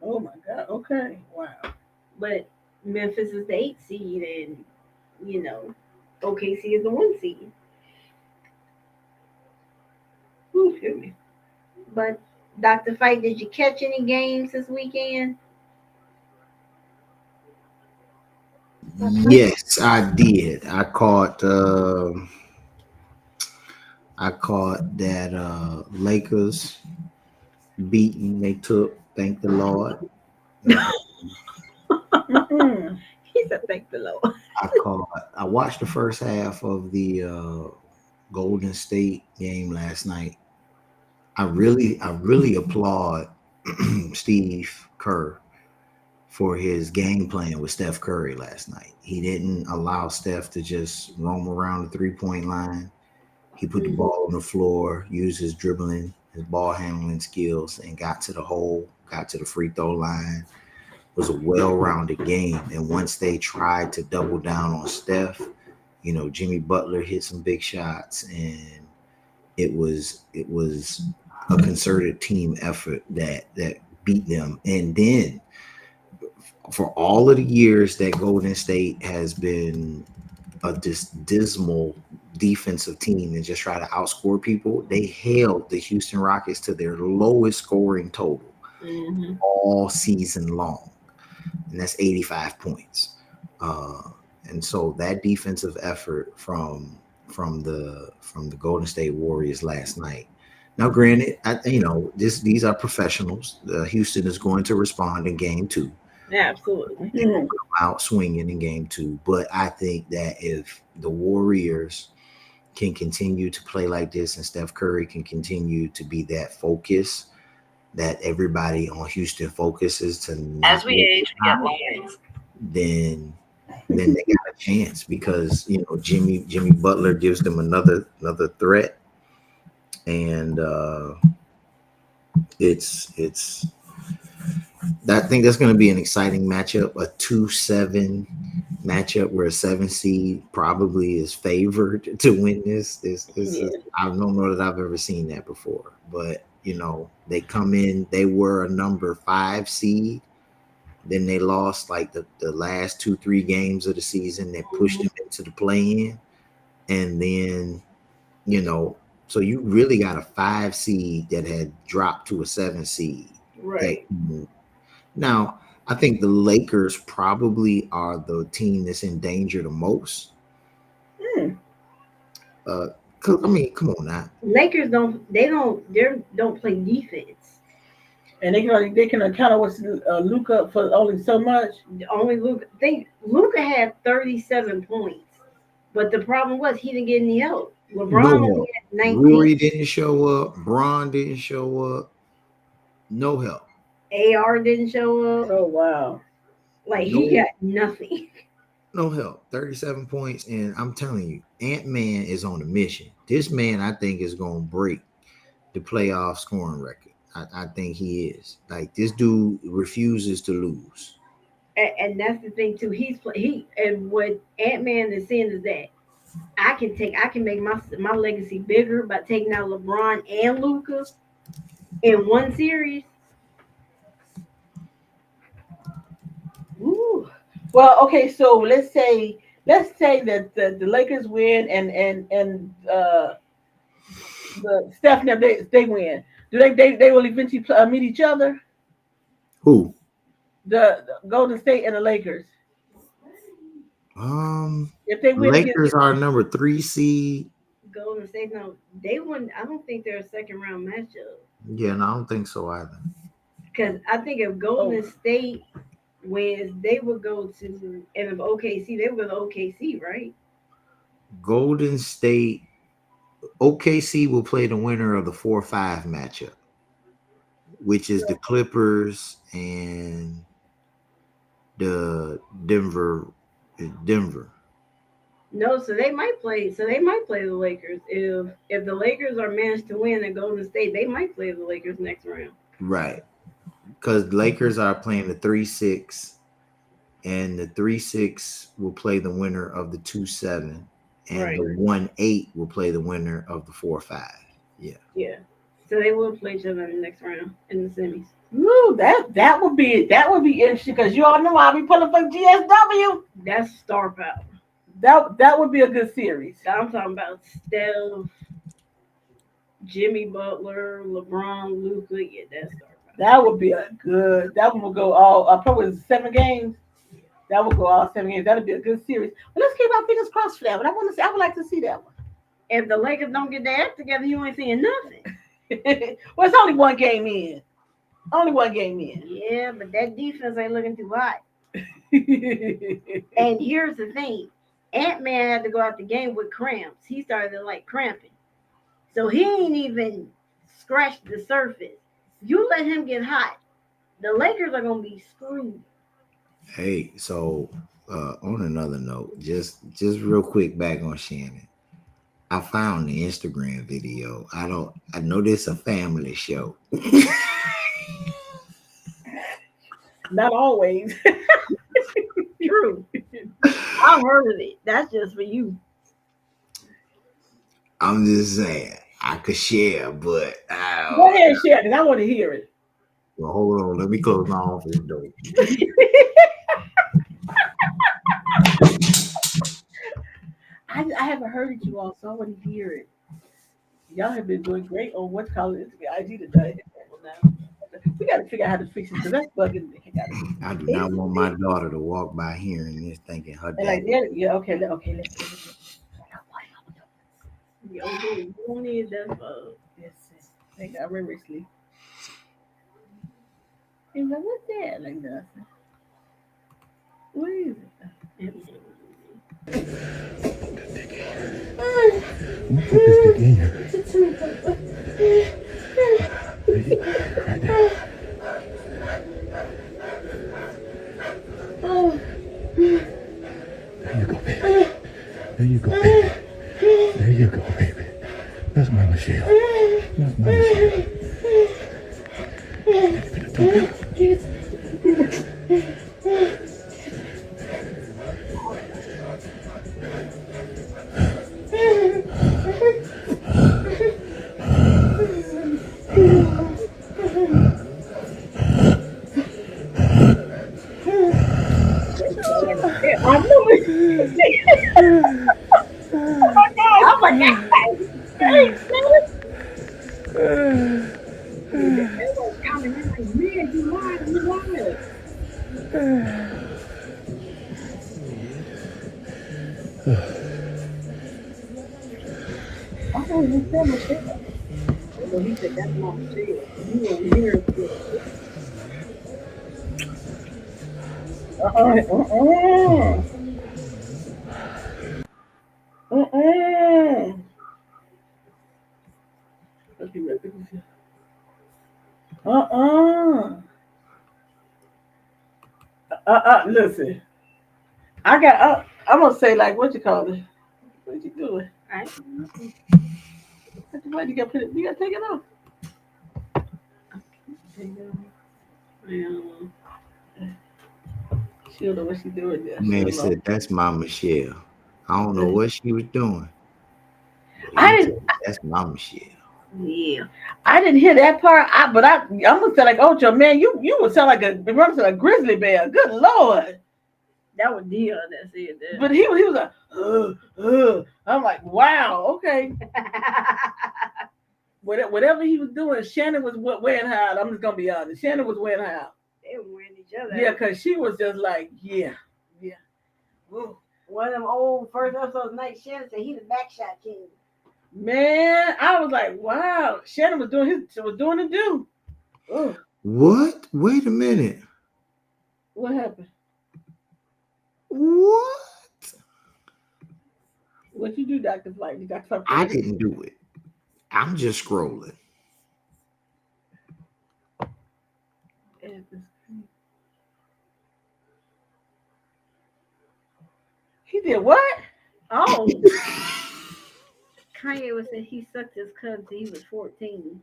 Oh my God. Okay. Wow. But Memphis is the 8th seed, and OKC is the 1 seed. Excuse me. But Dr. Fight, did you catch any games this weekend? Yes, I did. I caught that Lakers beating they took. Thank the Lord. He said think below. I watched the first half of the Golden State game last night. I really applaud Steve Kerr for his game plan with Steph Curry last night. He didn't allow Steph to just roam around the 3-point line. He put the ball on the floor, used his dribbling, his ball handling skills, and got to the hole, got to the free throw line. It was a well-rounded game. And once they tried to double down on Steph, Jimmy Butler hit some big shots, and it was a concerted team effort that beat them. And then for all of the years that Golden State has been a dismal defensive team and just try to outscore people, they held the Houston Rockets to their lowest scoring total all season long, and that's 85 points. And so that defensive effort from the Golden State Warriors last night. Now, granted, these are professionals. Houston is going to respond in game 2. Absolutely. Come out swinging in game 2, but I think that if the Warriors can continue to play like this and Steph Curry can continue to be that focus that everybody on Houston focuses to, as we age, we get lines. Then they got a chance because Jimmy Butler gives them another threat, and I think that's going to be an exciting matchup, a 2-7 matchup where a 7 seed probably is favored to win this. I don't know that I've ever seen that before, but they come in, they were a number 5 seed. Then they lost like the last 2-3 games of the season. They pushed them into the play-in, and then so you really got a 5 seed that had dropped to a 7 seed. Right. Now, I think the Lakers probably are the team that's in danger the most. Come on now. Lakers don't play defense. And they can account what's Luka for only so much. Only Luka had 37 points, but the problem was he didn't get any help. LeBron only had 19. Rory didn't show up. Bron didn't show up. No help. AR didn't show up. Oh wow! Like he got nothing. No help. 37 points, and I'm telling you, Ant-Man is on a mission. This man, I think, is going to break the playoff scoring record. I think he is. Like, this dude refuses to lose. And that's the thing too. And what Ant-Man is saying is that I can make my legacy bigger by taking out LeBron and Luka in one series. Ooh. Well, okay, so let's say that the Lakers win and the Steph now they win. Do they will eventually meet each other? Who? The Golden State and the Lakers. If they win, Lakers are number 3 seed. Golden State, no, they wouldn't. I don't think they're a second round matchup. Yeah, no, I don't think so either. Because I think if Golden State wins, they would go to, and if OKC, they would go to OKC, right? Golden State, OKC will play the winner of the 4-5 matchup, which is the Clippers and the Denver. No, so they might play the Lakers. If the Lakers are managed to win at Golden State, they might play the Lakers next round. Right. Because Lakers are playing the 3-6, and the 3-6 will play the winner of the 2-7, and Right. the 1-8 will play the winner of the 4-5. Yeah. Yeah. So they will play each other in the next round in the semis. Ooh, that would be interesting because you all know I'll be pulling for GSW. That's star power. That would be a good series. I'm talking about Steph, Jimmy Butler, LeBron, Luka. Yeah, that's star power. That would be that one will go all probably 7 games. That will go all 7 games. That'll be a good series. But let's keep our fingers crossed for that one. I would like to see that one. If the Lakers don't get their act together, you ain't seeing nothing. Well, it's only one game in. Only one game in. Yeah, but that defense ain't looking too hot. And here's the thing: Ant-Man had to go out the game with cramps. He started like cramping, so he ain't even scratched the surface. You let him get hot, the Lakers are gonna be screwed. Hey, so on another note, just real quick back on Shannon. I found the Instagram video. I know this a family show. Not always. True. I heard of it. That's just for you. I'm just saying I could share, but Go ahead, share it. I want to hear it. well, hold on. Let me close my office door. I haven't heard it, you all, so I want to hear it. Y'all have been doing great on what's called it IG today. We got to figure out how to fix it because that's bugging the heck out of me. I do not want my daughter to walk by hearing this thinking her And like, dad. yeah, okay, let's Yo, you don't need that. Thank God, seriously. And like, what's that? Like nothing. What is it? Put this dick in you. Right there. There you go, baby. There you go, baby. There you go, baby. That's my Michelle. That's my Michelle. Oh my God! Hey, everyone's coming in like, man, you lied. Oh, you said Michelle. Well, he said that's not Michelle. You over here. Let's be right back. Listen. I got. I'm gonna say like what you call it. What you doing? Right? What you gotta put it? You gotta take it off. She don't know what she doing there. Man said that's my Michelle. I don't know what she was doing. I didn't. That's my Michelle. Yeah. I didn't hear that part. I'm gonna sound like Ocho, man. You would sound like a grizzly bear. Good Lord. That was Dion that said that. But he was like, I'm like, wow, okay. Whatever he was doing, Shannon was wearing her out. I'm just gonna be honest. Shannon was wearing her out. They were wearing each other. Yeah, because she was just like, yeah. Ooh. One of them old first episodes, Night Shannon said he the backshot king. Man, I was like, wow. Shannon was doing the do. Ooh. What? Wait a minute. What happened? What? What you do, Dr. Flight? Dr. Flight? I didn't do it. I'm just scrolling. He did what? Oh. Kanye was saying he sucked his cub till he was 14.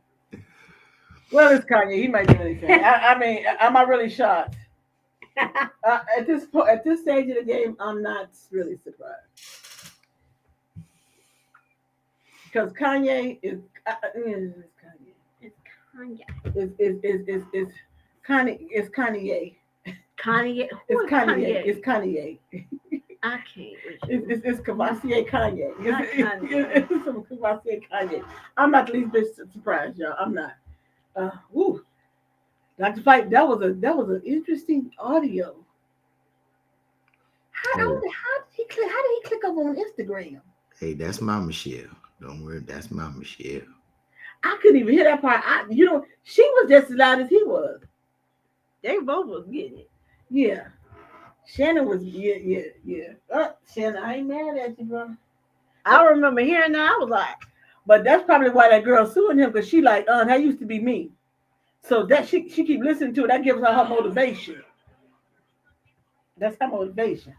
Well, it's Kanye. He might do anything. I mean, am I really shocked? At this stage of the game, I'm not really surprised because Kanye is Kanye. It's Kanye. It's Kanye. It's Kanye. Kanye. It's Kanye. It's Kanye. I can't. It's Cavassier Kanye. Not Kanye. It's some Cavassier Kanye. I'm not the least bit surprised, y'all. I'm not. Woo. Dr. Fight, that was an interesting audio. How did he click up on Instagram? Hey, that's my Michelle. Don't worry, that's my Michelle. I couldn't even hear that part. She was just as loud as he was. They both was getting it. Yeah. Shannon was yeah. Shannon, I ain't mad at you, bro. I remember hearing that. I was like, But that's probably why that girl suing him, because she like, that used to be me. So that she keep listening to it. That gives her motivation. That's her motivation.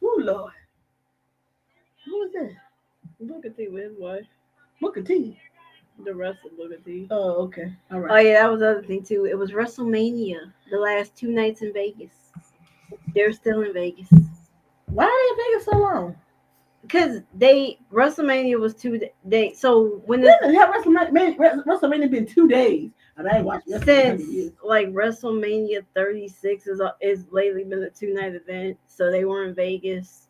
Oh Lord, who was that? Booker T with his wife. Booker T. The rest of Booker T. Oh, okay, all Oh right. yeah, that was the other thing too. It was WrestleMania, the last 2 nights in Vegas. They're still in Vegas. Why are they in Vegas so long? Because WrestleMania was 2 days. So when When the hell WrestleMania been 2 days? And I ain't watched WrestleMania since years. like WrestleMania 36 is lately been a 2-night event, so they were in Vegas.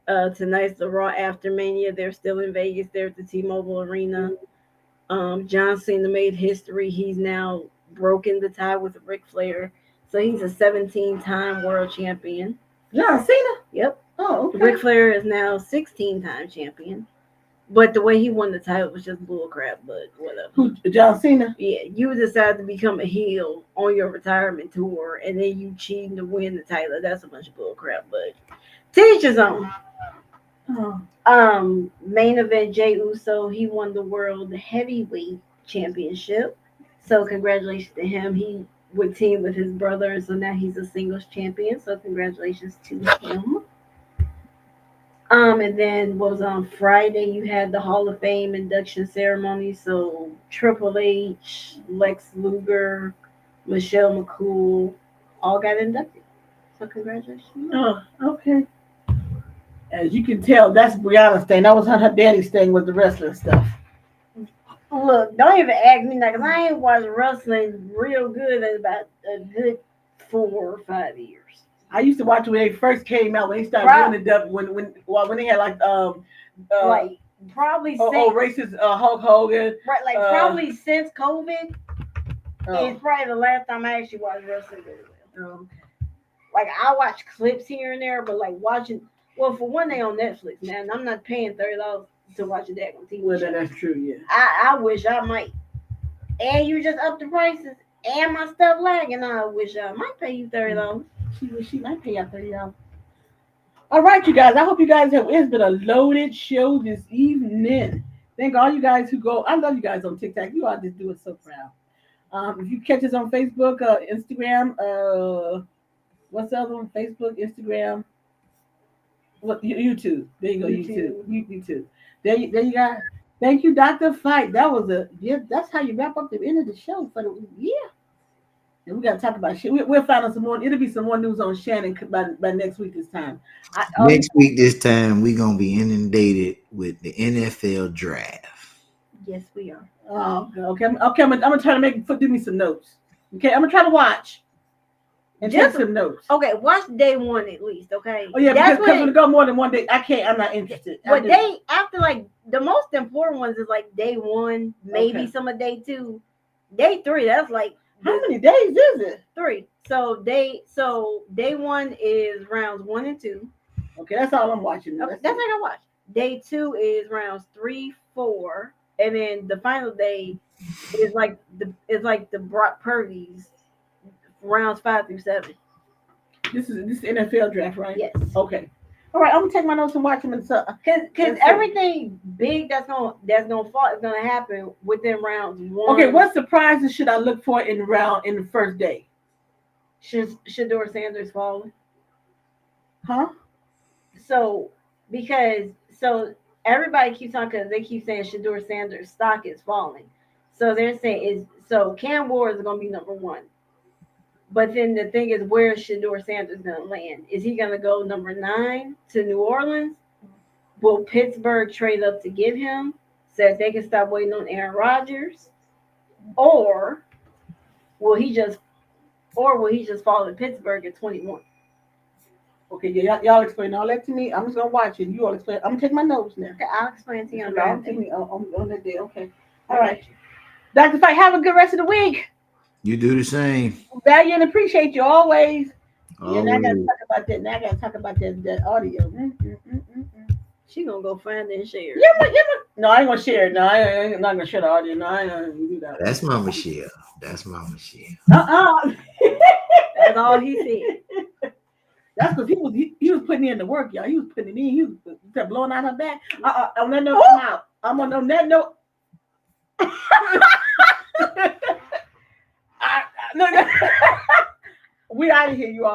Tonight's the Raw after Mania. They're still in Vegas. They're at the T-Mobile Arena. John Cena made history. He's now broken the tie with Ric Flair, so he's a 17-time world champion. John Cena? Yep. Oh, okay. Ric Flair is now 16-time champion. But the way he won the title was just bullcrap, but whatever. Who, John Cena? Yeah, you decide to become a heel on your retirement tour, and then you cheating to win the title. That's a bunch of bullcrap, but teach his own. Main event, Jey Uso, he won the World Heavyweight Championship. So congratulations to him. He would team with his brother, so now he's a singles champion. So congratulations to him. And then what was on Friday? You had the Hall of Fame induction ceremony. So Triple H, Lex Luger, Michelle McCool, all got inducted. So congratulations. Oh, okay. As you can tell, that's Brianna's thing. That was her daddy's thing with the wrestling stuff. Look, don't even ask me now, because I ain't watched wrestling real good in about a good 4 or 5 years. I used to watch when they first came out, when they started doing the dub, when they had like probably since racist Hulk Hogan. right, like probably since COVID. It's probably the last time I actually watched wrestling very well. Like I watch clips here and there, but like watching, well, for one, they on Netflix now, and I'm not paying $30 to watch a daggone TV Well, show. that's true, yeah. I wish I might. And you just up the prices, and my stuff lagging. I wish I might pay you $30. She might pay out $30. All right, you guys. I hope you guys have. It's been a loaded show this evening. Thank all you guys who go. I love you guys on TikTok. You all just do it so proud. If you catch us on Facebook, Instagram, what's the other one? Facebook, Instagram, YouTube. There you go, YouTube. There you go. Thank you, Dr. Fight. That was that's how you wrap up the end of the show for the year. And we got to talk about shit. We'll find out some more. It'll be some more news on Shannon by next week this time. Next week this time, we're going to be inundated with the NFL draft. Yes, we are. Oh, okay. I'm going to try to do me some notes. Okay, I'm going to try to watch and take some notes. Okay, watch day 1 at least, okay? Oh, yeah, because when it go more than one day, I'm not interested. But after like, the most important ones is like day 1, maybe some of day 2. Day 3, that's like, how many days is it? 3. So day 1 is rounds 1 and 2. Okay, that's all I'm watching. Okay, that's all I watch. Day 2 is rounds 3, 4, and then the final day is like the Brock Purdy's rounds 5 through 7. This is NFL draft, right? Yes. Okay. All right, I'm gonna take my notes and watch them and stuff. Cause everything big that's gonna fall is gonna happen within rounds 1. Okay, what surprises should I look for in the first day? Shador Sanders falling. Huh? So everybody keeps on, because they keep saying Shador Sanders' stock is falling. So they're saying Cam Ward is gonna be number 1. But then the thing is, where is Shador Sanders going to land? Is he going to go number 9 to New Orleans? Will Pittsburgh trade up to get him so that they can stop waiting on Aaron Rodgers? Or will he just fall in Pittsburgh at 21? Okay, yeah, y'all explain all that to me. I'm just going to watch it. You all explain. I'm going to take my notes now. Okay, I'll explain to you on that day. Okay. All right. Dr. Fight, have a good rest of the week. You do the same. Value and appreciate you always. Always. Yeah, I gotta talk about that. Now I gotta talk about that audio. She gonna go find it and share. Yeah. No, I ain't gonna share it. No, I'm not gonna share the audio. No, I ain't gonna do that. That's my Michelle. That's That's all he said. That's because he was putting in the work, y'all. He was putting it in. He was blowing out her back. On that note, I'm out. I'm on that note. No, we out of here, you all.